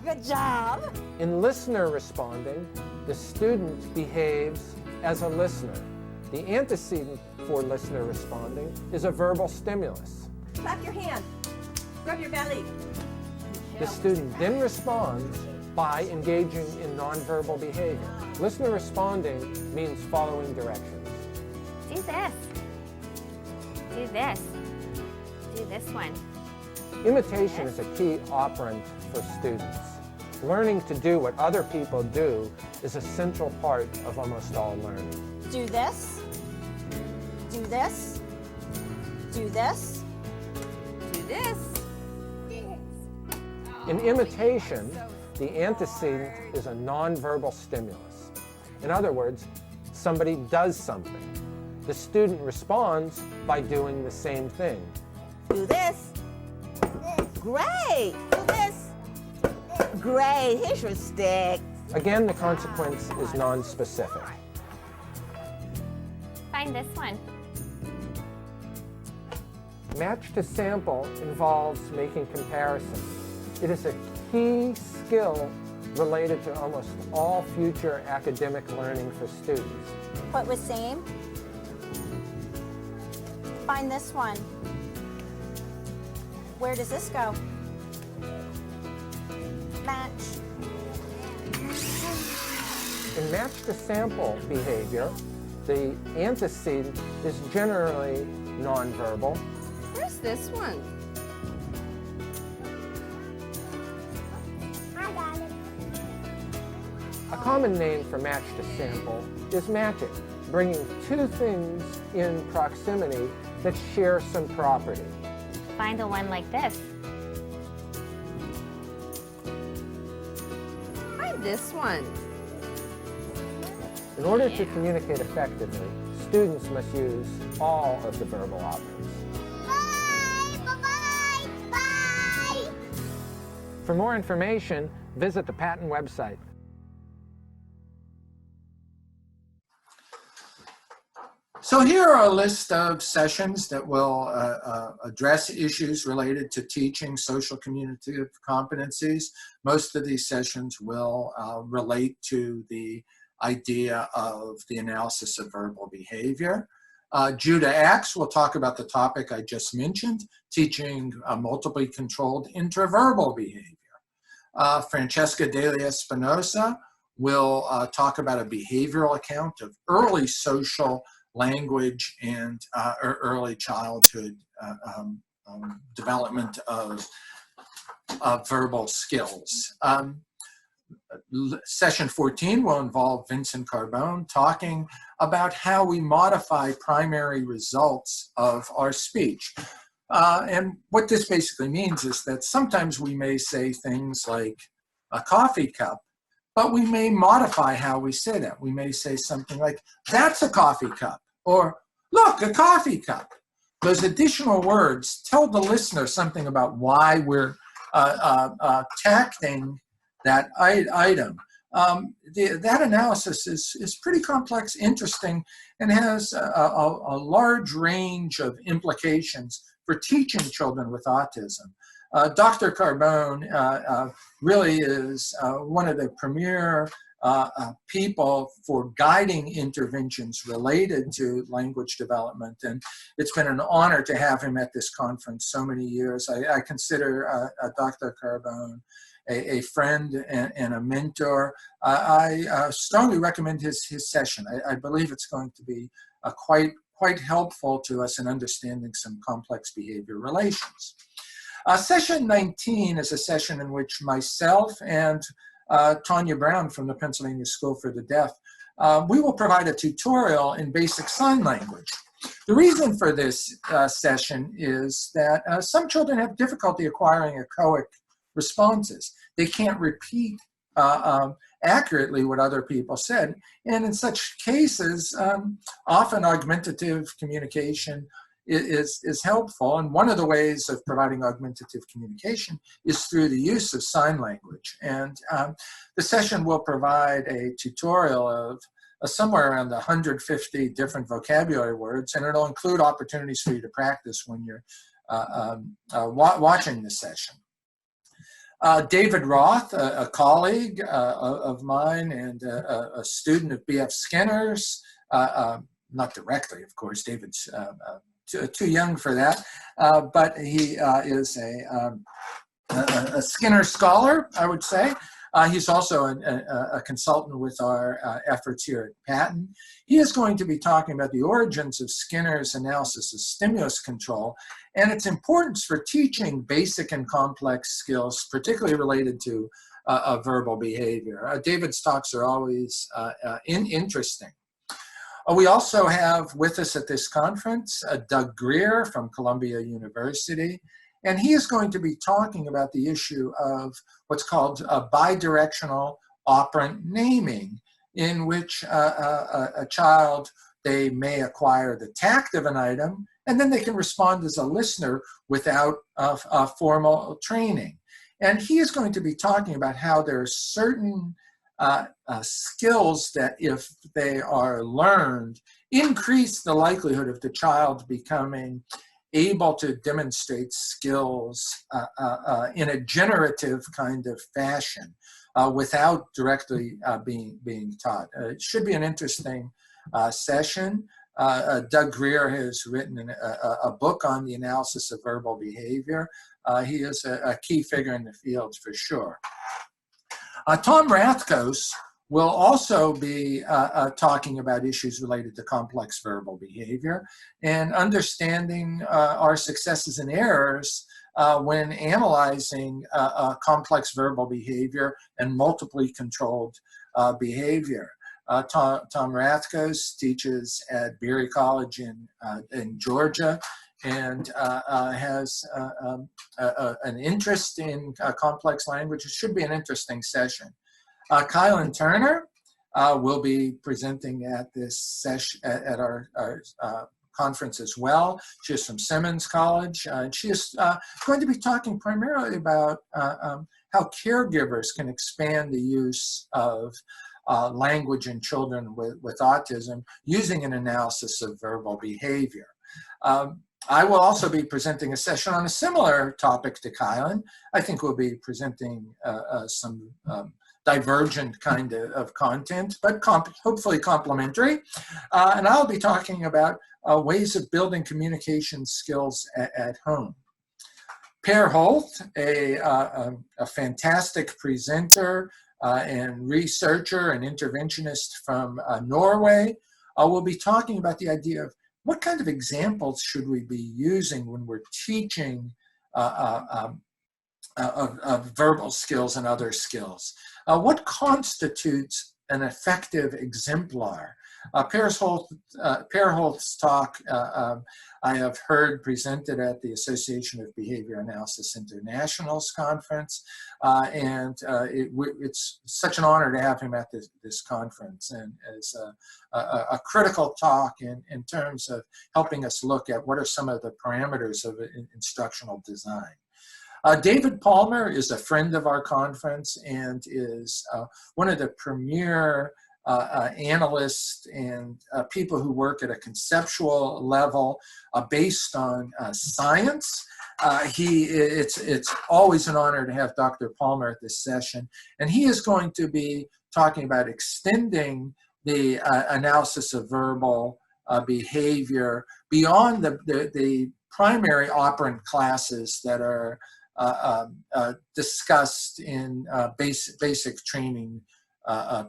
Good job. In listener responding, the student behaves as a listener. The antecedent for listener responding is a verbal stimulus. Clap your hand. Rub your belly. The student then responds by engaging in nonverbal behavior. Listener responding means following directions. Do this. Do this. Do this one. Imitation is a key operant for students. Learning to do what other people do is a central part of almost all learning. Do this. Do this. Do this. Do this. In imitation, the antecedent is a nonverbal stimulus. In other words, somebody does something. The student responds by doing the same thing. Do this. Great. Do this. Great. Here's your stick. Again, the consequence is non-specific. Find this one. Match to sample involves making comparisons. It is a key skill related to almost all future academic learning for students. What was same? Find this one. Where does this go? Match. In match to sample behavior, the antecedent is generally nonverbal. Where's this one? I got it. A common name for match to sample is matching, bringing two things in proximity that share some property. Find the one like this. Try this one. In order to communicate effectively, students must use all of the verbal operants. Bye! Bye-bye! Bye! For more information, visit the Patent website. So here are a list of sessions that will address issues related to teaching social communicative competencies. Most of these sessions will relate to the idea of the analysis of verbal behavior. Judah Axe will talk about the topic I just mentioned, teaching multiply controlled intraverbal behavior. Francesca Delia Espinosa will talk about a behavioral account of early social language and early childhood development of verbal skills. Session 14 will involve Vincent Carbone talking about how we modify primary results of our speech. And what this basically means is that sometimes we may say things like a coffee cup, but we may modify how we say that. We may say something like, that's a coffee cup, or look, a coffee cup. Those additional words tell the listener something about why we're tacting that item. That analysis is pretty complex, interesting, and has a large range of implications for teaching children with autism. Dr. Carbone really is one of the premier people for guiding interventions related to language development, and it's been an honor to have him at this conference so many years. I consider Dr. Carbone a friend and a mentor. I strongly recommend his session. I believe it's going to be quite helpful to us in understanding some complex behavior relations. Session 19 is a session in which myself and Tanya Brown from the Pennsylvania School for the Deaf, we will provide a tutorial in basic sign language. The reason for this session is that some children have difficulty acquiring echoic responses. They can't repeat accurately what other people said. And in such cases, often augmentative communication is helpful. And one of the ways of providing augmentative communication is through the use of sign language. And the session will provide a tutorial of somewhere around 150 different vocabulary words, and it'll include opportunities for you to practice when you're watching the session. David Roth, a colleague of mine and a student of B.F. Skinner's, not directly, of course, David's too young for that, but he is a Skinner scholar, I would say. He's also a consultant with our efforts here at Patton. He is going to be talking about the origins of Skinner's analysis of stimulus control and its importance for teaching basic and complex skills, particularly related to verbal behavior. David's talks are always interesting. We also have with us at this conference Doug Greer from Columbia University, and he is going to be talking about the issue of what's called bidirectional operant naming, in which a child, they may acquire the tact of an item, and then they can respond as a listener without formal training. And he is going to be talking about how there are certain skills that, if they are learned, increase the likelihood of the child becoming able to demonstrate skills in a generative kind of fashion without directly being taught. It should be an interesting session. Doug Greer has written a book on the analysis of verbal behavior. He is a key figure in the field for sure. Tom Rathkos will also be talking about issues related to complex verbal behavior and understanding our successes and errors when analyzing complex verbal behavior and multiply controlled behavior. Tom Rathkos teaches at Beery College in Georgia and has an interest in complex language. It should be an interesting session. Kylan Turner will be presenting at this session at our conference as well. She is from Simmons College. And she is going to be talking primarily about how caregivers can expand the use of language in children with autism using an analysis of verbal behavior. I will also be presenting a session on a similar topic to Kylan. I think we'll be presenting some divergent kind of content, but hopefully complementary. And I'll be talking about ways of building communication skills at home. Per Holt, a fantastic presenter and researcher and interventionist from Norway, will be talking about the idea of what kind of examples should we be using when we're teaching of verbal skills and other skills. What constitutes an effective exemplar? Per Holt's talk I have heard presented at the Association of Behavior Analysis International's conference, and it's such an honor to have him at this conference, and as a critical talk in terms of helping us look at what are some of the parameters of instructional design. David Palmer is a friend of our conference and is one of the premier analysts and people who work at a conceptual level based on science. It's always an honor to have Dr. Palmer at this session, and he is going to be talking about extending the analysis of verbal behavior beyond the primary operant classes that are discussed in basic training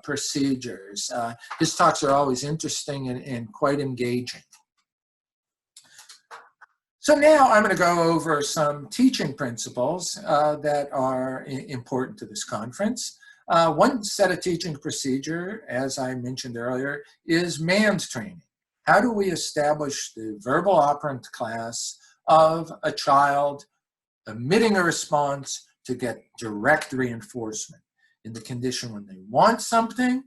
procedures. His talks are always interesting and quite engaging. So now I'm going to go over some teaching principles that are important to this conference. One set of teaching procedure, as I mentioned earlier, is MAND training. How do we establish the verbal operant class of a child emitting a response to get direct reinforcement in the condition when they want something,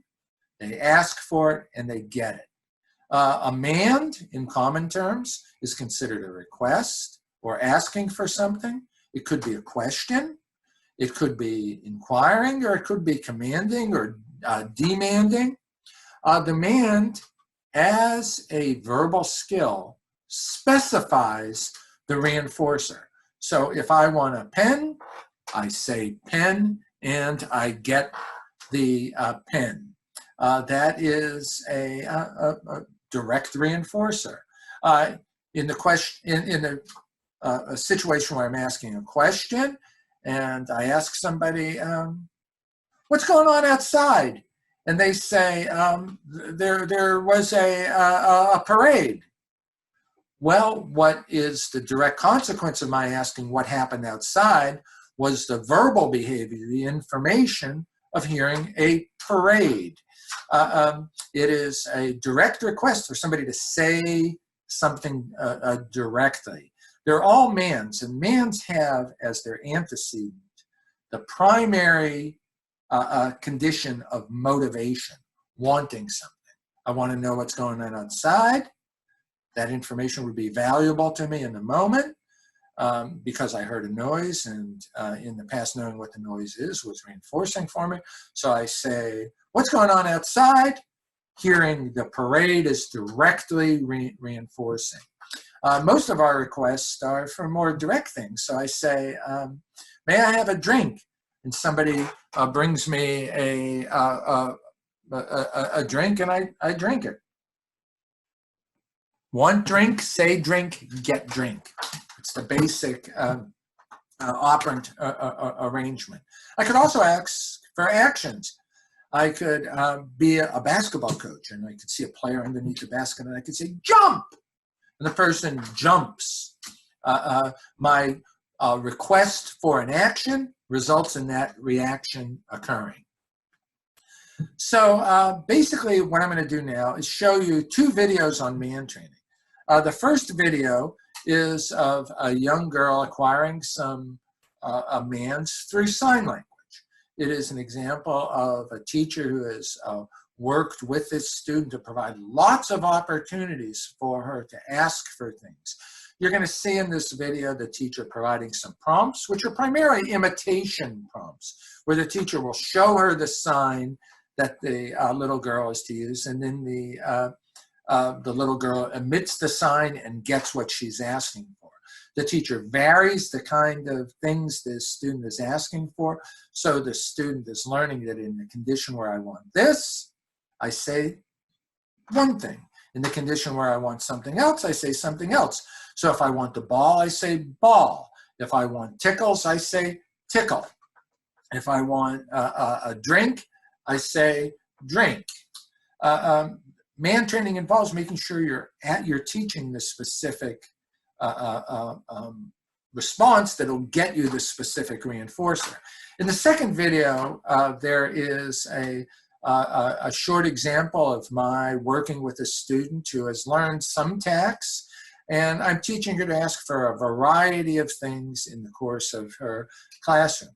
they ask for it, and they get it. A MAND, in common terms, is considered a request or asking for something. It could be a question, it could be inquiring, or it could be commanding or demanding. The MAND, as a verbal skill, specifies the reinforcer. So if I want a pen, I say pen, and I get the pen. That is a direct reinforcer. In a situation where I'm asking a question, and I ask somebody, "What's going on outside?" and they say, "There was a parade." Well, what is the direct consequence of my asking what happened outside was the verbal behavior, the information of hearing a parade. It is a direct request for somebody to say something directly. They're all MANDs, and MANDs have as their antecedent the primary condition of motivation, wanting something. I want to know what's going on outside. That information would be valuable to me in the moment because I heard a noise, and in the past knowing what the noise is was reinforcing for me. So I say, what's going on outside? Hearing the parade is directly reinforcing. Most of our requests are for more direct things. So I say, may I have a drink? And somebody brings me a drink, and I drink it. Want drink, say drink, get drink. It's the basic operant arrangement. I could also ask for actions. I could be a basketball coach, and I could see a player underneath the basket, and I could say, jump! And the person jumps. My request for an action results in that reaction occurring. So basically what I'm going to do now is show you two videos on MAND training. The first video is of a young girl acquiring some MANDs through sign language. It is an example of a teacher who has worked with this student to provide lots of opportunities for her to ask for things. You're going to see in this video the teacher providing some prompts, which are primarily imitation prompts, where the teacher will show her the sign, that the little girl is to use, and then the little girl emits the sign and gets what she's asking for. The teacher varies the kind of things the student is asking for, so the student is learning that in the condition where I want this, I say one thing. In the condition where I want something else, I say something else. So if I want the ball, I say ball. If I want tickles, I say tickle. If I want a drink, I say drink. Man training involves making sure you're teaching the specific response that'll get you the specific reinforcer. In the second video, there is a short example of my working with a student who has learned some tasks, and I'm teaching her to ask for a variety of things in the course of her classroom.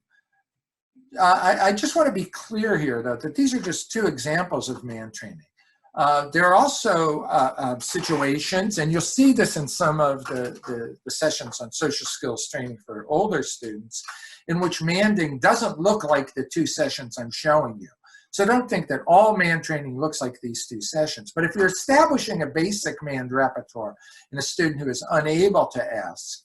I just want to be clear here, though, that these are just two examples of man training. There are also situations, and you'll see this in some of the sessions on social skills training for older students, in which manding doesn't look like the two sessions I'm showing you. So don't think that all man training looks like these two sessions. But if you're establishing a basic manned repertoire in a student who is unable to ask,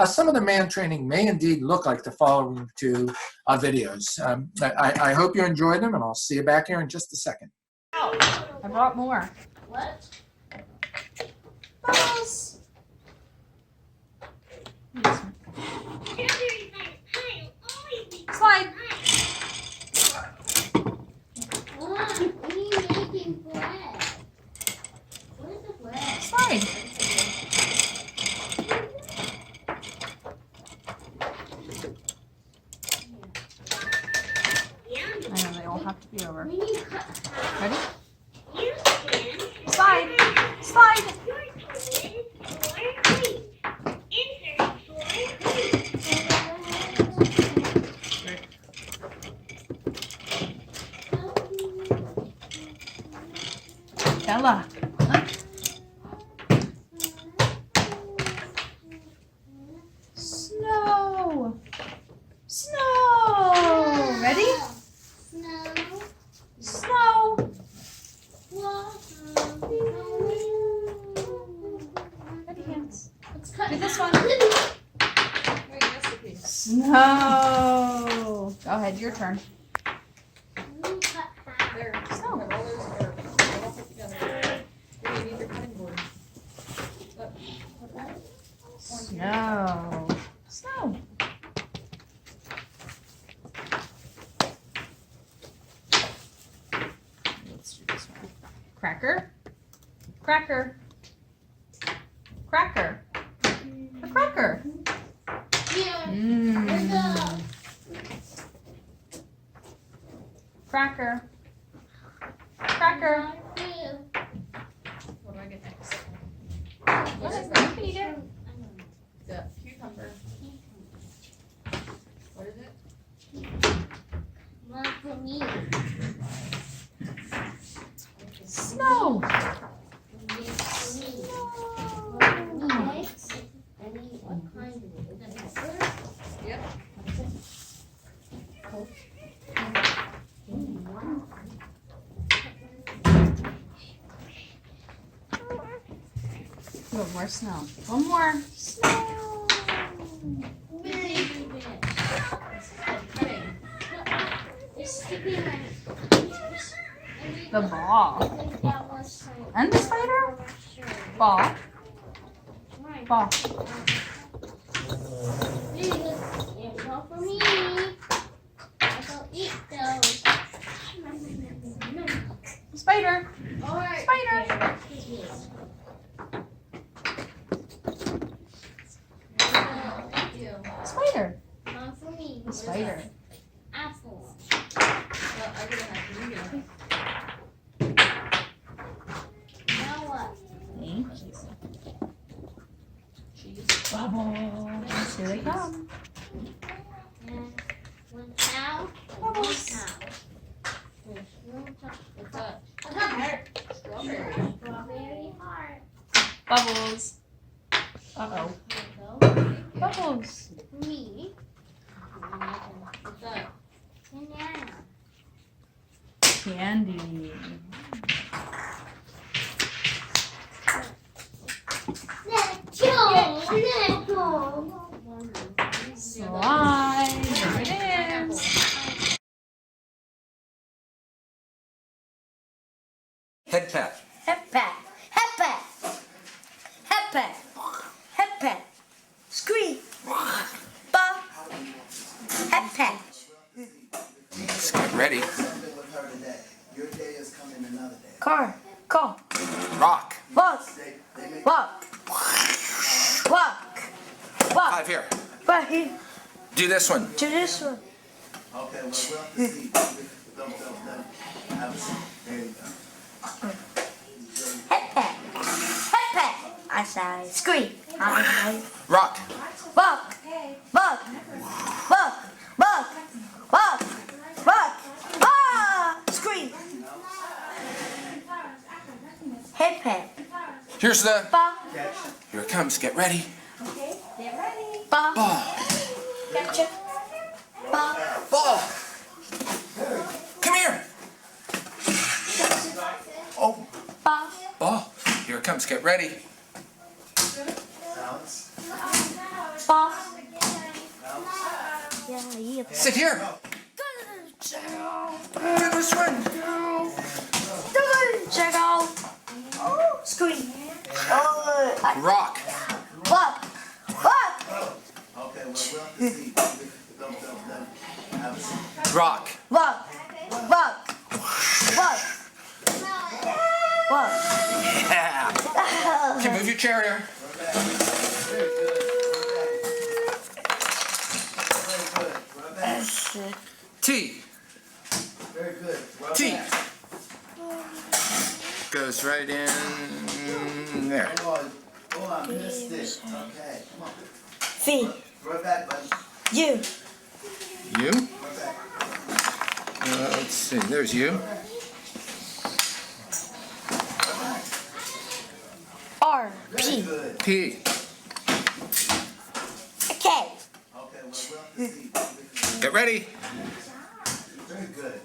some of the man training may indeed look like the following two videos. I hope you enjoyed them, and I'll see you back here in just a second. I brought more. What? Bubbles. Slide. What? Are you making bread? Where's the bread? Slide. I know they all have to be over. Ready? Slide. Slide. Bella. Snow. Snow. Ready? Snow. Ready, hands. Do this one. Snow. Go ahead, your turn. There. Snow. The rollers are all put together. Here, you need your cutting board. Snow. Snow. Let's do this one. Cracker. Cracker. Cracker. A cracker. Cracker. Cracker. What do I get next? What is that? You can eat it. The cucumber. What is it? One for me. Snow. Yep. One more snow. One more snow. The ball. And the spider. Ball. Ball. For me. I'll eat those. Spider. Alright. Spider. Spider. One for me. Spider. Apples. Well, I get a half. You get a half. Now what? Thank you. Bubbles. Here they come. And one cow. Bubbles. There's no What's that? Strawberry. Strawberry. Strawberry heart. Bubbles. Uh-oh. Bubbles. Me. What's that? Banana. candy. Slide. There it is. Head pat. Head pat. Head pat. Head pat. Head pat. Scream. Ba. Head pat. Let's get ready. Car. Call. Rock. Walk. Walk. Walk. Walk. 5 here. Right here. Do this one. Do this one. Okay, well, we'll have to see. Have a seat. There you go. Head pat. Head pat. I say scream. I say Rock. walk. Walk. Walk. Walk. Walk. Walk. Ah! Scream. Head pat. Here's the. Ba. Here it comes. Get ready. Okay, get ready. Ba. Ball. Gotcha. Ba. Ball. Come here. Oh. Ba. Ball. Here it comes. Get ready. Ba. Yeah. Sit here. Do this one. Check out. Scream. Rock. Walk. Walk. Okay, well, we'll have to see. Have a seat. Rock. Walk. Walk. Walk. Walk. Yeah. Okay, move your chair here. T. Very good. Well T. done. Goes right in there. Hold on, missed it. Okay, come on. V. Throw it back, buddy. U. You. Throw it back. Let's see. There's you. R. P. Good. P. K. Okay, well, we'll have to see. Get ready. Very good.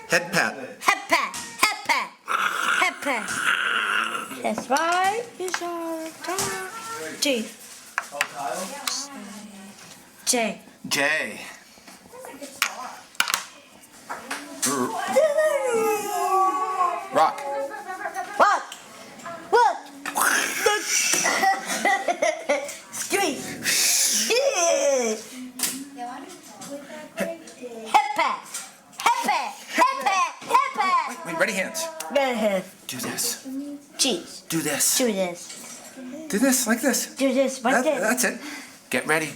Head pat. Head pat. Head pat. Head pat. That's right. It's our turn. G. Oh, Kyle? J. J. Rock. Walk. Walk. Scream. Head pat. Head pat. Head pat. Head pat. Wait, ready hands. Go ahead. Do this. Cheese. Do this. Do this. Do this like this. Do this. Like this. That's it. Get ready.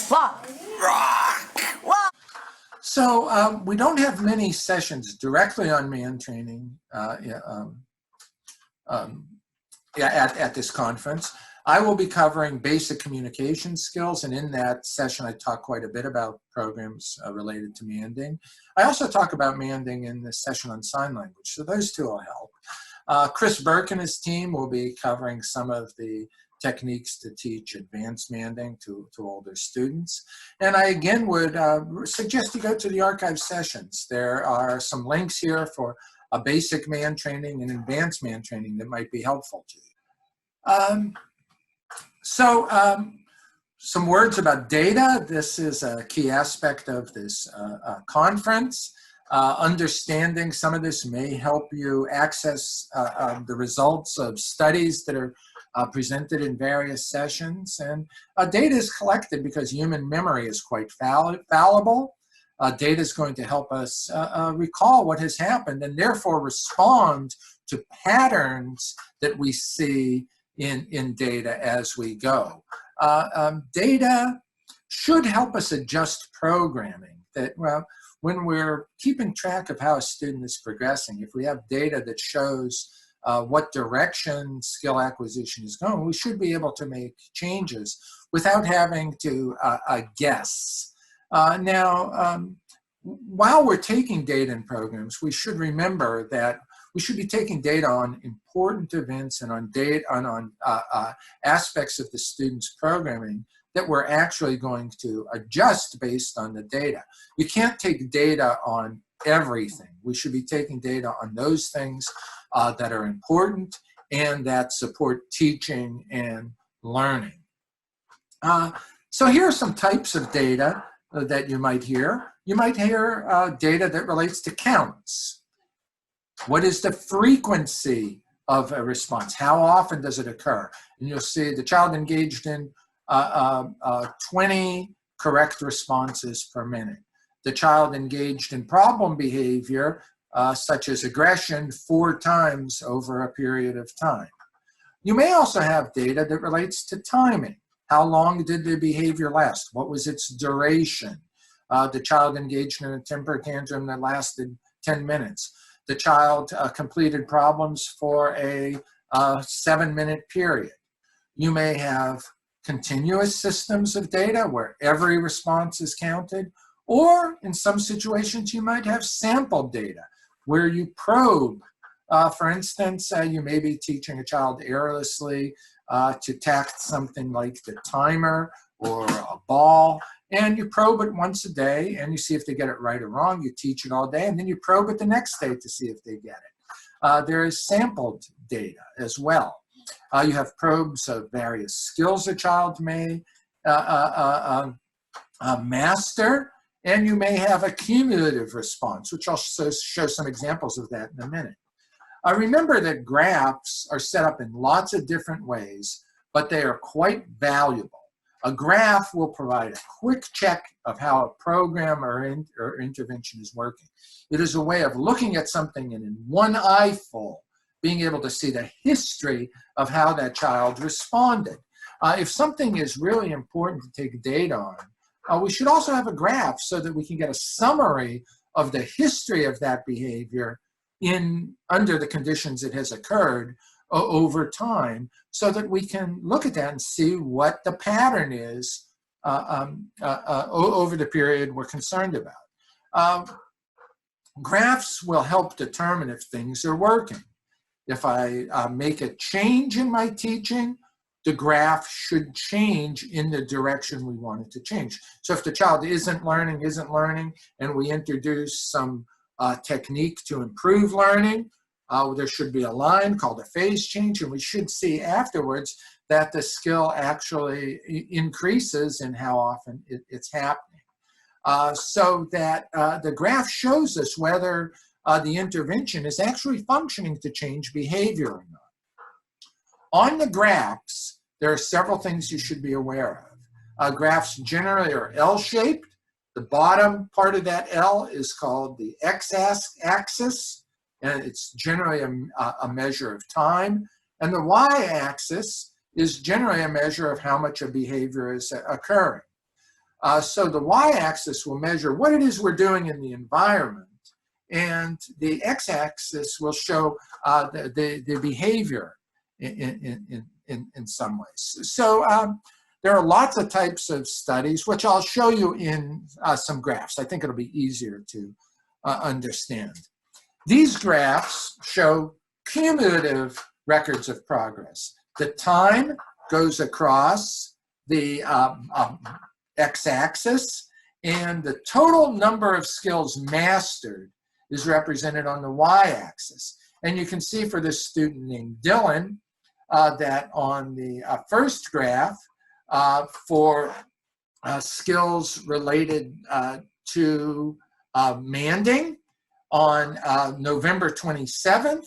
Walk. Rock. Walk. So we don't have many sessions directly on man training at this conference. I will be covering basic communication skills, and in that session I talk quite a bit about programs related to Manding. I also talk about Manding in the session on sign language, so those two will help. Chris Burke and his team will be covering some of the techniques to teach advanced Manding to older students. And I again would suggest you go to the archive sessions. There are some links here for a basic man training and advanced man training that might be helpful to you. Some words about data. This is a key aspect of this conference. Understanding some of this may help you access the results of studies that are presented in various sessions. And data is collected because human memory is quite fallible. Data is going to help us recall what has happened and therefore respond to patterns that we see in data as we go. Data should help us adjust programming. That when we're keeping track of how a student is progressing, if we have data that shows what direction skill acquisition is going, we should be able to make changes without having to guess. While we're taking data in programs, we should remember that we should be taking data on important events and on aspects of the student's programming that we're actually going to adjust based on the data. You can't take data on everything. We should be taking data on those things that are important and that support teaching and learning. So here are some types of data that you might hear. You might hear data that relates to counts. What is the frequency of a response? How often does it occur? And you'll see the child engaged in 20 correct responses per minute. The child engaged in problem behavior, such as aggression, 4 times over a period of time. You may also have data that relates to timing. How long did the behavior last? What was its duration? The child engaged in a temper tantrum that lasted 10 minutes. The child completed problems for a 7-minute period. You may have continuous systems of data where every response is counted, or in some situations you might have sample data where you probe. For instance, you may be teaching a child errorlessly to tact something like the timer or a ball, and you probe it once a day and you see if they get it right or wrong. You teach it all day and then you probe it the next day to see if they get it. There is sampled data as well. You have probes of various skills a child may master, and you may have a cumulative response, which I'll show some examples of that in a minute. Remember that graphs are set up in lots of different ways, but they are quite valuable. A graph will provide a quick check of how a program or intervention is working. It is a way of looking at something and in one eyeful, being able to see the history of how that child responded. If something is really important to take data on, we should also have a graph so that we can get a summary of the history of that behavior under the conditions it has occurred over time, so that we can look at that and see what the pattern is over the period we're concerned about. Graphs will help determine if things are working. If I make a change in my teaching, the graph should change in the direction we want it to change. So if the child isn't learning, and we introduce some technique to improve learning, there should be a line called a phase change, and we should see afterwards that the skill actually increases in how often it's happening. So that the graph shows us whether the intervention is actually functioning to change behavior or not. On the graphs, there are several things you should be aware of. Graphs generally are L-shaped. The bottom part of that L is called the x-axis, and it's generally a measure of time. And the y-axis is generally a measure of how much a behavior is occurring. So the y-axis will measure what it is we're doing in the environment, and the x-axis will show the behavior in some ways. So there are lots of types of studies, which I'll show you in some graphs. I think it'll be easier to understand. These graphs show cumulative records of progress. The time goes across the x-axis, and the total number of skills mastered is represented on the y-axis. And you can see for this student named Dylan that on the first graph, for skills related to manding, on November 27th,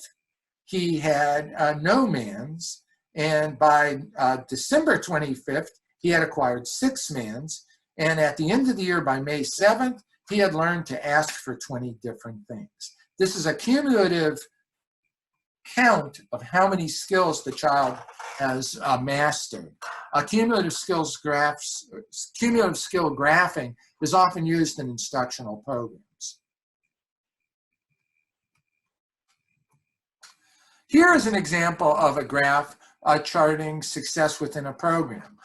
he had no mands, and by December 25th, he had acquired 6 mands, and at the end of the year, by May 7th, he had learned to ask for 20 different things. This is a cumulative count of how many skills the child has mastered. Cumulative skill graphing is often used in instructional programs. Here is an example of a graph charting success within a program.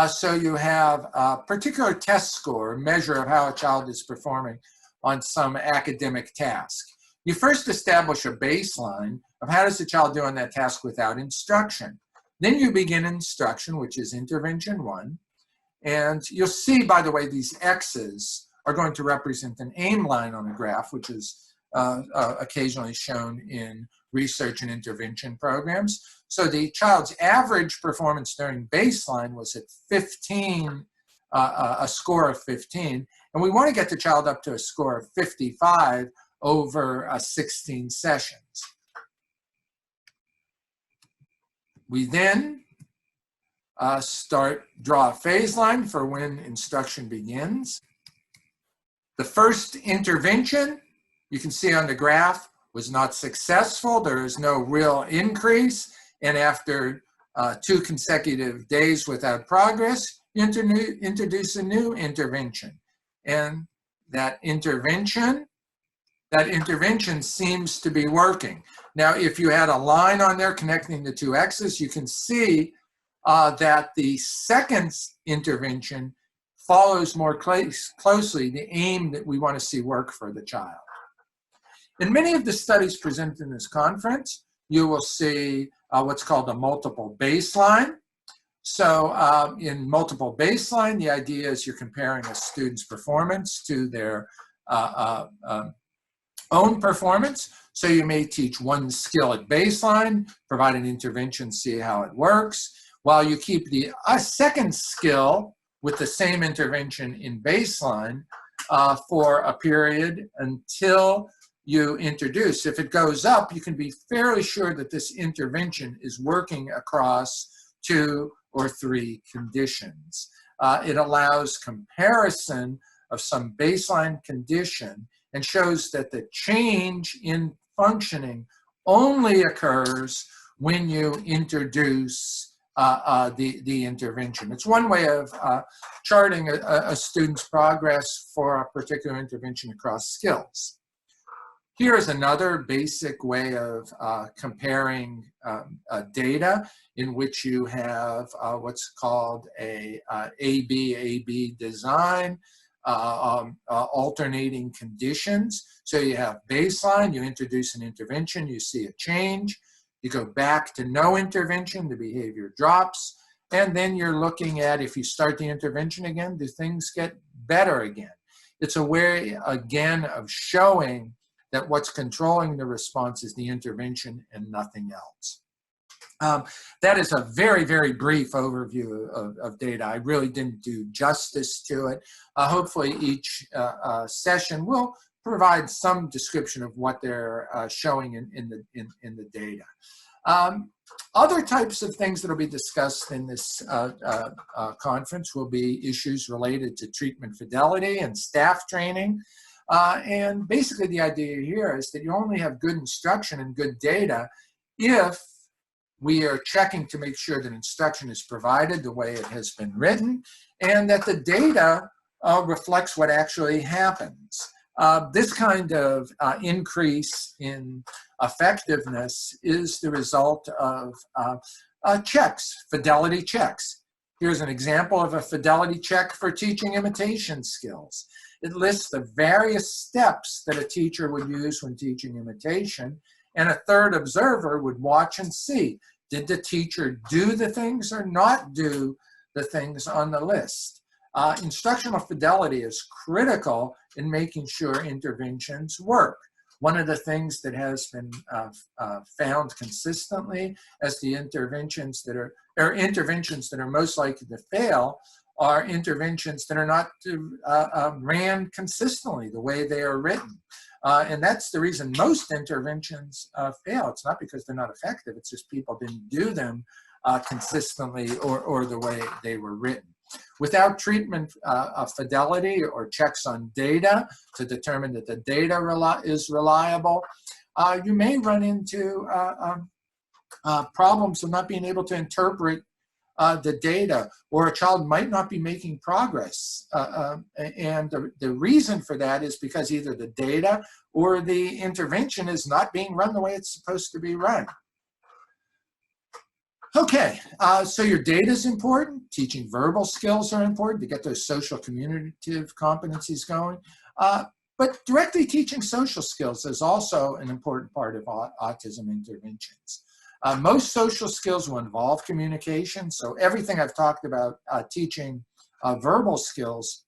So you have a particular test score, a measure of how a child is performing on some academic task. You first establish a baseline of how does the child do on that task without instruction. Then you begin instruction, which is intervention 1, And you'll see, by the way, these X's are going to represent an aim line on a graph, which is occasionally shown in research and intervention programs. So the child's average performance during baseline was at 15, a score of 15. And we want to get the child up to a score of 55 over 16 sessions. We then draw a phase line for when instruction begins. The first intervention, you can see on the graph, was not successful. There is no real increase. And after 2 consecutive days without progress, you introduce a new intervention. And that intervention seems to be working. Now, if you had a line on there connecting the 2 X's, you can see that the second intervention follows more closely the aim that we want to see work for the child. In many of the studies presented in this conference, you will see what's called a multiple baseline. So in multiple baseline, the idea is you're comparing a student's performance to their own performance. So you may teach one skill at baseline, provide an intervention, see how it works, while you keep the second skill with the same intervention in baseline for a period until you introduce. If it goes up, you can be fairly sure that this intervention is working across 2 or 3 conditions. It allows comparison of some baseline condition and shows that the change in functioning only occurs when you introduce the intervention. It's one way of charting a student's progress for a particular intervention across skills. Here is another basic way of comparing data in which you have what's called a AB design, alternating conditions. So you have baseline, you introduce an intervention, you see a change, you go back to no intervention, the behavior drops, and then you're looking at, if you start the intervention again, do things get better again? It's a way, again, of showing that what's controlling the response is the intervention and nothing else. That is a very, very brief overview of data. I really didn't do justice to it. Hopefully each session will provide some description of what they're showing in the data. Other types of things that will be discussed in this conference will be issues related to treatment fidelity and staff training. And basically the idea here is that you only have good instruction and good data if we are checking to make sure that instruction is provided the way it has been written and that the data reflects what actually happens. This kind of increase in effectiveness is the result of checks, fidelity checks. Here's an example of a fidelity check for teaching imitation skills. It lists the various steps that a teacher would use when teaching imitation, and a third observer would watch and see, did the teacher do the things or not do the things on the list? Instructional fidelity is critical in making sure interventions work. One of the things that has been found consistently as the interventions that are most likely to fail are interventions that are not ran consistently the way they are written. And that's the reason most interventions fail. It's not because they're not effective, it's just people didn't do them consistently or the way they were written. Without treatment fidelity or checks on data to determine that the data is reliable, you may run into problems of not being able to interpret the data, or a child might not be making progress. And the reason for that is because either the data or the intervention is not being run the way it's supposed to be run. Okay, so your data is important. Teaching verbal skills are important to get those social communicative competencies going. But directly teaching social skills is also an important part of autism interventions. Most social skills will involve communication. So everything I've talked about teaching verbal skills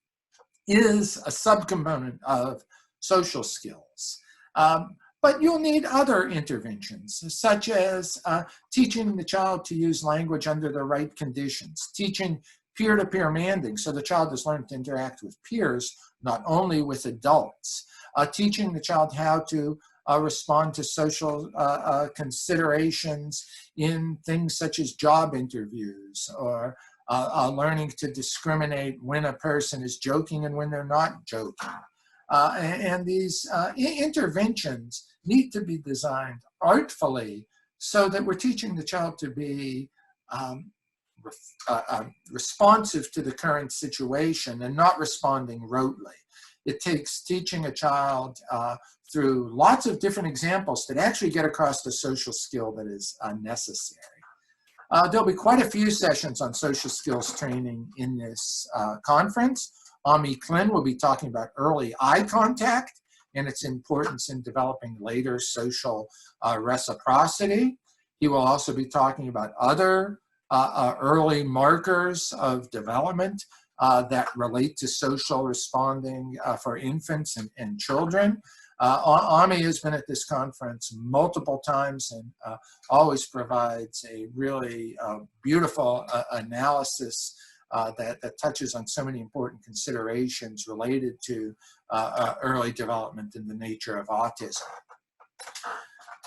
is a subcomponent of social skills. But you'll need other interventions, such as teaching the child to use language under the right conditions, teaching peer-to-peer manding so the child has learned to interact with peers, not only with adults, teaching the child how to respond to social considerations in things such as job interviews, or learning to discriminate when a person is joking and when they're not joking. And these interventions need to be designed artfully so that we're teaching the child to be responsive to the current situation and not responding rotely. It takes teaching a child through lots of different examples that actually get across the social skill that is necessary. There'll be quite a few sessions on social skills training in this conference. Ami Klin will be talking about early eye contact and its importance in developing later social reciprocity. He will also be talking about other early markers of development that relate to social responding for infants and children. Ami has been at this conference multiple times and always provides a really beautiful analysis that touches on so many important considerations related to early development and the nature of autism.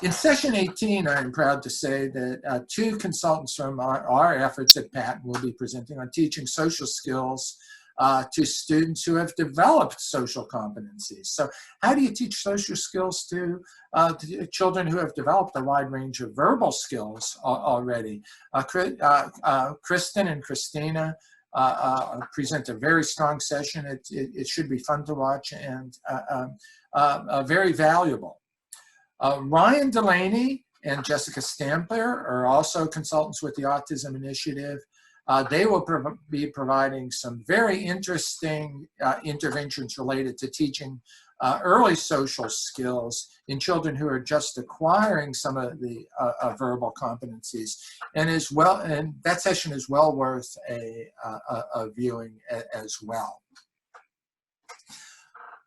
In session 18, I'm proud to say that two consultants from our efforts at Patton will be presenting on teaching social skills to students who have developed social competencies. So how do you teach social skills to children who have developed a wide range of verbal skills already? Kristen and Christina present a very strong session. It should be fun to watch and very valuable. Ryan Delaney and Jessica Stampler are also consultants with the Autism Initiative. They will be providing some very interesting interventions related to teaching early social skills in children who are just acquiring some of the verbal competencies, and that session is well worth a viewing as well.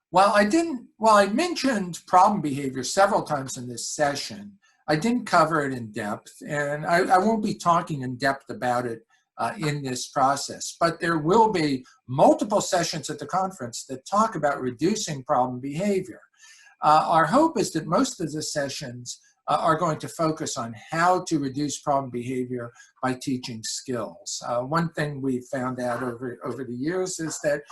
While I mentioned problem behavior several times in this session, I didn't cover it in depth, and I won't be talking in depth about it in this process, but there will be multiple sessions at the conference that talk about reducing problem behavior. Our hope is that most of the sessions are going to focus on how to reduce problem behavior by teaching skills. One thing we found out over the years is that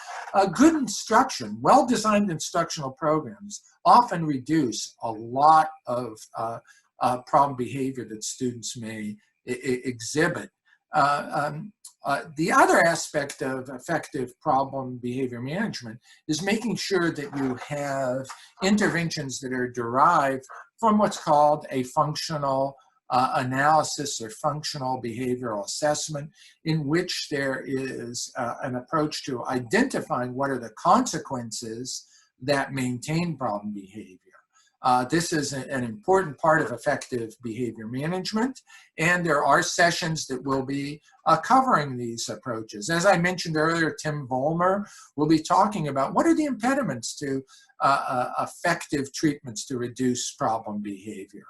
good instruction, well-designed instructional programs often reduce a lot of problem behavior that students may exhibit. The other aspect of effective problem behavior management is making sure that you have interventions that are derived from what's called a functional analysis or functional behavioral assessment, in which there is an approach to identifying what are the consequences that maintain problem behavior. This is an important part of effective behavior management, and there are sessions that will be covering these approaches. As I mentioned earlier, Tim Vollmer will be talking about what are the impediments to effective treatments to reduce problem behavior.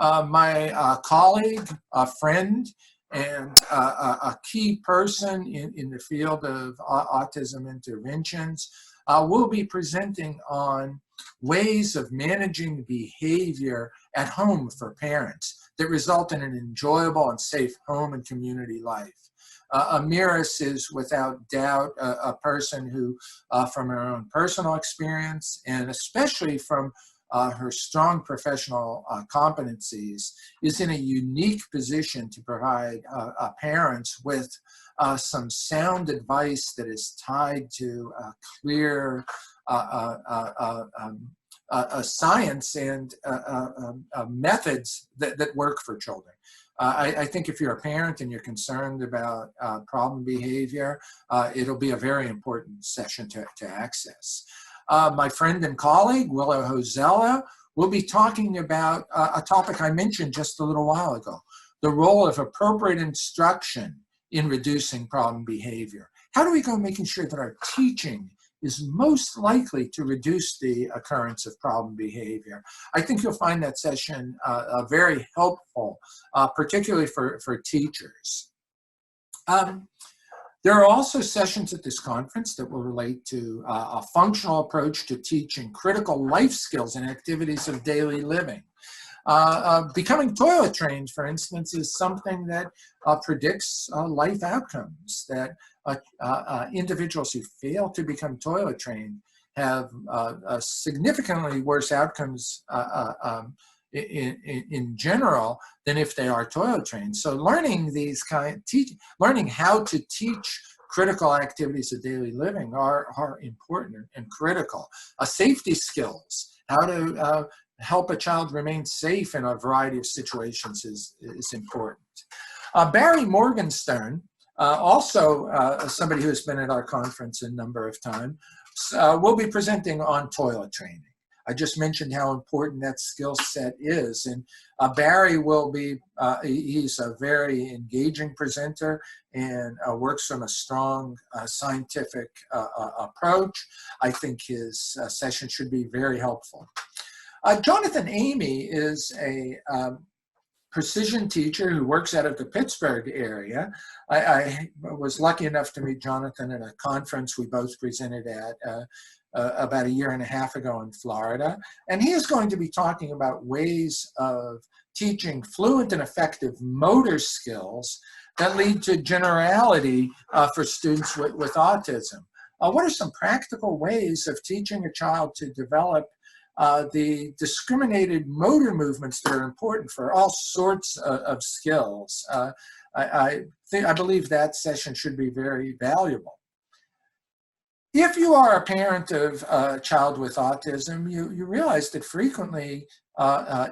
My colleague, a friend, and a key person in the field of autism interventions will be presenting on ways of managing behavior at home for parents that result in an enjoyable and safe home and community life. Amiris is without doubt a person who, from her own personal experience, and especially from her strong professional competencies, is in a unique position to provide parents with some sound advice that is tied to clear science and methods that work for children. I think if you're a parent and you're concerned about problem behavior, it'll be a very important session to access. My friend and colleague, Willow Hosella, will be talking about a topic I mentioned just a little while ago, the role of appropriate instruction in reducing problem behavior. how do we go making sure that our teaching is most likely to reduce the occurrence of problem behavior? I think you'll find that session very helpful, particularly for teachers. There are also sessions at this conference that will relate to a functional approach to teaching critical life skills and activities of daily living. Becoming toilet trained, for instance, is something that predicts life outcomes, that individuals who fail to become toilet trained have significantly worse outcomes in general than if they are toilet trained. So learning learning how to teach critical activities of daily living are important and critical. Safety skills, how to help a child remain safe in a variety of situations is important. Barry Morgenstern, also somebody who has been at our conference a number of times, will be presenting on toilet training. I just mentioned how important that skill set is, and Barry will be, he's a very engaging presenter and works from a strong scientific approach. I think his session should be very helpful. Jonathan Amy is a precision teacher who works out of the Pittsburgh area. I was lucky enough to meet Jonathan at a conference we both presented at about 1.5 years ago in Florida. And he is going to be talking about ways of teaching fluent and effective motor skills that lead to generality for students with autism. What are some practical ways of teaching a child to develop the discriminated motor movements that are important for all sorts of skills? I believe that session should be very valuable. If you are a parent of a child with autism, you realize that frequently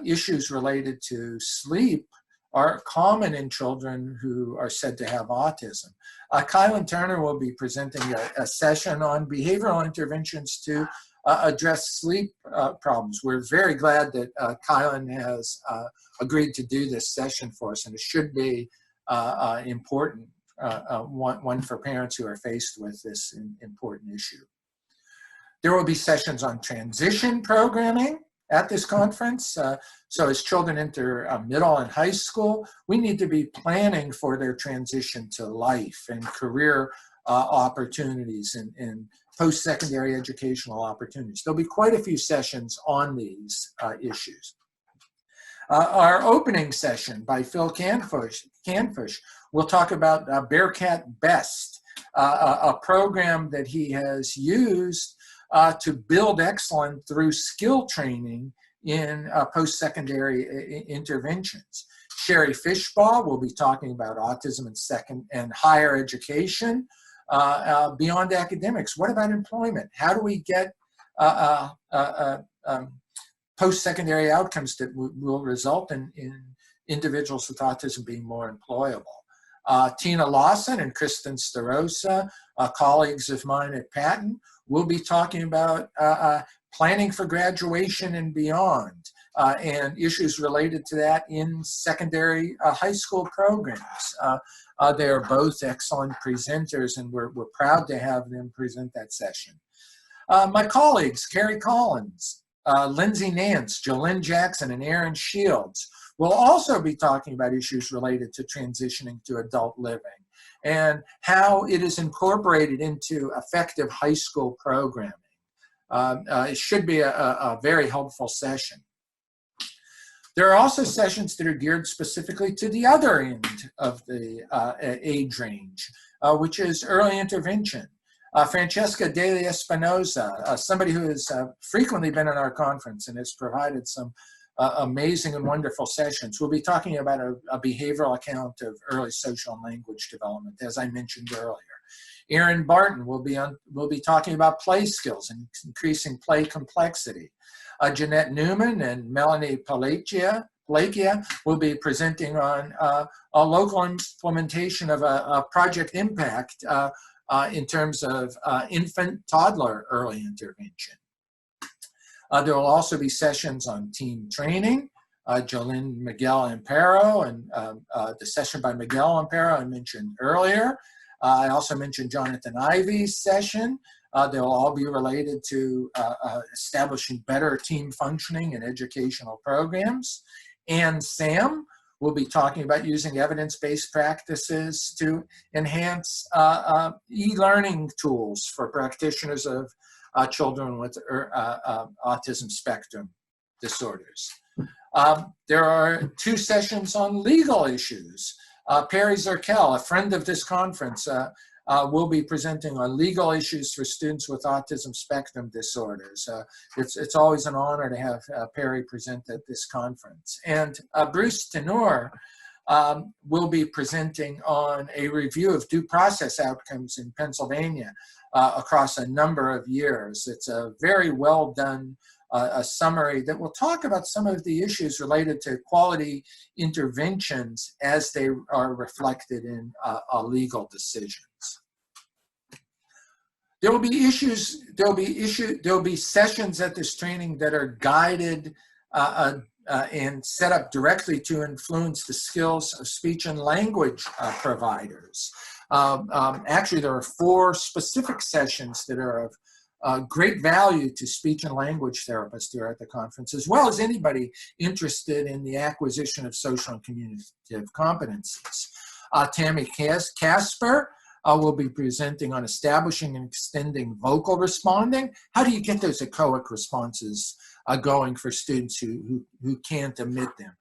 issues related to sleep are common in children who are said to have autism. Kylan Turner will be presenting a session on behavioral interventions to address sleep problems. We're very glad that Kylan has agreed to do this session for us, and it should be important, one for parents who are faced with this important issue. There will be sessions on transition programming at this conference. So as children enter middle and high school, we need to be planning for their transition to life and career opportunities and post-secondary educational opportunities. There'll be quite a few sessions on these issues. Our opening session by Phil Canfush will talk about Bearcat Best, a program that he has used to build excellence through skill training in post-secondary interventions. Sherry Fishbaugh will be talking about autism and higher education beyond academics. What about employment? How do we get post-secondary outcomes that will result in individuals with autism being more employable? Tina Lawson and Kristen Starosa, colleagues of mine at Patton, will be talking about planning for graduation and beyond, and issues related to that in secondary high school programs. They are both excellent presenters, and we're proud to have them present that session. My colleagues, Carrie Collins, Lindsay Nance, Jolynn Jackson, and Aaron Shields will also be talking about issues related to transitioning to adult living and how it is incorporated into effective high school programming. It should be a very helpful session. There are also sessions that are geared specifically to the other end of the age range, which is early intervention. Francesca Daly Espinoza, somebody who has frequently been at our conference and has provided some amazing and wonderful sessions. We'll be talking about a behavioral account of early social and language development, as I mentioned earlier. Erin Barton will be talking about play skills and increasing play complexity. Jeanette Newman and Melanie Palacia will be presenting on a local implementation of a project impact in terms of infant-toddler early intervention. There will also be sessions on team training. Jolynn Miguel Ampero and the session by Miguel Ampero I mentioned earlier. I also mentioned Jonathan Ivy's session. They'll all be related to establishing better team functioning in educational programs. And Sam will be talking about using evidence-based practices to enhance e-learning tools for practitioners of children with autism spectrum disorders. There are 2 sessions on legal issues. Perry Zerkel, a friend of this conference, will be presenting on legal issues for students with autism spectrum disorders. It's always an honor to have Perry present at this conference. And Bruce Tenor will be presenting on a review of due process outcomes in Pennsylvania across a number of years. It's a very well done a summary that will talk about some of the issues related to quality interventions as they are reflected in legal decisions. There will be sessions at this training that are guided and set up directly to influence the skills of speech and language providers. Actually, there are 4 specific sessions that are of great value to speech and language therapists here at the conference, as well as anybody interested in the acquisition of social and communicative competencies. Tammy Casper will be presenting on establishing and extending vocal responding. How do you get those echoic responses going for students who can't emit them?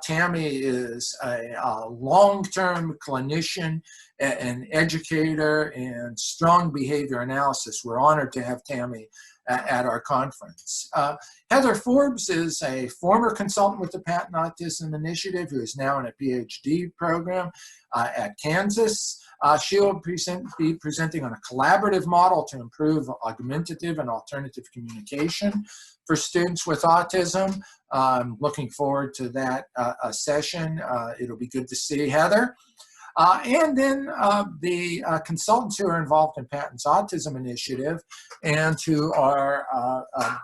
Tammy is a long-term clinician, an educator, and strong behavior analysis. We're honored to have Tammy at our conference. Heather Forbes is a former consultant with the Patent Autism Initiative who is now in a PhD program at Kansas. She will be presenting on a collaborative model to improve augmentative and alternative communication for students with autism. I'm looking forward to that session. It'll be good to see Heather. And then the consultants who are involved in Patent's Autism Initiative and who are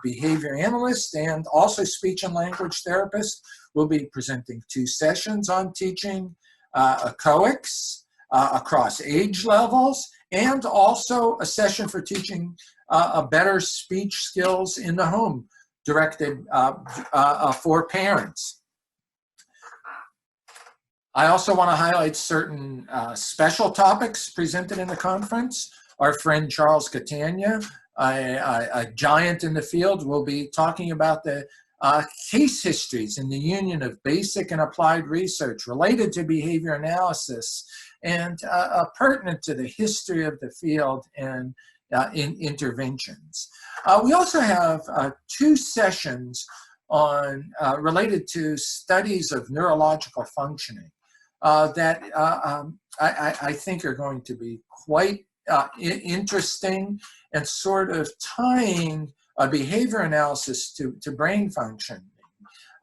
behavior analysts and also speech and language therapists will be presenting 2 sessions on teaching echoics across age levels, and also a session for teaching better speech skills in the home directed for parents. I also want to highlight certain special topics presented in the conference. Our friend Charles Catania, a giant in the field, will be talking about the case histories in the union of basic and applied research related to behavior analysis and pertinent to the history of the field and in interventions. We also have 2 sessions on related to studies of neurological functioning that I think are going to be quite interesting and sort of tying behavior analysis to brain function.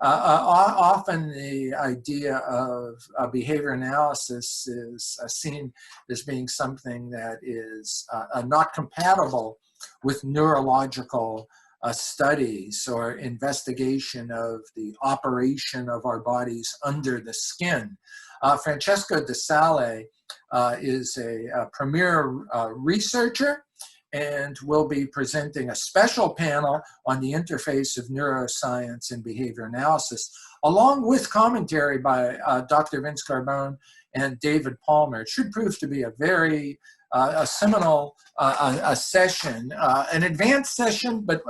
Often the idea of behavior analysis is seen as being something that is not compatible with neurological studies or investigation of the operation of our bodies under the skin. Francesco De Sale is a premier researcher and will be presenting a special panel on the interface of neuroscience and behavior analysis, along with commentary by Dr. Vince Carbone and David Palmer. It should prove to be a very seminal session, an advanced session, but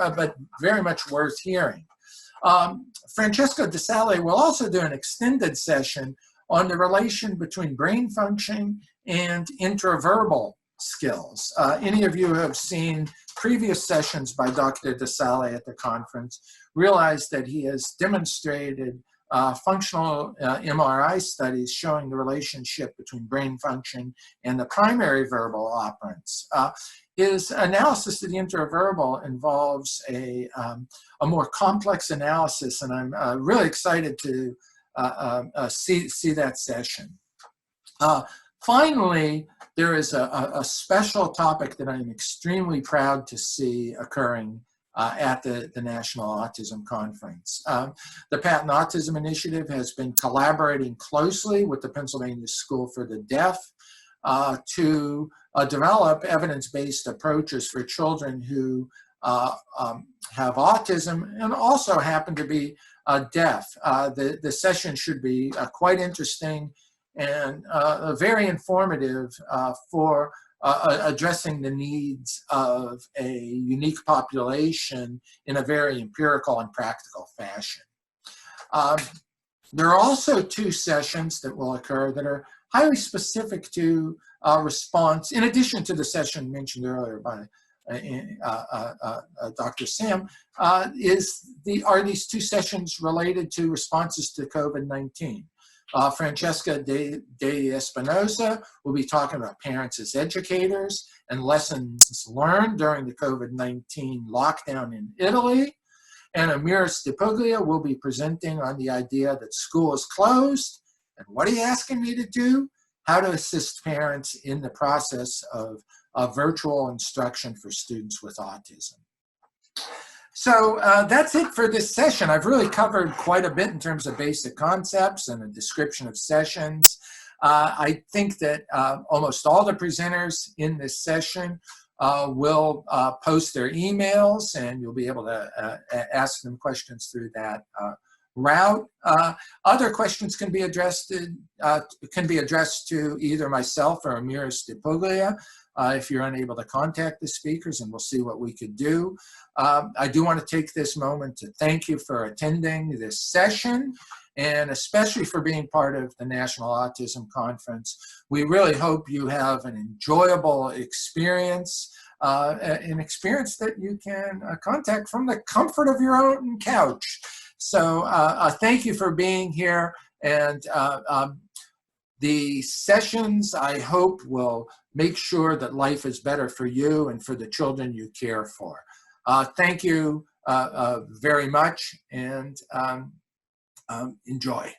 very much worth hearing. Francesco De Sale will also do an extended session on the relation between brain function and intraverbal skills. Any of you who have seen previous sessions by Dr. De Sale at the conference realize that he has demonstrated functional MRI studies showing the relationship between brain function and the primary verbal operants. His analysis of the intraverbal involves a more complex analysis, and I'm really excited to see that session. Finally, there is a special topic that I'm extremely proud to see occurring at the National Autism Conference. The Patent Autism Initiative has been collaborating closely with the Pennsylvania School for the Deaf to develop evidence-based approaches for children who have autism and also happen to be deaf. The session should be quite interesting and very informative for addressing the needs of a unique population in a very empirical and practical fashion. There are also 2 sessions that will occur that are highly specific to response, in addition to the session mentioned earlier by Dr. Sam, are these 2 sessions related to responses to COVID-19. Francesca de Espinosa will be talking about parents as educators and lessons learned during the COVID-19 lockdown in Italy. And Amira Stipuglia will be presenting on the idea that school is closed. And what are you asking me to do? How to assist parents in the process of virtual instruction for students with autism. So that's it for this session. I've really covered quite a bit in terms of basic concepts and a description of sessions. I think that almost all the presenters in this session will post their emails, and you'll be able to ask them questions through that route. Other questions can be addressed to either myself or Amira Stipuglia if you're unable to contact the speakers, and we'll see what we could do. I do want to take this moment to thank you for attending this session, and especially for being part of the National Autism Conference. We really hope you have an enjoyable experience, an experience that you can contact from the comfort of your own couch. So thank you for being here, and the sessions, I hope, will make sure that life is better for you and for the children you care for. Thank you very much, and enjoy.